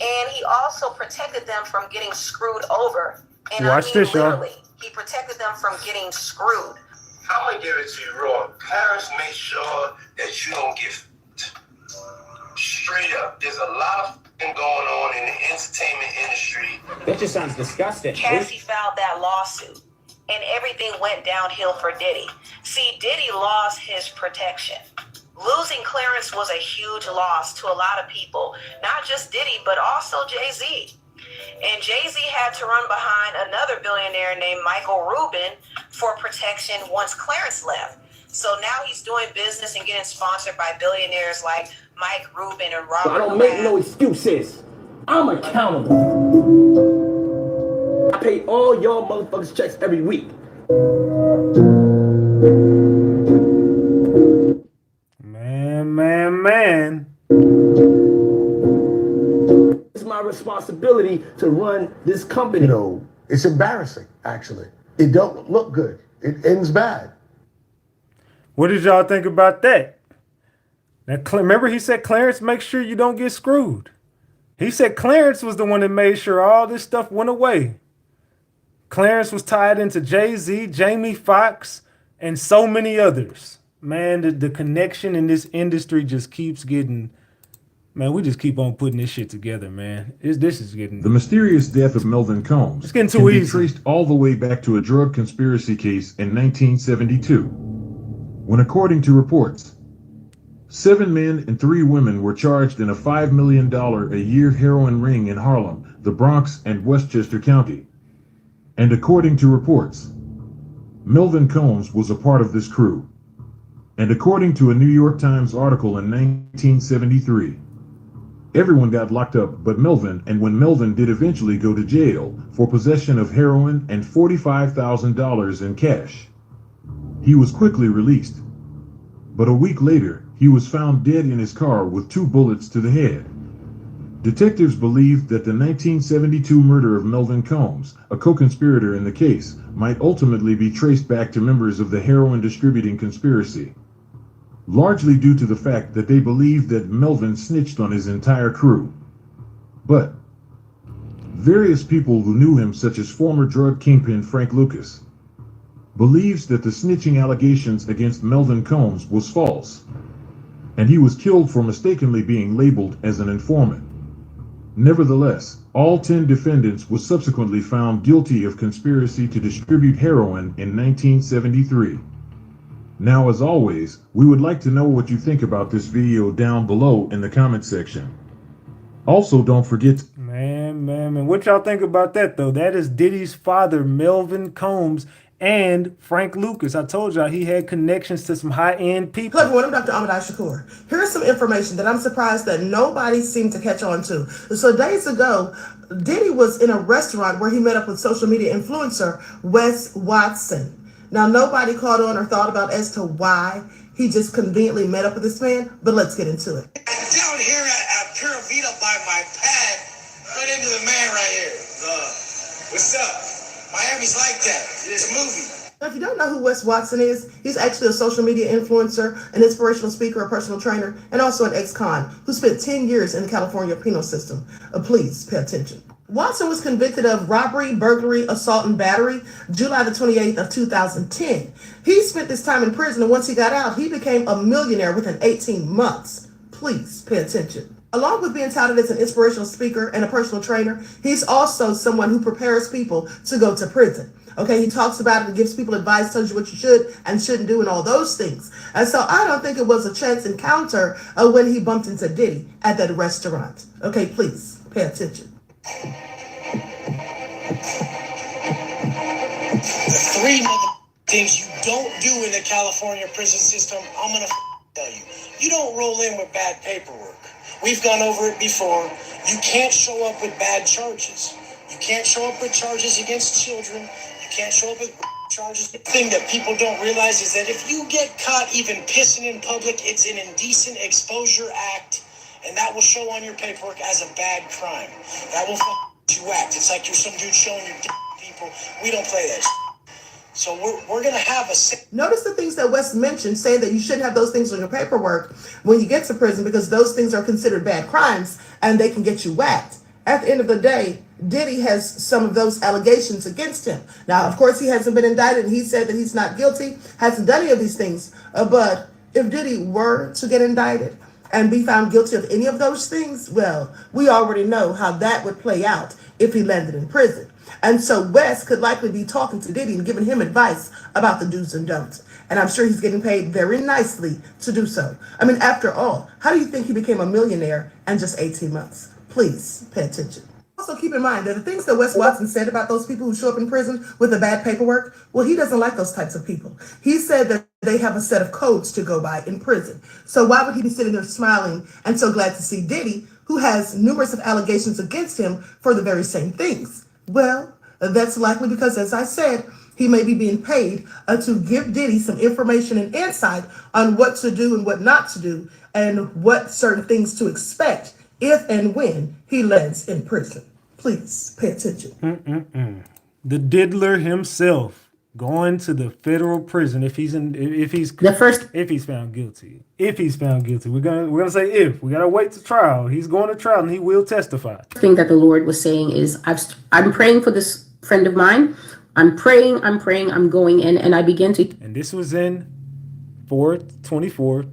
And he also protected them from getting screwed over. And Watch this, y'all. literally, he protected them from getting screwed. I'm gonna give it to you raw. Parents make sure that you don't get straight up. There's a lot of going on in the entertainment industry. That just sounds disgusting. Cassie filed that lawsuit, and everything went downhill for Diddy. See, Diddy lost his protection. Losing Clarence was a huge loss to a lot of people, not just Diddy, but also Jay-Z. And Jay-Z had to run behind another billionaire named Michael Rubin for protection once Clarence left. So now he's doing business and getting sponsored by billionaires like Mike Rubin and Robert. I don't make no excuses. I'm accountable. I pay all y'all motherfuckers checks every week. Man. It's my responsibility to run this company. It's embarrassing, actually. It don't look good. It ends bad. What did y'all think about that? Now, remember he said, Clarence, make sure you don't get screwed. He said Clarence was the one that made sure all this stuff went away. Clarence was tied into Jay-Z, Jamie Foxx, and so many others. Man, the connection in this industry just keeps getting... Man, we just keep on putting this shit together, man. This is getting... The mysterious death of Melvin Combs it's getting too can be easy. traced all the way back to a drug conspiracy case in 1972, when, according to reports, 7 men and 3 women were charged in a $5 million a year heroin ring in Harlem, the Bronx, and Westchester County. And according to reports, Melvin Combs was a part of this crew. And according to a New York Times article in 1973, Everyone got locked up but Melvin, and when Melvin did eventually go to jail for possession of heroin and $45,000 in cash, he was quickly released. But a week later, he was found dead in his car with 2 bullets to the head. Detectives believed that the 1972 murder of Melvin Combs, a co-conspirator in the case, might ultimately be traced back to members of the heroin distributing conspiracy, largely due to the fact that they believed that Melvin snitched on his entire crew. But various people who knew him, such as former drug kingpin Frank Lucas, believes that the snitching allegations against Melvin Combs was false, and he was killed for mistakenly being labeled as an informant. Nevertheless, all 10 defendants were subsequently found guilty of conspiracy to distribute heroin in 1973. Now, as always, we would like to know what you think about this video down below in the comment section. Also, don't forget to... Man, what y'all think about that, though? That is Diddy's father, Melvin Combs, and Frank Lucas. I told y'all he had connections to some high-end people. Hello everyone, I'm Dr. Ahmad Shakur. Here's some information that I'm surprised that nobody seemed to catch on to. So days ago, Diddy was in a restaurant where he met up with social media influencer Wes Watson. Now, nobody caught on or thought about as to why he just conveniently met up with this man, but let's get into it. Down here at Pura Vida by my pad, right into the man right here. What's up? Miami's like that. It's a movie. Now, if you don't know who Wes Watson is, he's actually a social media influencer, an inspirational speaker, a personal trainer, and also an ex-con who spent 10 years in the California penal system. Please pay attention. Watson was convicted of robbery, burglary, assault, and battery July the 28th of 2010. He spent this time in prison, and once he got out, he became a millionaire within 18 months. Please pay attention. Along with being touted as an inspirational speaker and a personal trainer, he's also someone who prepares people to go to prison. Okay, he talks about it and gives people advice, tells you what you should and shouldn't do and all those things. And so I don't think it was a chance encounter when he bumped into Diddy at that restaurant. Okay, please pay attention. The 3 things you don't do in the California prison system, I'm gonna tell you. You don't roll in with bad paperwork. We've gone over it before. You can't show up with bad charges. You can't show up with charges against children. You can't show up with charges. The thing that people don't realize is that if you get caught even pissing in public, it's an indecent exposure act, and that will show on your paperwork as a bad crime. That will you act. It's like you're some dude showing your people. We don't play that shit. So we're going to have a... Notice the things that Wes mentioned, saying that you shouldn't have those things on your paperwork when you get to prison because those things are considered bad crimes and they can get you whacked. At the end of the day, Diddy has some of those allegations against him. Now, of course, he hasn't been indicted and he said that he's not guilty, hasn't done any of these things. But if Diddy were to get indicted and be found guilty of any of those things, well, we already know how that would play out if he landed in prison. And so Wes could likely be talking to Diddy and giving him advice about the do's and don'ts. And I'm sure he's getting paid very nicely to do so. I mean, after all, how do you think he became a millionaire in just 18 months? Please pay attention. Also keep in mind that the things that Wes Watson said about those people who show up in prison with the bad paperwork, well, he doesn't like those types of people. He said that they have a set of codes to go by in prison. So why would he be sitting there smiling and so glad to see Diddy, who has numerous of allegations against him for the very same things? Well, that's likely because, as I said, he may be being paid to give Diddy some information and insight on what to do and what not to do and what certain things to expect if and when he lands in prison. Please pay attention. The diddler himself going to the federal prison if he's found guilty. If he's found guilty, we're gonna say if. We gotta wait to trial. He's going to trial and he will testify. The thing that the Lord was saying is, I'm praying for this friend of mine. I'm praying, I'm going in, and I begin to. And this was in 2024.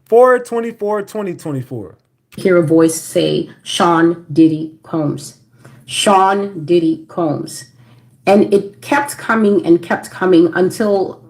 4/24/2024. Hear a voice say, Sean Diddy Combs. Sean Diddy Combs. And it kept coming until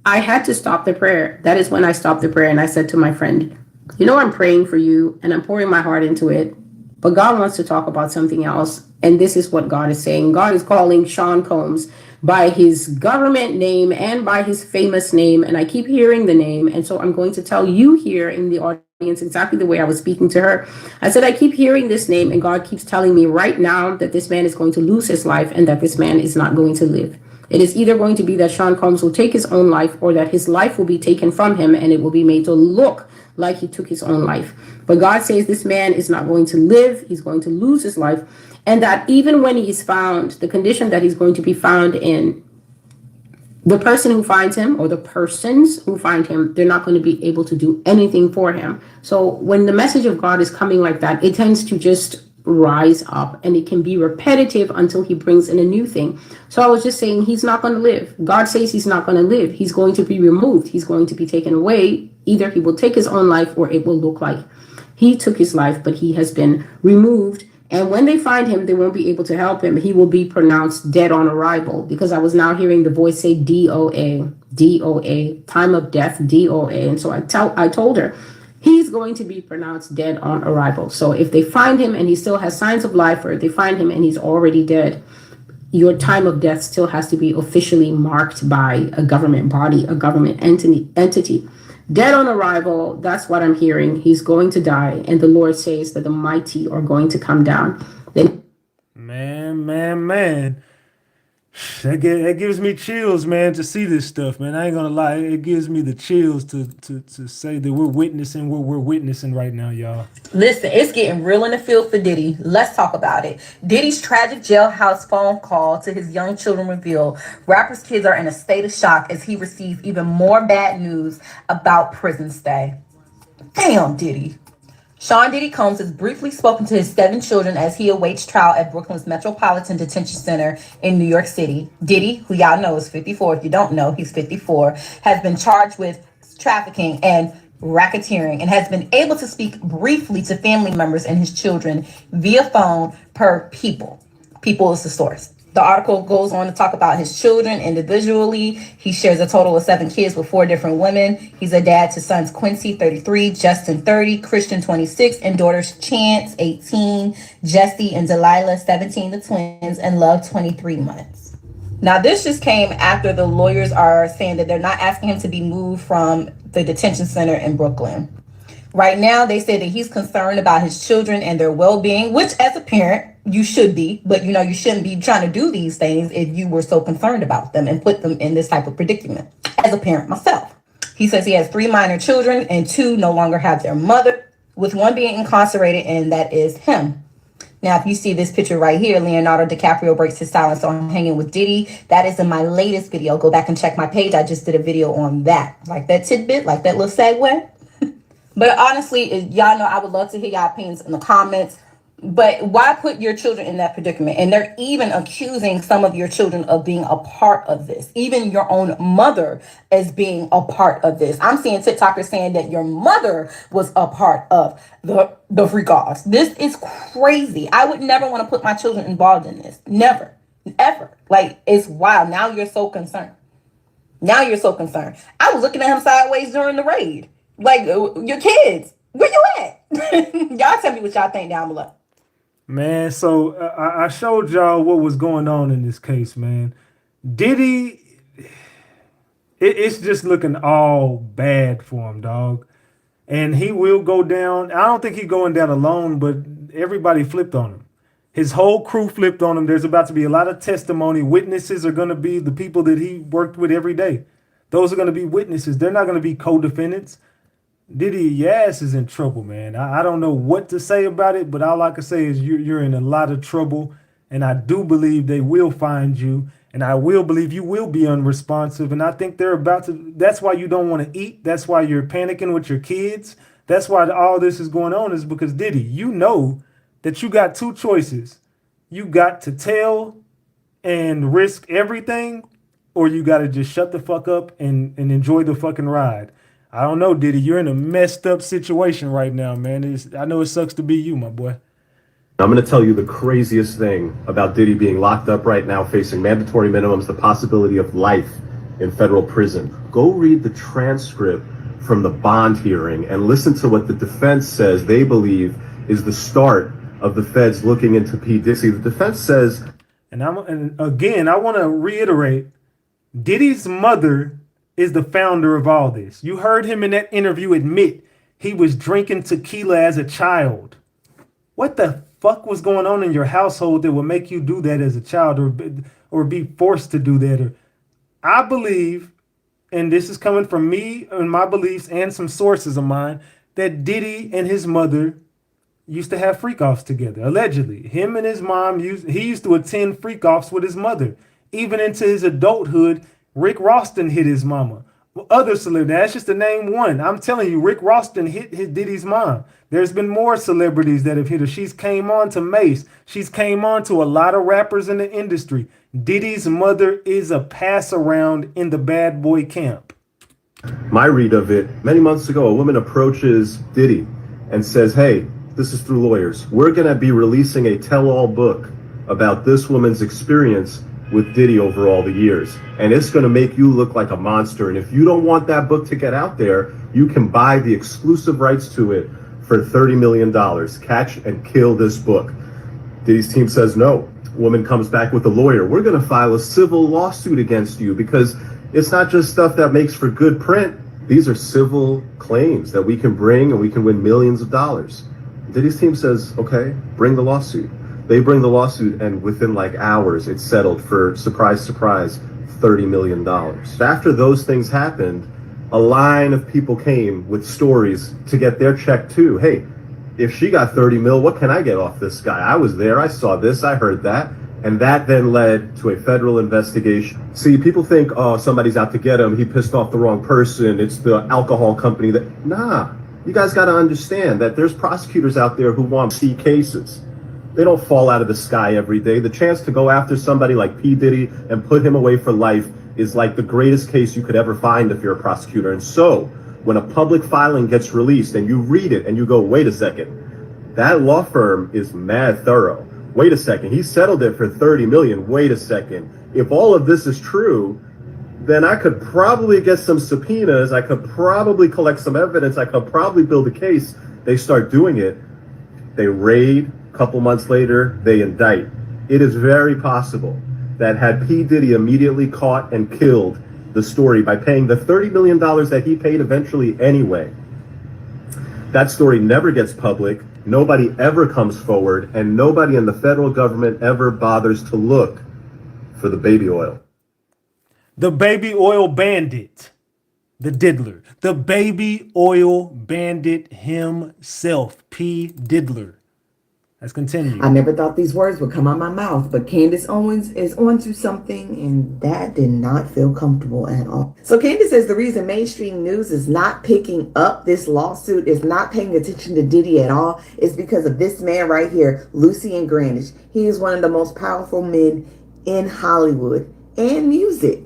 I had to stop the prayer. That is when I stopped the prayer and I said to my friend, you know, I'm praying for you and I'm pouring my heart into it, but God wants to talk about something else. And this is what God is saying. God is calling Sean Combs by his government name and by his famous name. And I keep hearing the name. And so I'm going to tell you here in the audience exactly the way I was speaking to her. I said, I keep hearing this name, and God keeps telling me right now that this man is going to lose his life and that this man is not going to live. It is either going to be that Sean Combs will take his own life, or that his life will be taken from him and it will be made to look like he took his own life. But God says this man is not going to live. He's going to lose his life. And that even when he is found, the condition that he's going to be found in, the person who finds him, or the persons who find him, they're not going to be able to do anything for him. So when the message of God is coming like that, it tends to just rise up, and it can be repetitive until he brings in a new thing. So I was just saying, he's not going to live. God says he's not going to live. He's going to be removed. He's going to be taken away. Either he will take his own life, or it will look like he took his life, but he has been removed. And when they find him, they won't be able to help him. He will be pronounced dead on arrival, because I was now hearing the voice say DOA, DOA, time of death, DOA. And so I told her, he's going to be pronounced dead on arrival. So if they find him and he still has signs of life, or if they find him and he's already dead, your time of death still has to be officially marked by a government body, a government entity. Dead on arrival, that's what I'm hearing. He's going to die, and the Lord says that the mighty are going to come down. Then, Man. That gives me chills, man, to see this stuff, man. I ain't gonna lie. It gives me the chills to say that we're witnessing what we're witnessing right now, y'all. Listen, it's getting real in the field for Diddy. Let's talk about it. Diddy's tragic jailhouse phone call to his young children reveal rapper's kids are in a state of shock as he receives even more bad news about prison stay. Damn, Diddy. Sean Diddy Combs has briefly spoken to his 7 children as he awaits trial at Brooklyn's Metropolitan Detention Center in New York City. Diddy, who y'all know is 54, if you don't know, he's 54, has been charged with trafficking and racketeering, and has been able to speak briefly to family members and his children via phone per People. People is the source. The article goes on to talk about his children individually. He shares a total of 7 kids with 4 different women. He's a dad to sons Quincy, 33, Justin, 30, Christian, 26, and daughters Chance, 18, Jessie, and Delilah, 17, the twins, and Love, 23 months. Now, this just came after the lawyers are saying that they're not asking him to be moved from the detention center in Brooklyn. Right now, they say that he's concerned about his children and their well-being, which as a parent, you should be, but you shouldn't be trying to do these things if you were so concerned about them and put them in this type of predicament. As a parent myself, he says he has 3 minor children and 2 no longer have their mother, with 1 being incarcerated, and that is him. Now, if you see this picture right here, Leonardo DiCaprio breaks his silence on hanging with Diddy. That is in my latest video. Go back and check my page. I just did a video on that. Like that tidbit, like that little segue. But honestly, y'all know I would love to hear y'all opinions in the comments. But why put your children in that predicament? And they're even accusing some of your children of being a part of this. Even your own mother as being a part of this. I'm seeing TikTokers saying that your mother was a part of the freak offs. This is crazy. I would never want to put my children involved in this. Never. Ever. Like, it's wild. Now you're so concerned. I was looking at him sideways during the raid. Like, your kids. Where you at? Y'all tell me what y'all think down below. Man, so I showed y'all what was going on in this case, man. Diddy, it's just looking all bad for him, dog. And he will go down. I don't think he's going down alone, but everybody flipped on him. His whole crew flipped on him. There's about to be a lot of testimony. Witnesses are going to be the people that he worked with every day. Those are going to be witnesses. They're not going to be co-defendants. Diddy, your ass is in trouble, man. I don't know what to say about it, but all I can say is you're in a lot of trouble, and I do believe they will find you, and I will believe you will be unresponsive, and I think they're about to. That's why you don't want to eat. That's why you're panicking with your kids. That's why all this is going on, is because Diddy, you know that you got 2 choices. You got to tell and risk everything, or you got to just shut the fuck up and enjoy the fucking ride. I don't know, Diddy. You're in a messed up situation right now, man. I know it sucks to be you, my boy. I'm going to tell you the craziest thing about Diddy being locked up right now, facing mandatory minimums, the possibility of life in federal prison. Go read the transcript from the bond hearing and listen to what the defense says they believe is the start of the feds looking into P. Diddy. The defense says... And again, I want to reiterate, Diddy's mother is the founder of all this. You heard him in that interview admit he was drinking tequila as a child. What the fuck was going on in your household that would make you do that as a child, or be forced to do that? Or I believe, and this is coming from me and my beliefs and some sources of mine, that Diddy and his mother used to have freak offs together. Allegedly, him and his mom he used to attend freak offs with his mother. Even into his adulthood, Rick Roston hit his mama. Other celebrities, that's just to name one. I'm telling you, Rick Roston hit Diddy's mom. There's been more celebrities that have hit her. She's came on to Mace. She's came on to a lot of rappers in the industry. Diddy's mother is a pass around in the bad boy camp. My read of it, many months ago, a woman approaches Diddy and says, hey, this is through lawyers. We're going to be releasing a tell-all book about this woman's experience with Diddy over all the years. And it's going to make you look like a monster. And if you don't want that book to get out there, you can buy the exclusive rights to it for $30 million. Catch and kill this book. Diddy's team says no. Woman comes back with a lawyer. We're going to file a civil lawsuit against you because it's not just stuff that makes for good print. These are civil claims that we can bring and we can win millions of dollars. Diddy's team says, okay, bring the lawsuit. They bring the lawsuit, and within like hours, it's settled for, surprise, surprise, $30 million. After those things happened, a line of people came with stories to get their check too. Hey, if she got 30 mil, what can I get off this guy? I was there, I saw this, I heard that. And that then led to a federal investigation. See, people think, oh, somebody's out to get him. He pissed off the wrong person. It's the alcohol company that, nah. You guys got to understand that there's prosecutors out there who want to see cases. They don't fall out of the sky every day. The chance to go after somebody like P. Diddy and put him away for life is like the greatest case you could ever find if you're a prosecutor. And so when a public filing gets released and you read it and you go, wait a second, that law firm is mad thorough. Wait a second, he settled it for 30 million. Wait a second. If all of this is true, then I could probably get some subpoenas. I could probably collect some evidence. I could probably build a case. They start doing it. They raid. A couple months later, they indict. It is very possible that had P. Diddy immediately caught and killed the story by paying the $30 million that he paid eventually anyway, that story never gets public. Nobody ever comes forward, and nobody in the federal government ever bothers to look for the baby oil. The baby oil bandit, the diddler, the baby oil bandit himself, P. Diddler. Let's continue. I never thought these words would come out my mouth, but Candace Owens is onto something, and that did not feel comfortable at all. So Candace says the reason mainstream news is not picking up this lawsuit, is not paying attention to Diddy at all, is because of this man right here, Lucian Grandage. He is one of the most powerful men in Hollywood and music.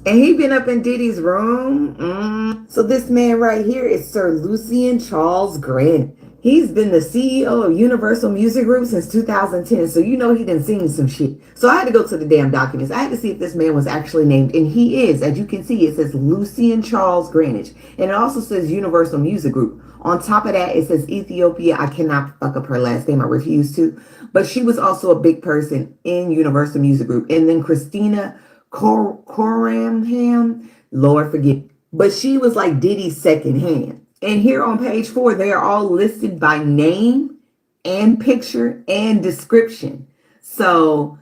And he been up in Diddy's room. So this man right here is Sir Lucian Charles Grant. He's been the CEO of Universal Music Group since 2010. So you know he done seen some shit. So I had to go to the damn documents. I had to see if this man was actually named. And he is. As you can see, it says Lucian Charles Grandage. And it also says Universal Music Group. On top of that, it says Ethiopia. I cannot fuck up her last name. I refuse to. But she was also a big person in Universal Music Group. And then Christina Coramham, Lord forgive. But she was like Diddy's second hand. And here on page 4, they are all listed by name and picture and description. So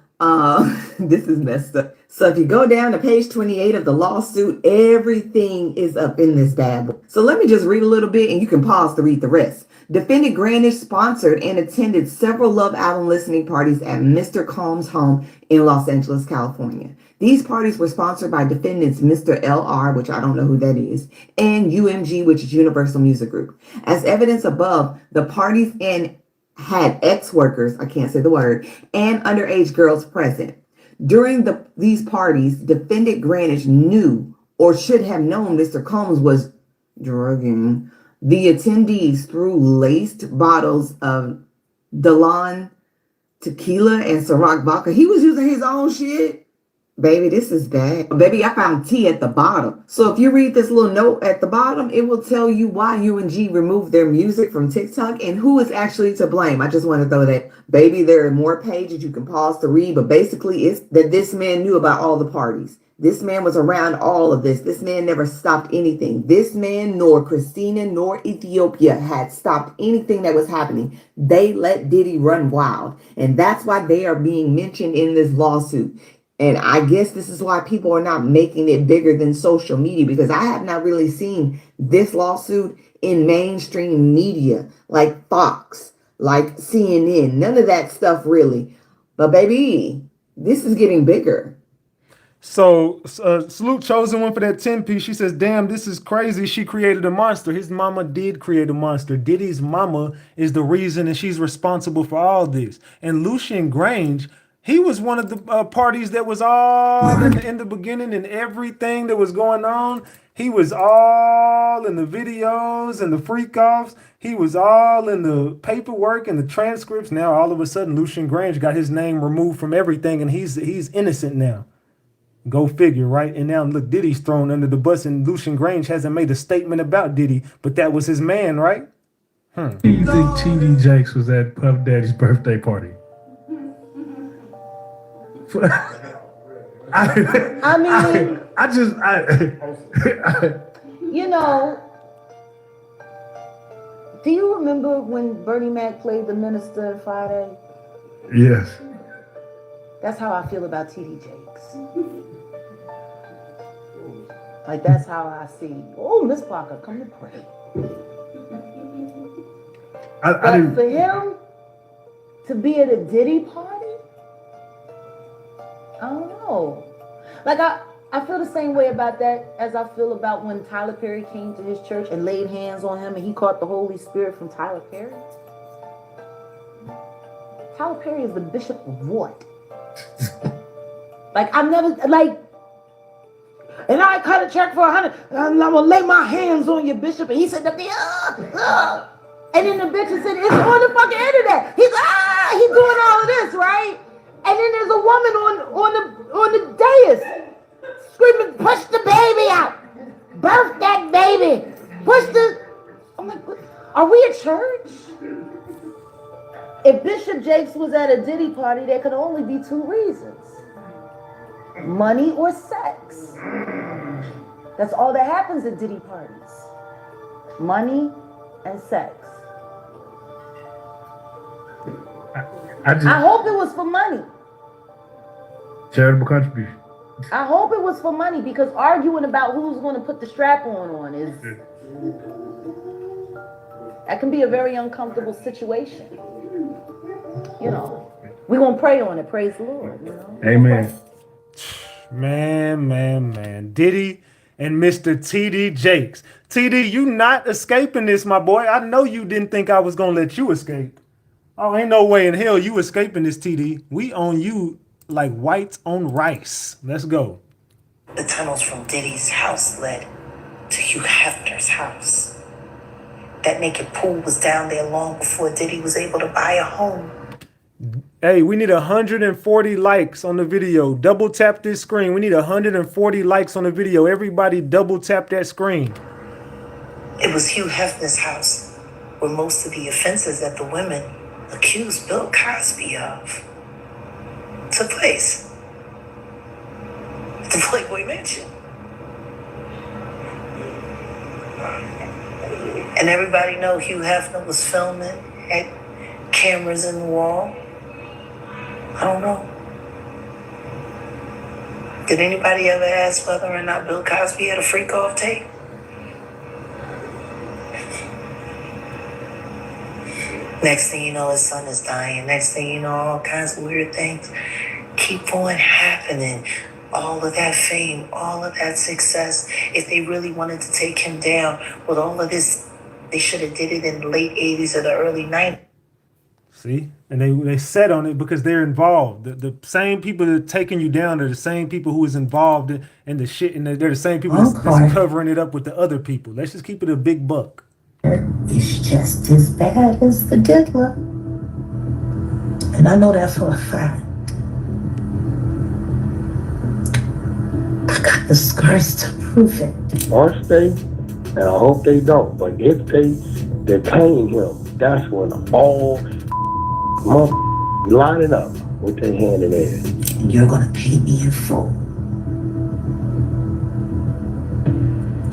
this is messed up. So if you go down to page 28 of the lawsuit, everything is up in this bad boy. So let me just read a little bit and you can pause to read the rest. Defendant Grandage sponsored and attended several Love album listening parties at Mr. Combs' home in Los Angeles, California. These parties were sponsored by defendants Mr. LR, which I don't know who that is, and UMG, which is Universal Music Group. As evidence above, the parties had ex-workers, I can't say the word, and underage girls present. During these parties, defendant Grandage knew or should have known Mr. Combs was drugging the attendees through laced bottles of Dalan tequila and Ciroc vodka. He was using his own shit. Baby, this is bad. Baby, I found T at the bottom. So if you read this little note at the bottom, it will tell you why UNG removed their music from TikTok and who is actually to blame. I just want to throw that. Baby, there are more pages you can pause to read, but basically it's that this man knew about all the parties. This man was around all of this. This man never stopped anything. This man nor Christina nor Ethiopia had stopped anything that was happening. They let Diddy run wild. And that's why they are being mentioned in this lawsuit. And I guess this is why people are not making it bigger than social media, because I have not really seen this lawsuit in mainstream media like Fox, like CNN, none of that stuff really. But baby, this is getting bigger. So Salute Chosen One for that 10 piece. She says, damn, this is crazy. She created a monster. His mama did create a monster. Diddy's mama is the reason, and she's responsible for all this. And Lucian Grange, he was one of the parties that was all in the beginning and everything that was going on. He was all in the videos and the freak offs. He was all in the paperwork and the transcripts. Now, all of a sudden, Lucian Grange got his name removed from everything, and he's innocent now. Go figure, right? And now look, Diddy's thrown under the bus, and Lucian Grange hasn't made a statement about Diddy, but that was his man, right? Do you think T.D. Jakes was at Puff Daddy's birthday party? I mean, you know, do you remember when Bernie Mac played the minister Friday? Yes. That's how I feel about T.D. Jakes. Like, that's how I see. Oh, Miss Parker, come to pray. But for him to be at a Diddy party, I don't know. Like, I feel the same way about that as I feel about when Tyler Perry came to his church and laid hands on him and he caught the Holy Spirit from Tyler Perry. Tyler Perry is the bishop of what? Like, I've never, like, and I cut a check for 100, and I'm gonna lay my hands on you, bishop. And he said, and then the bishop said, it's on the fucking internet. He's doing all of this, right? And then there's a woman on the dais screaming, push the baby out. Birth that baby. Push the, I'm like, are we a church? If Bishop Jakes was at a Diddy party, there could only be two reasons. Money or sex. That's all that happens at Diddy parties. Money and sex. I hope it was for money. Charitable contribution. I hope it was for money, because arguing about who's going to put the strap on is, that can be a very uncomfortable situation. You know, we're going to pray on it. Praise the Lord. You know? Amen. Man. Diddy and Mr. T.D. Jakes. T.D., you not escaping this, my boy. I know you didn't think I was going to let you escape. Oh, ain't no way in hell you escaping this, T.D. We own you like whites on rice. Let's go. The tunnels from Diddy's house led to Hugh Hefner's house. That naked pool was down there long before Diddy was able to buy a home. Hey, we need 140 likes on the video. Double tap this screen. We need 140 likes on the video. Everybody double tap that screen. It was Hugh Hefner's house where most of the offenses that the women accused Bill Cosby of took place. At the Playboy Mansion. And everybody know Hugh Hefner was filming, had cameras in the wall. I don't know. Did anybody ever ask whether or not Bill Cosby had a freak off tape? Next thing you know, his son is dying. Next thing you know, all kinds of weird things keep on happening. All of that fame, all of that success. If they really wanted to take him down with all of this, they should have did it in the late 80s or the early 90s. See? And they set on it because they're involved. The same people that are taking you down are the same people who is involved in the shit, and they're the same people that's covering it up with the other people. Let's just keep it a big buck. It's just as bad as the Diddler. And I know that for a fact. I got the scars to prove it. Once they, and I hope they don't, but if they detain him, that's when all lining up with their hand in air. And you're gonna pay me in full.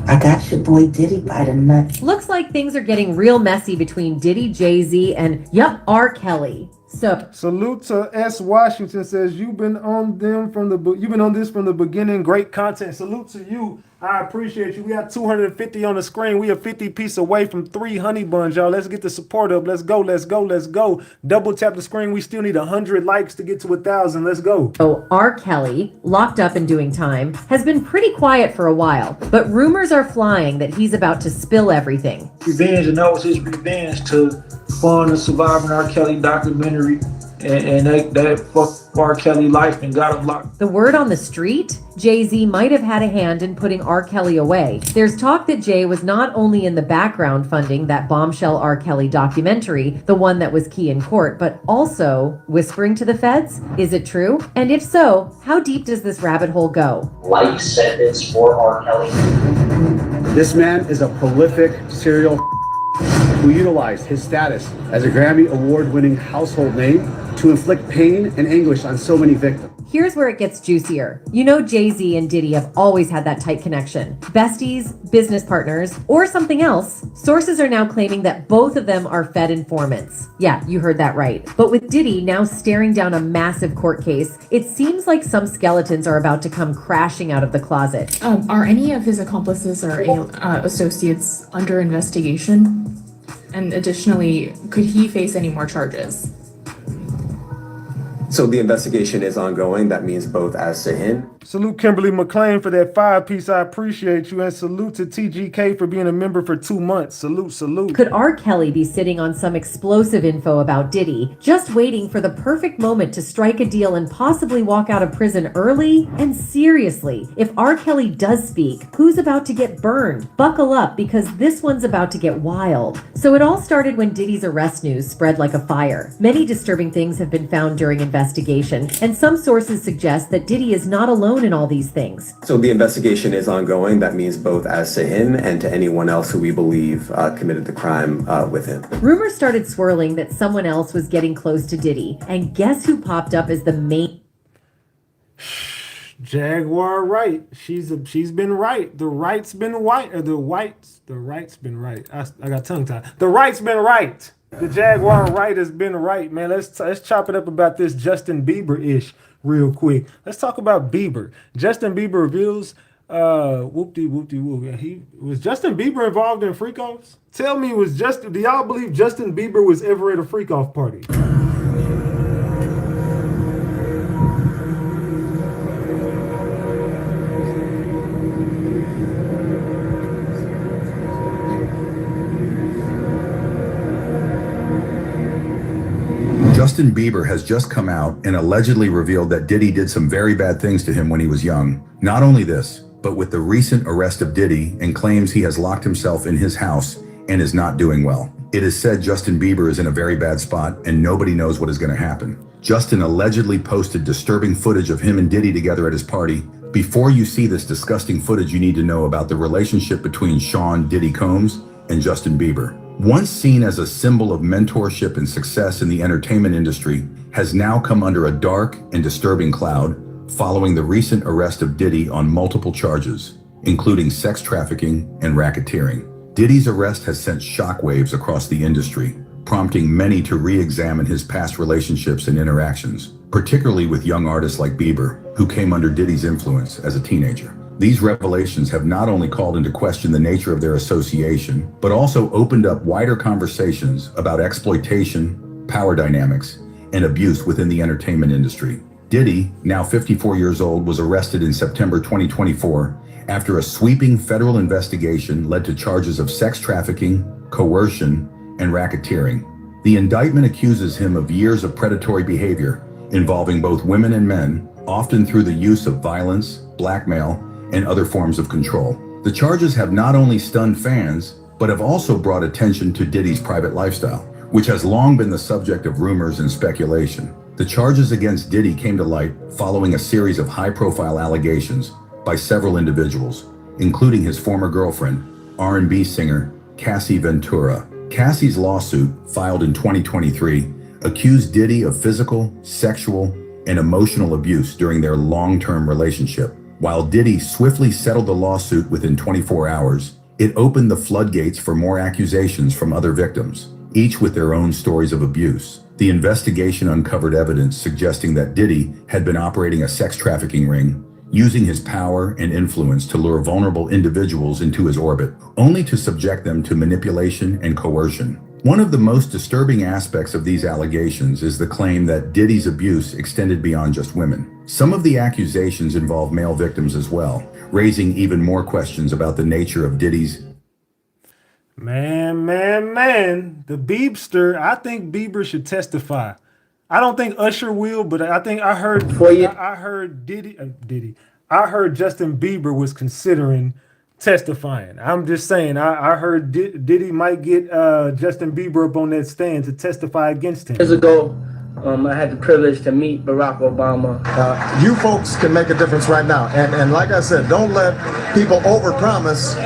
I got your boy Diddy by the nut. Looks like things are getting real messy between Diddy, Jay-Z, and R. Kelly. So salute to S. Washington says you've been on this from the beginning. Great content. Salute to you. I appreciate you. We got 250 on the screen. We are 50 piece away from 3 honey buns, y'all. Let's get the support up. Let's go. Let's go. Let's go. Double tap the screen. We still need 100 likes to get to 1,000. Let's go. R. Kelly, locked up and doing time, has been pretty quiet for a while, but rumors are flying that he's about to spill everything. Revenge, and that was his revenge to fund the Surviving R. Kelly documentary, and that fucked R. Kelly life and got him locked. The word on the street? Jay-Z might have had a hand in putting R. Kelly away. There's talk that Jay was not only in the background funding that bombshell R. Kelly documentary, the one that was key in court, but also whispering to the feds. Is it true? And if so, how deep does this rabbit hole go? Life sentence for R. Kelly. This man is a prolific serial who utilized his status as a Grammy Award-winning household name to inflict pain and anguish on so many victims. Here's where it gets juicier. You know Jay-Z and Diddy have always had that tight connection. Besties, business partners, or something else. Sources are now claiming that both of them are Fed informants. Yeah, you heard that right. But with Diddy now staring down a massive court case, it seems like some skeletons are about to come crashing out of the closet. Are any of his accomplices or associates under investigation? And additionally, could he face any more charges? So the investigation is ongoing. That means both as to him. Salute Kimberly McLean for that 5-piece. I appreciate you. And salute to TGK for being a member for 2 months. Salute, salute. Could R. Kelly be sitting on some explosive info about Diddy, just waiting for the perfect moment to strike a deal and possibly walk out of prison early? And seriously, if R. Kelly does speak, who's about to get burned? Buckle up, because this one's about to get wild. So it all started when Diddy's arrest news spread like a fire. Many disturbing things have been found during investigation, and some sources suggest that Diddy is not alone in all these things. So the investigation is ongoing. That means both as to him and to anyone else who we believe committed the crime with him. Rumors started swirling that someone else was getting close to Diddy, and guess who popped up as the main... Jaguar right. She's been right. The right's been white. Or the right's been right. I got tongue tied. The right's been right. The Jaguar right has been right, man. Let's chop it up about this Justin Bieber-ish real quick. Let's talk about Bieber. Justin Bieber reveals was Justin Bieber involved in freak-offs? Tell me, do y'all believe Justin Bieber was ever at a freak-off party? Justin Bieber has just come out and allegedly revealed that Diddy did some very bad things to him when he was young. Not only this, but with the recent arrest of Diddy and claims he has locked himself in his house and is not doing well. It is said Justin Bieber is in a very bad spot and nobody knows what is going to happen. Justin allegedly posted disturbing footage of him and Diddy together at his party. Before you see this disgusting footage, you need to know about the relationship between Sean Diddy Combs and Justin Bieber. Once seen as a symbol of mentorship and success in the entertainment industry, has now come under a dark and disturbing cloud following the recent arrest of Diddy on multiple charges, including sex trafficking and racketeering. Diddy's arrest has sent shockwaves across the industry, prompting many to re-examine his past relationships and interactions, particularly with young artists like Bieber, who came under Diddy's influence as a teenager. These revelations have not only called into question the nature of their association, but also opened up wider conversations about exploitation, power dynamics, and abuse within the entertainment industry. Diddy, now 54 years old, was arrested in September 2024 after a sweeping federal investigation led to charges of sex trafficking, coercion, and racketeering. The indictment accuses him of years of predatory behavior involving both women and men, often through the use of violence, blackmail, and other forms of control. The charges have not only stunned fans, but have also brought attention to Diddy's private lifestyle, which has long been the subject of rumors and speculation. The charges against Diddy came to light following a series of high-profile allegations, by several individuals, including his former girlfriend, R&B singer Cassie Ventura. Cassie's lawsuit, filed in 2023, accused Diddy of physical, sexual, and emotional abuse during their long-term relationship. While Diddy swiftly settled the lawsuit within 24 hours, it opened the floodgates for more accusations from other victims, each with their own stories of abuse. The investigation uncovered evidence suggesting that Diddy had been operating a sex trafficking ring, using his power and influence to lure vulnerable individuals into his orbit, only to subject them to manipulation and coercion. One of the most disturbing aspects of these allegations is the claim that Diddy's abuse extended beyond just women. Some of the accusations involve male victims as well, raising even more questions about the nature of Diddy's. Man, the Biebster, I think Bieber should testify. I don't think Usher will, but I think I heard I heard Justin Bieber was considering testifying. I'm just saying, I heard Diddy might get Justin Bieber up on that stand to testify against him. Years ago, I had the privilege to meet Barack Obama. You folks can make a difference right now. And like I said, don't let people overpromise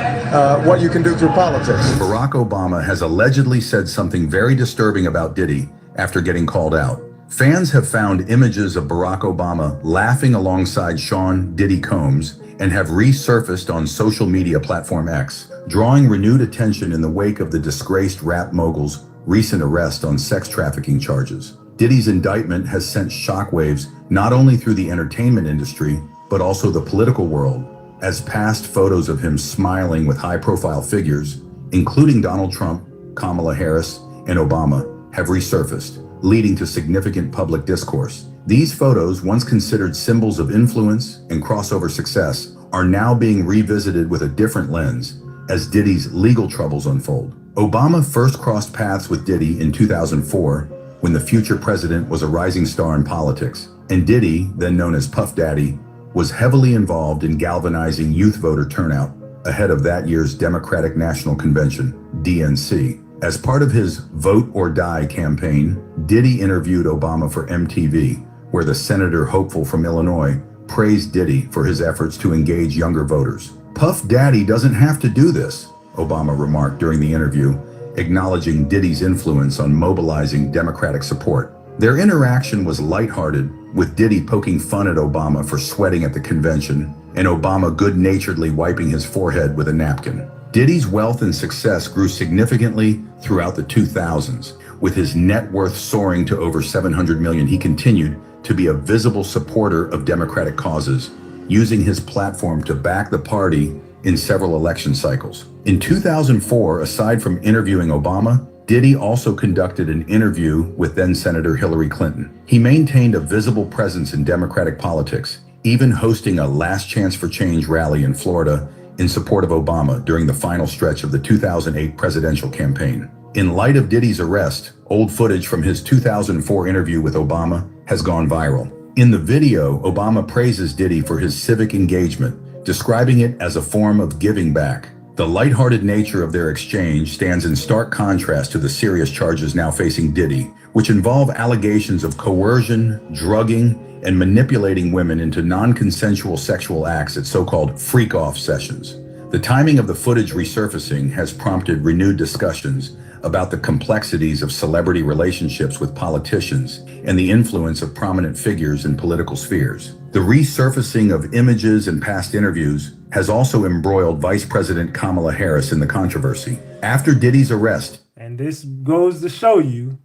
what you can do through politics. Barack Obama has allegedly said something very disturbing about Diddy after getting called out. Fans have found images of Barack Obama laughing alongside Sean Diddy Combs and have resurfaced on social media platform X, drawing renewed attention in the wake of the disgraced rap mogul's recent arrest on sex trafficking charges. Diddy's indictment has sent shockwaves not only through the entertainment industry, but also the political world, as past photos of him smiling with high-profile figures, including Donald Trump, Kamala Harris, and Obama, have resurfaced, leading to significant public discourse. These photos, once considered symbols of influence and crossover success, are now being revisited with a different lens as Diddy's legal troubles unfold. Obama first crossed paths with Diddy in 2004 when the future president was a rising star in politics, and Diddy, then known as Puff Daddy, was heavily involved in galvanizing youth voter turnout ahead of that year's Democratic National Convention, DNC. As part of his Vote or Die campaign, Diddy interviewed Obama for MTV, where the senator hopeful from Illinois praised Diddy for his efforts to engage younger voters. Puff Daddy doesn't have to do this, Obama remarked during the interview, acknowledging Diddy's influence on mobilizing Democratic support. Their interaction was lighthearted, with Diddy poking fun at Obama for sweating at the convention, and Obama good-naturedly wiping his forehead with a napkin. Diddy's wealth and success grew significantly throughout the 2000s. With his net worth soaring to over $700 million, he continued to be a visible supporter of Democratic causes, using his platform to back the party in several election cycles. In 2004, aside from interviewing Obama, Diddy also conducted an interview with then-Senator Hillary Clinton. He maintained a visible presence in Democratic politics, even hosting a Last Chance for Change rally in Florida in support of Obama during the final stretch of the 2008 presidential campaign. In light of Diddy's arrest, old footage from his 2004 interview with Obama has gone viral. In the video, Obama praises Diddy for his civic engagement, describing it as a form of giving back. The lighthearted nature of their exchange stands in stark contrast to the serious charges now facing Diddy, which involve allegations of coercion, drugging, and manipulating women into non-consensual sexual acts at so-called freak-off sessions. The timing of the footage resurfacing has prompted renewed discussions about the complexities of celebrity relationships with politicians and the influence of prominent figures in political spheres. The resurfacing of images and past interviews has also embroiled Vice President Kamala Harris in the controversy. After Diddy's arrest, and this goes to show you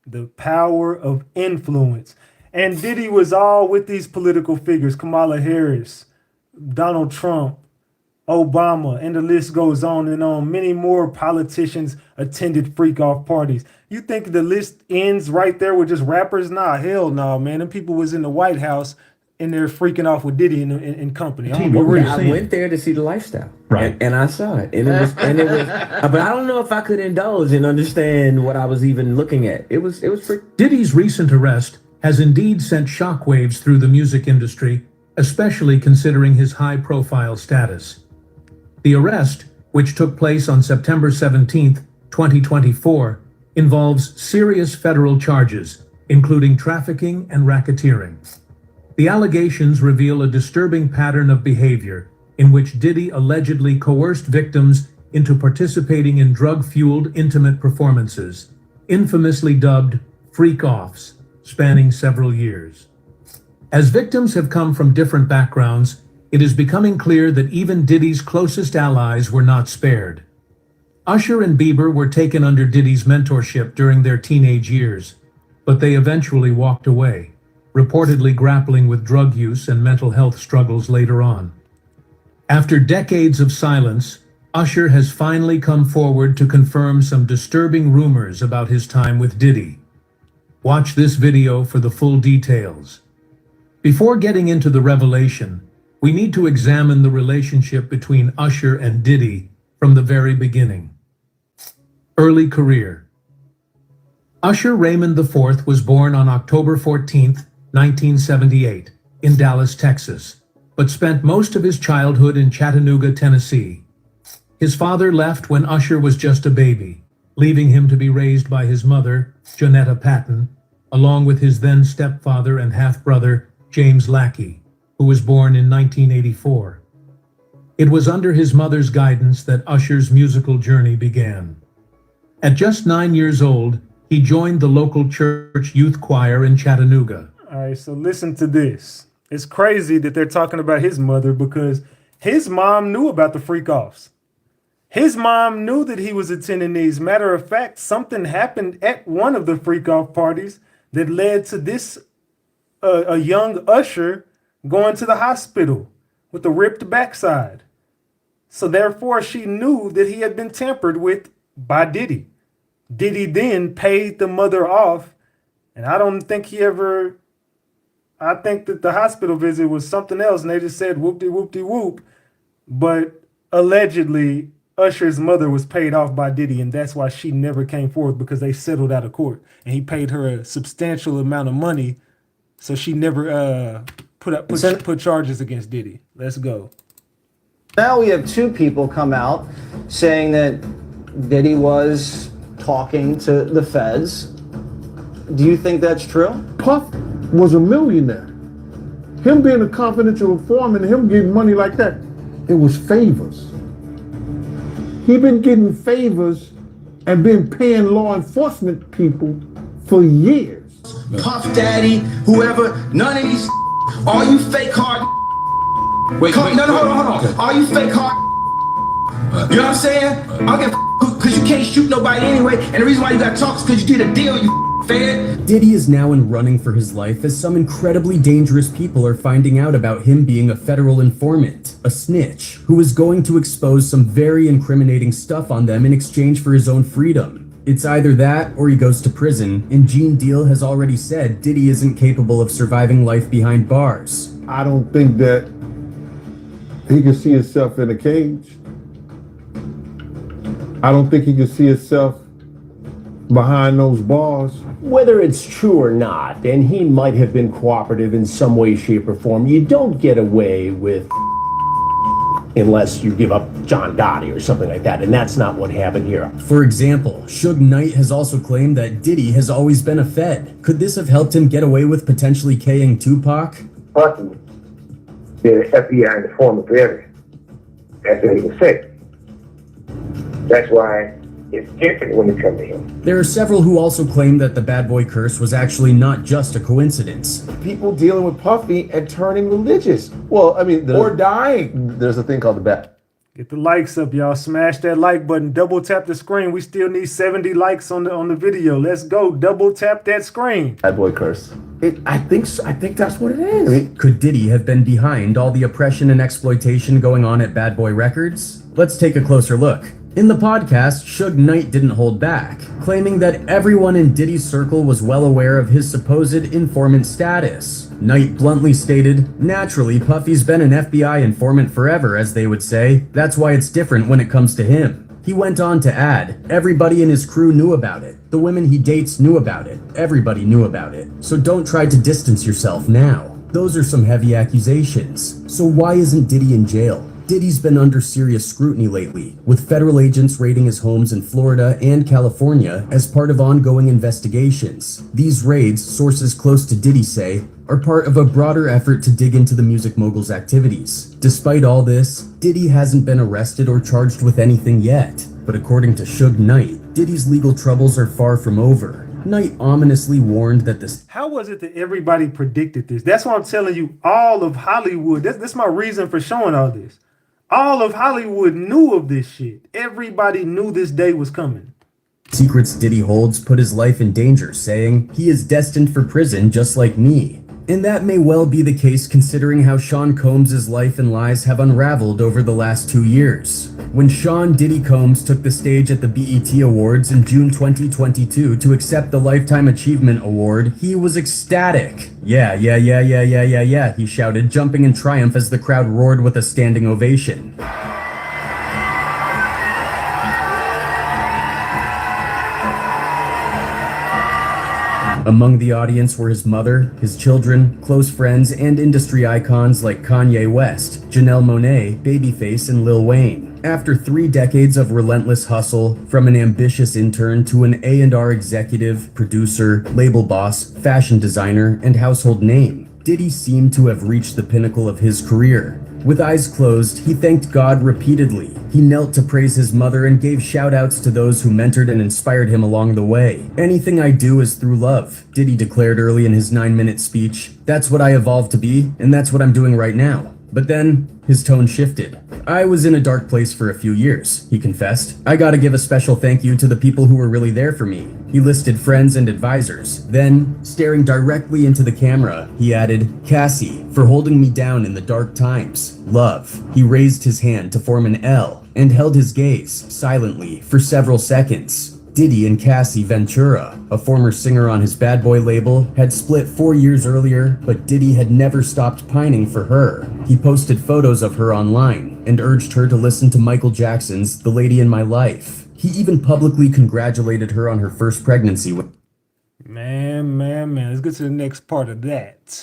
the power of influence. And Diddy was all with these political figures, Kamala Harris, Donald Trump, Obama, and the list goes on and on. Many more politicians attended freak-off parties. You think the list ends right there with just rappers? Nah, hell no, man. Them people was in the White House and they're freaking off with Diddy and company. I went there to see the lifestyle, right? And I saw it, and it was, but I don't know if I could indulge and understand what I was even looking at. It was pretty. Diddy's recent arrest has indeed sent shockwaves through the music industry, especially considering his high-profile status. The arrest, which took place on September 17th, 2024, involves serious federal charges, including trafficking and racketeering. The allegations reveal a disturbing pattern of behavior in which Diddy allegedly coerced victims into participating in drug-fueled intimate performances, infamously dubbed freak-offs, spanning several years. As victims have come from different backgrounds, it is becoming clear that even Diddy's closest allies were not spared. Usher and Bieber were taken under Diddy's mentorship during their teenage years, but they eventually walked away, reportedly grappling with drug use and mental health struggles later on. After decades of silence, Usher has finally come forward to confirm some disturbing rumors about his time with Diddy. Watch this video for the full details. Before getting into the revelation, we need to examine the relationship between Usher and Diddy from the very beginning. Early career. Usher Raymond IV was born on October 14, 1978, in Dallas, Texas, but spent most of his childhood in Chattanooga, Tennessee. His father left when Usher was just a baby, leaving him to be raised by his mother, Jonetta Patton, along with his then stepfather and half-brother, James Lackey, who was born in 1984. It was under his mother's guidance that Usher's musical journey began. At just 9 years old, he joined the local church youth choir in Chattanooga. All right, so listen to this. It's crazy that they're talking about his mother because his mom knew about the freak-offs. His mom knew that he was attending these. Matter of fact, something happened at one of the freak-off parties that led to this a young Usher going to the hospital with a ripped backside. So therefore, she knew that he had been tampered with by Diddy. Diddy then paid the mother off, and I don't think he ever... I think that the hospital visit was something else, and they just said whoop-de-whoop-de-whoop. But allegedly, Usher's mother was paid off by Diddy, and that's why she never came forward, because they settled out of court. And he paid her a substantial amount of money, so she never put charges against Diddy. Let's go. Now we have two people come out saying that Diddy was talking to the feds. Do you think that's true? Puff was a millionaire. Him being a confidential informant, him getting money like that, it was favors. He been getting favors and been paying law enforcement people for years. Puff Daddy, whoever, none of these, all you fake hard. Hold on. All you fake hard. You know what I'm saying? I don't give a because you can't shoot nobody anyway, and the reason why you got talks because you did a deal, you fed. Diddy is now in running for his life as some incredibly dangerous people are finding out about him being a federal informant, a snitch, who is going to expose some very incriminating stuff on them in exchange for his own freedom. It's either that or he goes to prison, and Gene Deal has already said Diddy isn't capable of surviving life behind bars. I don't think that he can see himself in a cage. I don't think he can see himself behind those bars. Whether it's true or not, and he might have been cooperative in some way, shape, or form, you don't get away with unless you give up John Gotti or something like that, and that's not what happened here. For example, Suge Knight has also claimed that Diddy has always been a Fed. Could this have helped him get away with potentially K-ing Tupac? Watson been an FBI informant forever. That's what he was saying. That's why it's different when it comes to him. There are several who also claim that the Badboy curse was actually not just a coincidence. People dealing with Puffy and turning religious. Well, I mean, or dying. There's a thing called the bat. Get the likes up, y'all. Smash that like button. Double tap the screen. We still need 70 likes on the video. Let's go. Double tap that screen. Badboy curse. I think that's what it is. Could Diddy have been behind all the oppression and exploitation going on at Badboy Records? Let's take a closer look. In the podcast, Suge Knight didn't hold back, claiming that everyone in Diddy's circle was well aware of his supposed informant status. Knight bluntly stated, "Naturally, Puffy's been an FBI informant forever, as they would say. That's why it's different when it comes to him." He went on to add, "Everybody in his crew knew about it. The women he dates knew about it. Everybody knew about it. So don't try to distance yourself now." Those are some heavy accusations. So why isn't Diddy in jail? Diddy's been under serious scrutiny lately, with federal agents raiding his homes in Florida and California as part of ongoing investigations. These raids, sources close to Diddy say, are part of a broader effort to dig into the music mogul's activities. Despite all this, Diddy hasn't been arrested or charged with anything yet. But according to Suge Knight, Diddy's legal troubles are far from over. Knight ominously warned that this. How was it that everybody predicted this? That's what I'm telling you. All of Hollywood. That's my reason for showing all this. All of Hollywood knew of this shit. Everybody knew this day was coming. Secrets Diddy holds put his life in danger, saying he is destined for prison just like me. And that may well be the case considering how Sean Combs' life and lies have unraveled over the last 2 years. When Sean Diddy Combs took the stage at the BET Awards in June 2022 to accept the Lifetime Achievement Award, he was ecstatic. Yeah, he shouted, jumping in triumph as the crowd roared with a standing ovation. Among the audience were his mother, his children, close friends, and industry icons like Kanye West, Janelle Monáe, Babyface, and Lil Wayne. After 3 decades of relentless hustle, from an ambitious intern to an A&R executive, producer, label boss, fashion designer, and household name, Diddy seemed to have reached the pinnacle of his career. With eyes closed, he thanked God repeatedly. He knelt to praise his mother and gave shout-outs to those who mentored and inspired him along the way. Anything I do is through love, Diddy declared early in his 9-minute speech. That's what I evolved to be, and that's what I'm doing right now. But then, his tone shifted. I was in a dark place for a few years, he confessed. I gotta give a special thank you to the people who were really there for me. He listed friends and advisors. Then, staring directly into the camera, he added, Cassie, for holding me down in the dark times. Love. He raised his hand to form an L and held his gaze, silently, for several seconds. Diddy and Cassie Ventura, a former singer on his Badboy label, had split 4 years earlier, but Diddy had never stopped pining for her. He posted photos of her online and urged her to listen to Michael Jackson's The Lady in My Life. He even publicly congratulated her on her first pregnancy. Man. Let's get to the next part of that.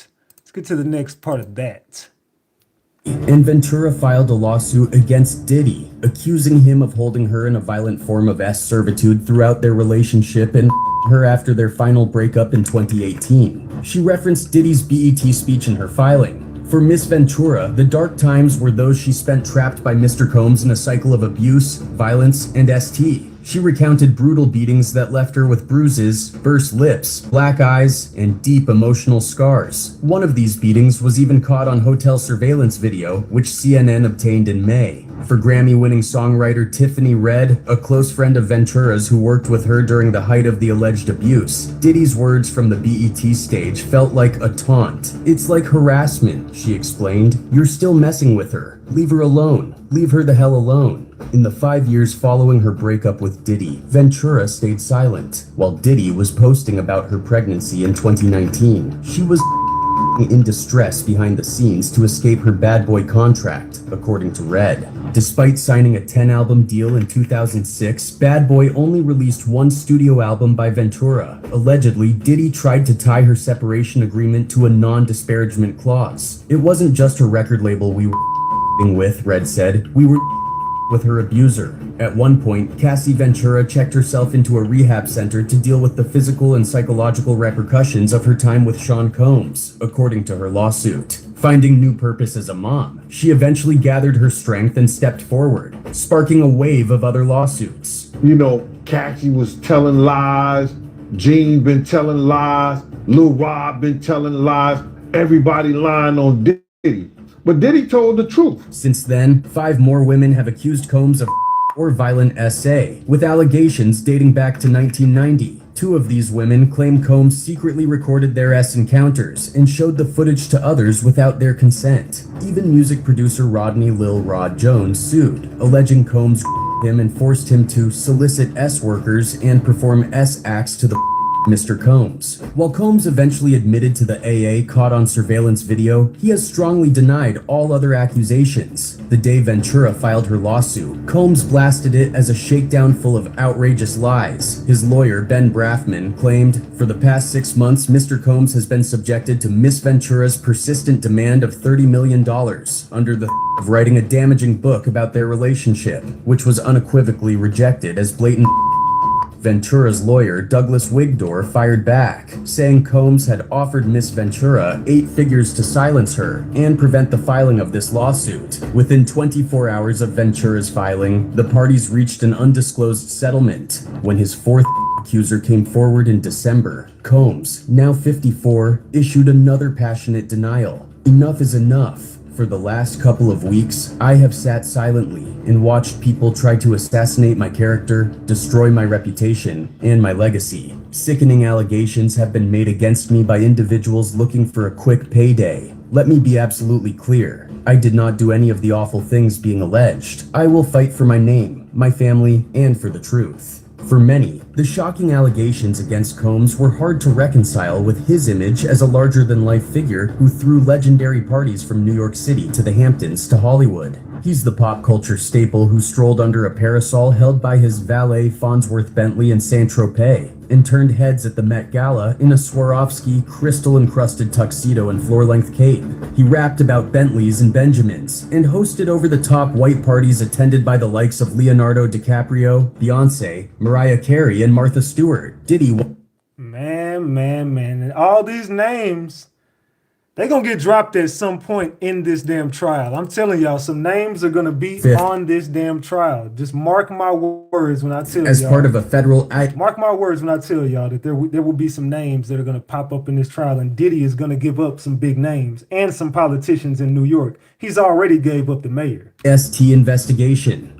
And Ventura filed a lawsuit against Diddy, accusing him of holding her in a violent form of servitude throughout their relationship and her after their final breakup in 2018. She referenced Diddy's BET speech in her filing. For Miss Ventura, the dark times were those she spent trapped by Mr. Combs in a cycle of abuse, violence, and ST. She recounted brutal beatings that left her with bruises, burst lips, black eyes, and deep emotional scars. One of these beatings was even caught on hotel surveillance video, which CNN obtained in May. For Grammy-winning songwriter Tiffany Red, a close friend of Ventura's who worked with her during the height of the alleged abuse, Diddy's words from the BET stage felt like a taunt. It's like harassment, she explained. You're still messing with her. Leave her alone. Leave her the hell alone. In the 5 years following her breakup with Diddy, Ventura stayed silent. While Diddy was posting about her pregnancy in 2019, she was in distress behind the scenes to escape her Badboy contract, according to Red. Despite signing a 10-album deal in 2006, Badboy only released 1 studio album by Ventura. Allegedly, Diddy tried to tie her separation agreement to a non-disparagement clause. It wasn't just her record label we were with, Red said. We were with her abuser. At one point, Cassie Ventura checked herself into a rehab center to deal with the physical and psychological repercussions of her time with Sean Combs, according to her lawsuit. Finding new purpose as a mom, she eventually gathered her strength and stepped forward, sparking a wave of other lawsuits. You know, Cassie was telling lies, Gene been telling lies, Lil Rob been telling lies, everybody lying on Diddy. But Diddy told the truth. Since then, 5 more women have accused Combs of or violent SA, with allegations dating back to 1990. 2 of these women claim Combs secretly recorded their encounters and showed the footage to others without their consent. Even music producer Rodney Lil Rod Jones sued, alleging Combs him and forced him to solicit S-workers and perform S-acts to the Mr. Combs. While Combs eventually admitted to the AA caught on surveillance video, he has strongly denied all other accusations. The day Ventura filed her lawsuit, Combs blasted it as a shakedown full of outrageous lies. His lawyer, Ben Braffman, claimed, for the past 6 months, Mr. Combs has been subjected to Miss Ventura's persistent demand of $30 million under the of writing a damaging book about their relationship, which was unequivocally rejected as blatant Ventura's lawyer, Douglas Wigdor, fired back, saying Combs had offered Miss Ventura 8 figures to silence her and prevent the filing of this lawsuit. Within 24 hours of Ventura's filing, the parties reached an undisclosed settlement. When his fourth accuser came forward in December, Combs, now 54, issued another passionate denial. Enough is enough. For the last couple of weeks, I have sat silently and watched people try to assassinate my character, destroy my reputation, and my legacy. Sickening allegations have been made against me by individuals looking for a quick payday. Let me be absolutely clear. I did not do any of the awful things being alleged. I will fight for my name, my family, and for the truth. For many, the shocking allegations against Combs were hard to reconcile with his image as a larger-than-life figure who threw legendary parties from New York City to the Hamptons to Hollywood. He's the pop culture staple who strolled under a parasol held by his valet Farnsworth Bentley in Saint-Tropez and turned heads at the Met Gala in a Swarovski crystal-encrusted tuxedo and floor-length cape. He rapped about Bentleys and Benjamins and hosted over-the-top white parties attended by the likes of Leonardo DiCaprio, Beyonce, Mariah Carey, and Martha Stewart. Diddy... Man. And all these names, they gonna get dropped at some point in this damn trial. I'm telling y'all, some names are gonna be on this damn trial. Just mark my words when I tell y'all. As part of a federal act. Mark my words when I tell y'all that there will be some names that are gonna pop up in this trial, and Diddy is gonna give up some big names and some politicians in New York. He's already gave up the mayor. ST investigation.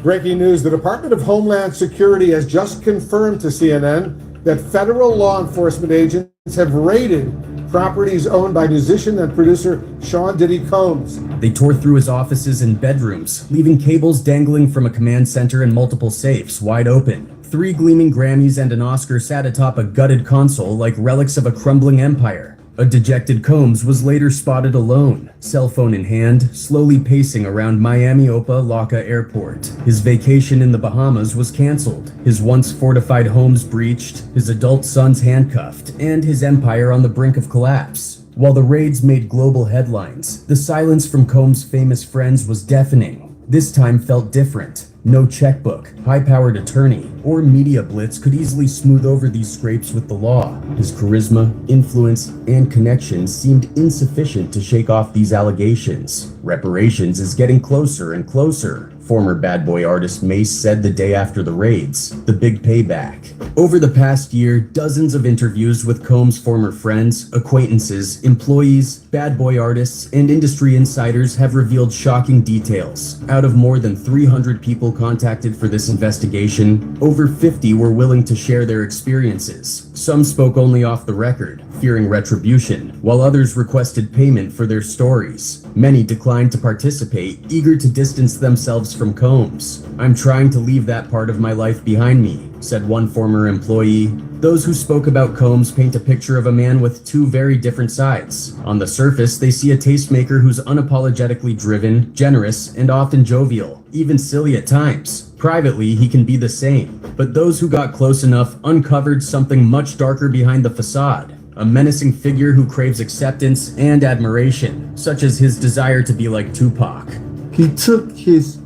Breaking news, the Department of Homeland Security has just confirmed to CNN that federal law enforcement agents have raided properties owned by musician and producer Sean Diddy Combs. They tore through his offices and bedrooms, leaving cables dangling from a command center and multiple safes wide open. 3 gleaming Grammys and an Oscar sat atop a gutted console like relics of a crumbling empire. A dejected Combs was later spotted alone, cell phone in hand, slowly pacing around Miami Opa Locka Airport. His vacation in the Bahamas was canceled, his once fortified homes breached, his adult sons handcuffed, and his empire on the brink of collapse. While the raids made global headlines, the silence from Combs' famous friends was deafening. This time felt different. No checkbook, high-powered attorney, or media blitz could easily smooth over these scrapes with the law. His charisma, influence, and connections seemed insufficient to shake off these allegations. Reparations is getting closer and closer, former Badboy artist Mace said the day after the raids. The big payback. Over the past year, dozens of interviews with Combs' former friends, acquaintances, employees, Badboy artists, and industry insiders have revealed shocking details. Out of more than 300 people contacted for this investigation, over 50 were willing to share their experiences. Some spoke only off the record, fearing retribution, while others requested payment for their stories. Many declined to participate, eager to distance themselves from Combs. "I'm trying to leave that part of my life behind me," said one former employee. Those who spoke about Combs paint a picture of a man with 2 very different sides. On the surface, they see a tastemaker who's unapologetically driven, generous, and often jovial, even silly at times. Privately, he can be the same. But those who got close enough uncovered something much darker behind the facade. A menacing figure who craves acceptance and admiration, such as his desire to be like Tupac. He took his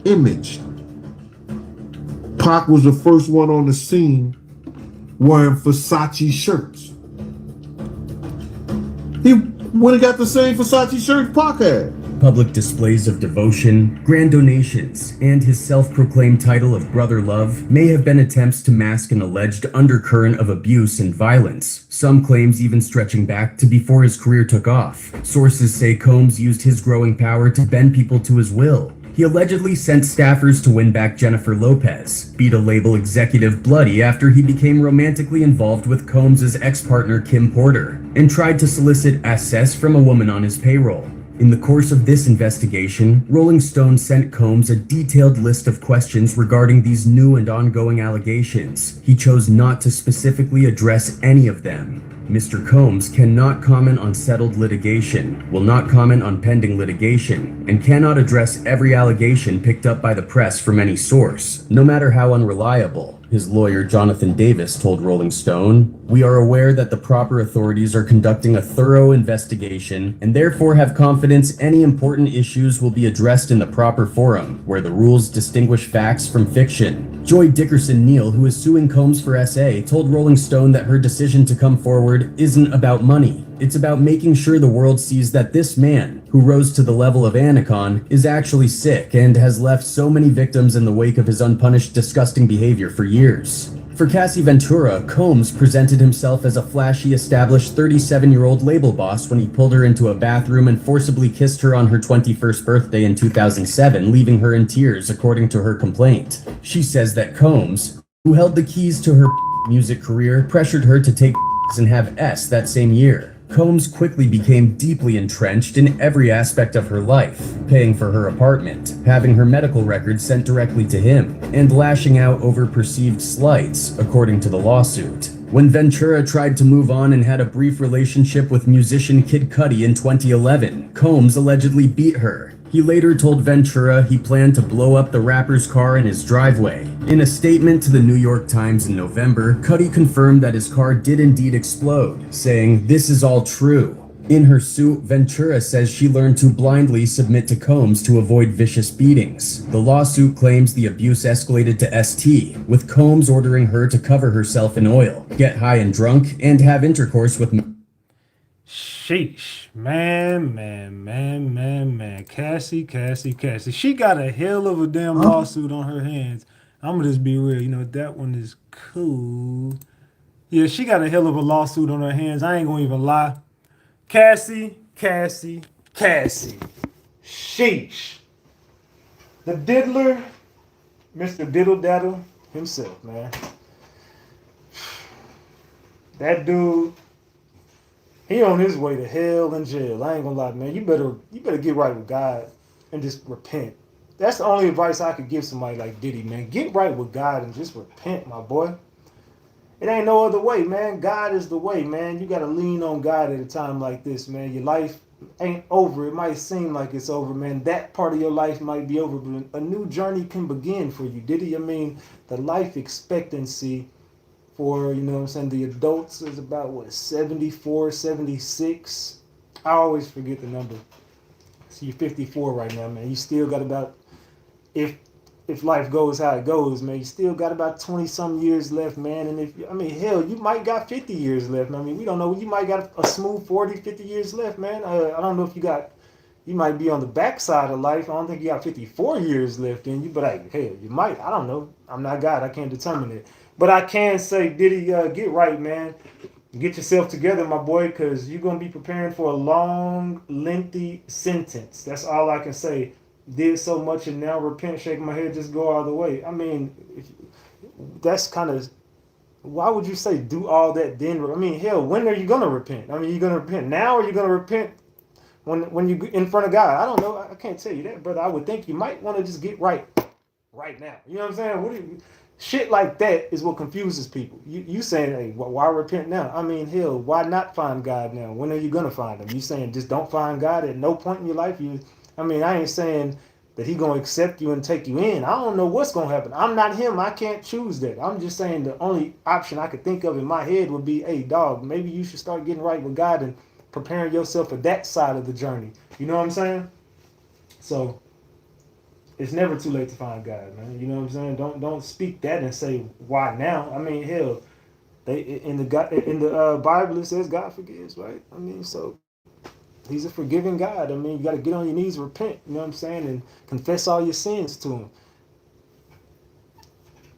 image. Pac was the first one on the scene wearing Versace shirts. He went and got the same Versace shirt Pac had. Public displays of devotion, grand donations, and his self-proclaimed title of Brother Love may have been attempts to mask an alleged undercurrent of abuse and violence, some claims even stretching back to before his career took off. Sources say Combs used his growing power to bend people to his will. He allegedly sent staffers to win back Jennifer Lopez, beat a label executive bloody after he became romantically involved with Combs' ex-partner Kim Porter, and tried to solicit access from a woman on his payroll. In the course of this investigation, Rolling Stone sent Combs a detailed list of questions regarding these new and ongoing allegations. He chose not to specifically address any of them. Mr. Combs cannot comment on settled litigation, will not comment on pending litigation, and cannot address every allegation picked up by the press from any source, no matter how unreliable. His lawyer, Jonathan Davis, told Rolling Stone, "We are aware that the proper authorities are conducting a thorough investigation and therefore have confidence any important issues will be addressed in the proper forum, where the rules distinguish facts from fiction." Joy Dickerson Neal, who is suing Combs for SA, told Rolling Stone that her decision to come forward isn't about money. It's about making sure the world sees that this man, who rose to the level of Anacon, is actually sick and has left so many victims in the wake of his unpunished, disgusting behavior for years. For Cassie Ventura, Combs presented himself as a flashy, established 37-year-old label boss when he pulled her into a bathroom and forcibly kissed her on her 21st birthday in 2007, leaving her in tears, according to her complaint. She says that Combs, who held the keys to her music career, pressured her to take and have S that same year. Combs quickly became deeply entrenched in every aspect of her life, paying for her apartment, having her medical records sent directly to him, and lashing out over perceived slights, according to the lawsuit. When Ventura tried to move on and had a brief relationship with musician Kid Cudi in 2011, Combs allegedly beat her. He later told Ventura he planned to blow up the rapper's car in his driveway. In a statement to the New York Times in November, Cudi confirmed that his car did indeed explode, saying, "This is all true." In her suit, Ventura says she learned to blindly submit to Combs to avoid vicious beatings. The lawsuit claims the abuse escalated to ST, with Combs ordering her to cover herself in oil, get high and drunk, and have intercourse with... Sheesh. Man. Cassie. She got a hell of a damn lawsuit on her hands. I'm gonna just be real. You know, that one is cool. Yeah, she got a hell of a lawsuit on her hands. I ain't gonna even lie. Cassie. Sheesh. The diddler, Mr. Diddle Daddle himself, man. That dude, he on his way to hell and jail. I ain't gonna lie, man. You better get right with God and just repent. That's the only advice I could give somebody like Diddy, man. Get right with God and just repent, my boy. It ain't no other way, man. God is the way, man. You gotta lean on God at a time like this, man. Your life ain't over. It might seem like it's over, man. That part of your life might be over, but a new journey can begin for you, Diddy. I mean, the life expectancy for, you know what I'm saying, the adults is about, what, 74, 76? I always forget the number. So you're 54 right now, man. You still got about, if life goes how it goes, man, you still got about 20-some years left, man. And hell, you might got 50 years left. I mean, we don't know. You might got a smooth 40, 50 years left, man. I don't know if you might be on the backside of life. I don't think you got 54 years left in you, but hell, you might. I don't know. I'm not God. I can't determine it. But I can say, Diddy, get right, man. Get yourself together, my boy, because you're going to be preparing for a long, lengthy sentence. That's all I can say. Did so much and now repent, shake my head, just go all the way. I mean, that's kind of, why would you say do all that then? I mean, hell, when are you going to repent? I mean, you going to repent now or you going to repent when you in front of God? I don't know. I can't tell you that, but I would think you might want to just get right now. You know what I'm saying? Shit like that is what confuses people. You saying, hey, why repent now? I mean, hell, why not find God now? When are you going to find him? You saying just don't find God at no point in your life? I ain't saying that he going to accept you and take you in. I don't know what's going to happen. I'm not him. I can't choose that. I'm just saying the only option I could think of in my head would be, hey, dog, maybe you should start getting right with God and preparing yourself for that side of the journey. You know what I'm saying? So it's never too late to find God, man. You know what I'm saying? Don't speak that and say why now. I mean, hell, in the Bible it says God forgives, right? I mean, so he's a forgiving God. I mean, you got to get on your knees, repent. You know what I'm saying, and confess all your sins to him.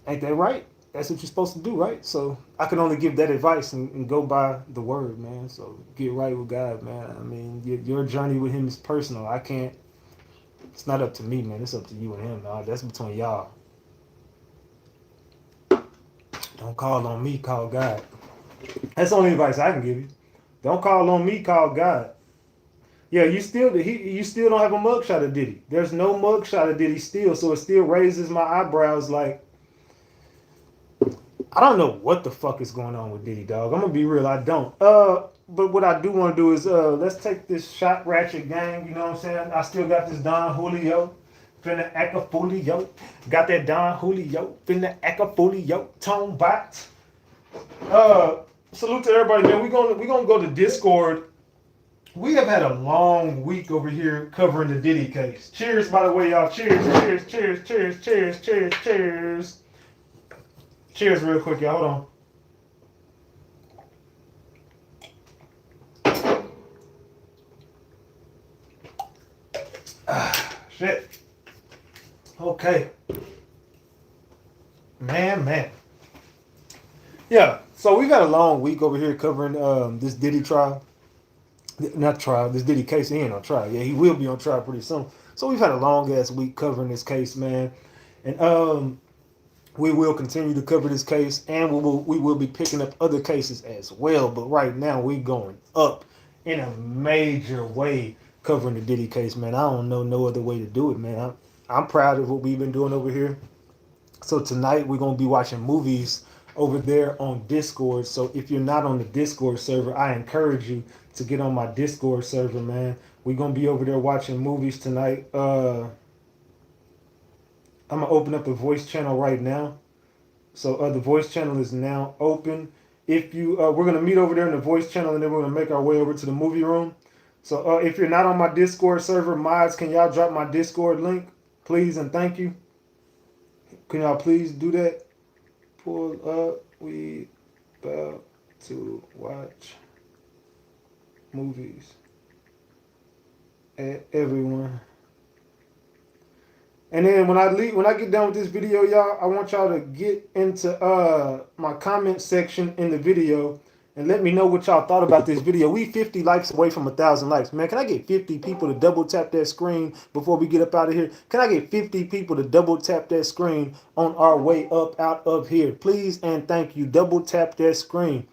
Ain't that right? That's what you're supposed to do, right? So I can only give that advice and go by the word, man. So get right with God, man. I mean, your journey with him is personal. I can't. It's not up to me, man. It's up to you and him, dog. That's between y'all. Don't call on me, call God. That's the only advice I can give you. Don't call on me, call God. Yeah, you still don't have a mugshot of Diddy. There's no mugshot of Diddy still, so it still raises my eyebrows like, I don't know what the fuck is going on with Diddy, dog. I'm gonna be real, I don't. But what I do want to do is let's take this shot ratchet gang, you know what I'm saying? I still got this Don Julio. Finna act a foolio. Got that Don Julio. Finna act a foolio. Tone bot. Salute to everybody, man. We gonna go to Discord. We have had a long week over here covering the Diddy case. Cheers, by the way, y'all. Cheers, cheers, cheers, cheers, cheers, cheers, cheers. Cheers real quick, y'all. Hold on. Shit. Okay. Man. Yeah, so we've had a long week over here covering this Diddy trial. Not trial, this Diddy case. He ain't on trial. Yeah, he will be on trial pretty soon. So we've had a long ass week covering this case, man. And we will continue to cover this case, and we will be picking up other cases as well. But right now we going up in a major way covering the Diddy case, man. I don't know no other way to do it, man. I'm proud of what we've been doing over here. So tonight we're gonna be watching movies over there on Discord. So if you're not on the Discord server, I encourage you to get on my Discord server, man. We're gonna be over there watching movies tonight. I'm gonna open up the voice channel right now. So the voice channel is now open. If you we're gonna meet over there in the voice channel, and then we're gonna make our way over to the movie room. So if you're not on my Discord server, mods, can y'all drop my Discord link, please, and thank you. Can y'all please do that? Pull up. We about to watch movies. Everyone. And then when I get done with this video, y'all, I want y'all to get into my comment section in the video and let me know what y'all thought about this video. We 50 likes away from 1,000 likes. Man, can I get 50 people to double tap that screen before we get up out of here? Can I get 50 people to double tap that screen on our way up out of here? Please and thank you. Double tap that screen.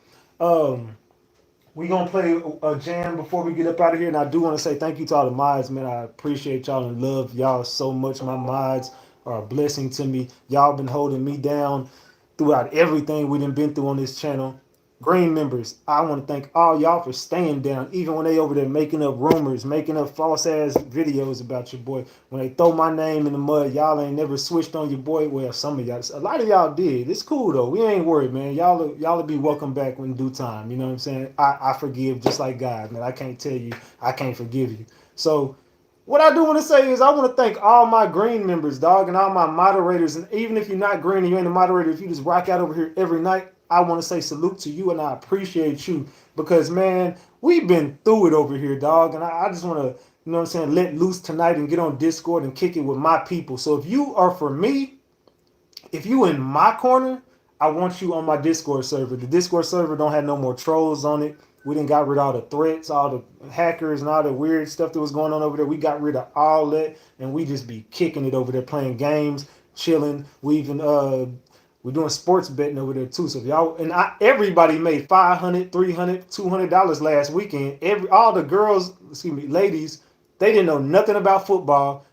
We gonna play a jam before we get up out of here, and I do want to say thank you to all the mods, man. I appreciate y'all and love y'all so much. My mods are a blessing to me. Y'all been holding me down throughout everything we done been through on this channel. Green members, I want to thank all y'all for staying down, even when they over there making up rumors, making up false ass videos about your boy. When they throw my name in the mud, y'all ain't never switched on your boy. Well, some of y'all, a lot of y'all did. It's cool though. We ain't worried, man. Y'all will be welcome back in due time. You know what I'm saying? I forgive just like God, man. I can't tell you I can't forgive you. So what I do want to say is I want to thank all my green members, dog, and all my moderators. And even if you're not green and you ain't a moderator, if you just rock out over here every night, I want to say salute to you, and I appreciate you because, man, we've been through it over here, dog. And I just want to, you know what I'm saying, let loose tonight and get on Discord and kick it with my people. So if you are for me, if you in my corner, I want you on my Discord server. The Discord server don't have no more trolls on it. We done got rid of all the threats, all the hackers, and all the weird stuff that was going on over there. We got rid of all that, and we just be kicking it over there, playing games, chilling. We even we're doing sports betting over there too. So if y'all everybody made $500, $300, $200 last weekend. All the girls, ladies, they didn't know nothing about football.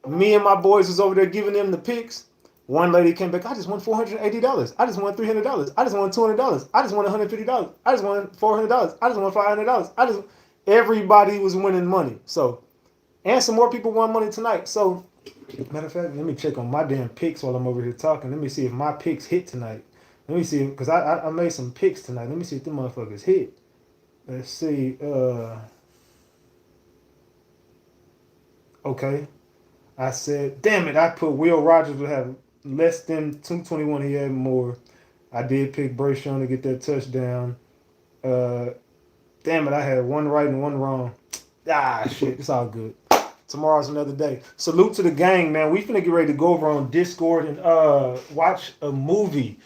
Me and my boys was over there giving them the picks. One lady came back, I just won $480. I just won $300. I just won $200. I just won $150. I just won $400. I just won $500. Everybody was winning money. So, and some more people won money tonight. So, matter of fact, let me check on my damn picks while I'm over here talking. Let me see if my picks hit tonight. Let me see, because I made some picks tonight. Let me see if the motherfuckers hit. Let's see. Okay. I said, damn it, I put Will Rogers would have less than 221. He had more. I did pick Brayshawn to get that touchdown. Damn it, I had one right and one wrong. Ah, shit, it's all good. Tomorrow's another day. Salute to the gang, man. We finna get ready to go over on Discord and watch a movie.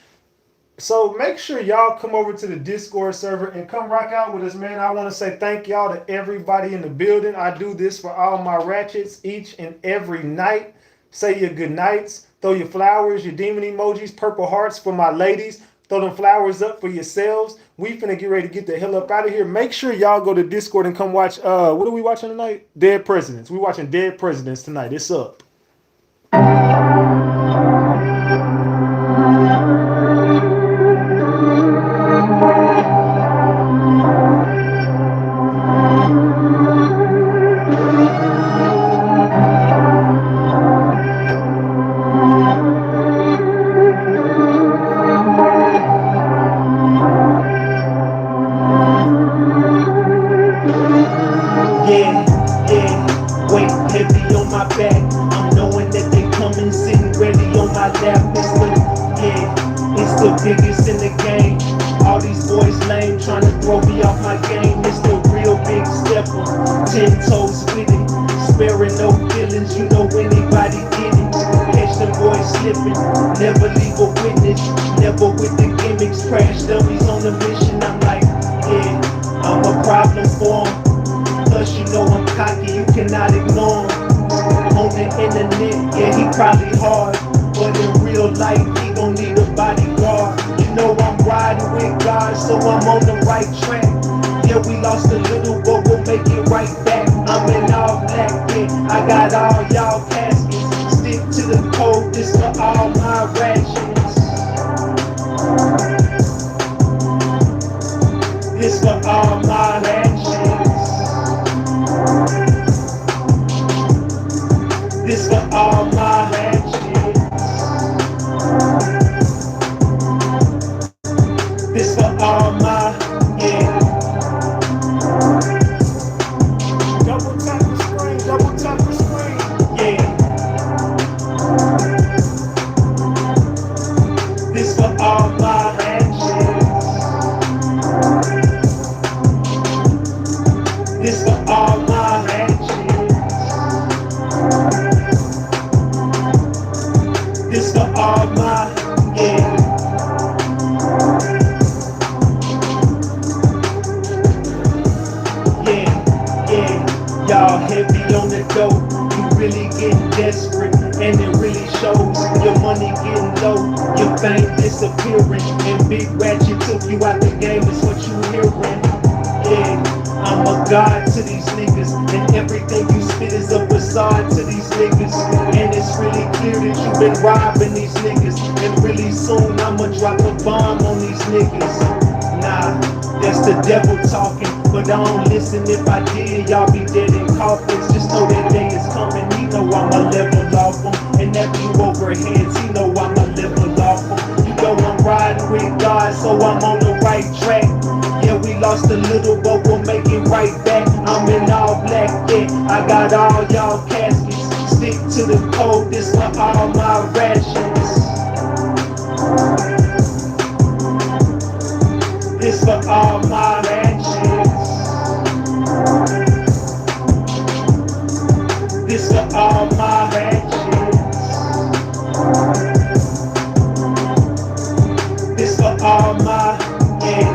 So make sure y'all come over to the Discord server and come rock out with us, man. I want to say thank y'all to everybody in the building. I do this for all my ratchets each and every night. Say your good nights. Throw your flowers, your demon emojis, purple hearts for my ladies. Throw them flowers up for yourselves. We finna get ready to get the hell up out of here. Make sure y'all go to Discord and come watch, what are we watching tonight? Dead Presidents. We watching Dead Presidents tonight. It's up. the biggest in the game. All these boys lame, trying to throw me off my game. It's the real big stepper, 10 toes with it. Sparing no feelings, you know anybody get it. Catch them boys slipping, never leave a witness. Never with the gimmicks, crash dummies on the mission. I'm like, yeah, I'm a problem for 'em. Plus you know I'm cocky, you cannot ignore him. On the internet, yeah, he probably hard, but in real life, he gon' need a bodyguard. You know I'm riding with God, so I'm on the right track. Yeah, we lost a little, but we'll make it right back. I'm in all black, yeah, I got all y'all caskets. Stick to the code, this for all my ratchets. This for all my ratchets. This for all my ratchets. This for all my, yeah. Double tap the screen, yeah. This for all my ratchets. This for all my ratchets. This for all my, yeah. Y'all heavy on the dough, you really getting desperate, and it really shows. Your money getting low, your fame disappearing, and Big Ratchet took you out the game, is what you hearing. Yeah, I'm a god to these niggas, and everything you spit is a facade to these niggas. And it's really clear that you've been robbing these niggas, and really soon I'ma drop a bomb on these niggas. Nah, that's the devil talking, but I don't listen. If I did, y'all be dead in coffins. Just know that day is coming. He know I'ma level off him, and that view over heads, he know I'ma level off him. You know I'm riding with God, so I'm on the right track. Yeah, we lost a little, but we'll make it right back. I'm in all black, yeah, I got all y'all caskets. Stick to the code, this for all my rations. This for all my ratchets. This for all my ratchets. This for all my, yeah.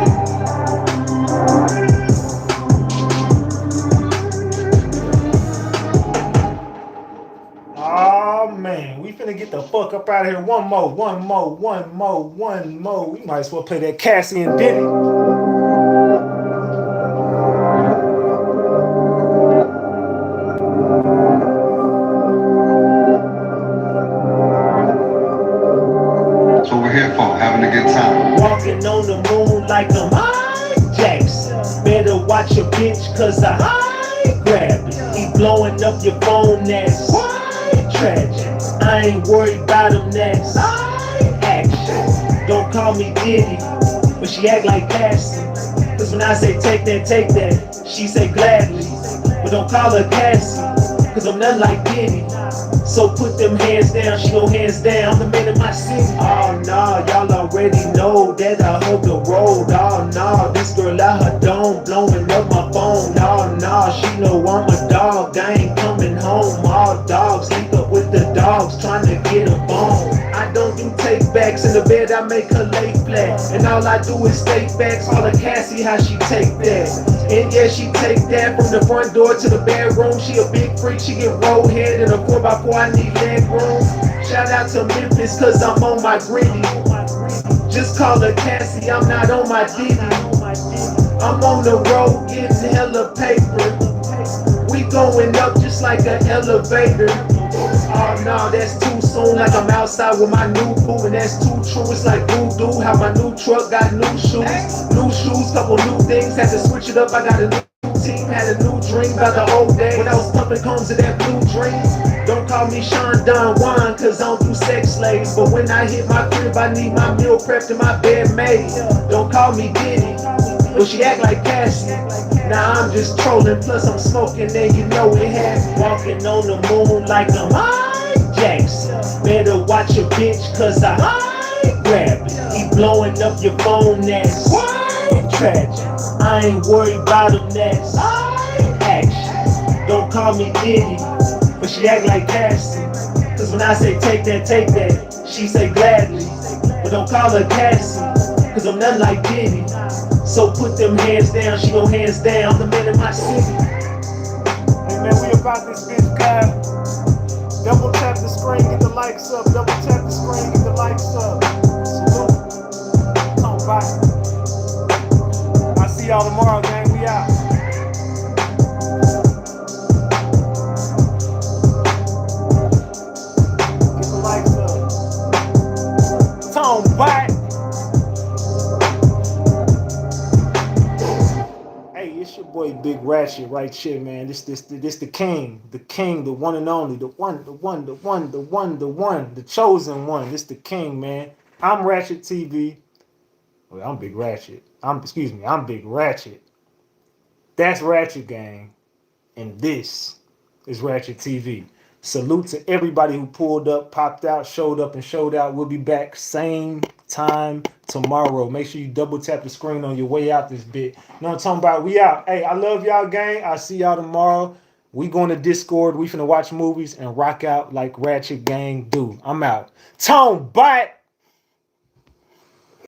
Oh man, we finna get the fuck up out of here. One more. We might as well play that Cassie and Diddy. That's what we're here for, having a good time. Walking on the moon like a Mike Jackson. Better watch your bitch, cause I grab it. He blowing up your phone, that's quite tragic. I ain't worried about him, that's action. Don't call me Diddy, but she act like Cassie. Cause when I say take that, she say gladly. But don't call her Cassie, cause I'm nothing like Diddy. So put them hands down, she go hands down. I'm the man of my city. Oh no, y'all already know that I hold the road. Oh no, this girl out her dome, blowing up my phone. Oh no, she know I'm a dog, I ain't coming home. All dogs link up with the dogs, trying to get a bone. I don't do take backs in the bed, I make her lay flat. And all I do is take backs, all of Cassie how she take that. And yeah, she take that from the front door to the bedroom. She a big freak, she get roll head in a 4x4, I need leg room. Shout out to Memphis, cause I'm on my gritty. Just call her Cassie, I'm not on my Diddy. I'm on the road getting hella paper. We going up just like an elevator. Oh no, that's too soon, like I'm outside with my new boo, and that's too true, it's like voodoo. How my new truck got new shoes, couple new things, had to switch it up, I got a new team, had a new dream about the old days, when I was pumping cones of that blue dream. Don't call me Sean Don Juan, cause I don't do sex slaves, but when I hit my crib, I need my meal prepped and my bed made. Don't call me Diddy, but she act like Cassie. Now I'm just trolling, plus I'm smoking, and you know it has. Walking on the moon like a Mike Jackson. Better watch your bitch, cause I grab it. He blowing up your phone nest. Tragic. I ain't worried about them next. Action. Don't call me Diddy, but she act like Cassie. Cause when I say take that, she say gladly. But don't call her Cassie, cause I'm nothing like Diddy. So put them hands down, she go hands down, the man in my city. Hey man, we about this bitch, guy. Double tap the screen, get the likes up. Double tap the screen, get the likes up. Salute. Come back. I'll see y'all tomorrow, gang. We out. Get the likes up. Tom back. Hey, it's your boy Big Ratchet right here, man. This the king, the one and only, the chosen one. This the king, man. I'm Ratchet TV. Well, I'm Big Ratchet. I'm Big Ratchet. That's Ratchet Gang, and this is Ratchet TV. Salute to everybody who pulled up, popped out, showed up, and showed out. We'll be back same time tomorrow. Make sure you double tap the screen on your way out this bit. You know what I'm talking about? We out. Hey, I love y'all, gang. I'll see y'all tomorrow. We going to Discord. We finna watch movies and rock out like Ratchet Gang do. I'm out. Tone, bye.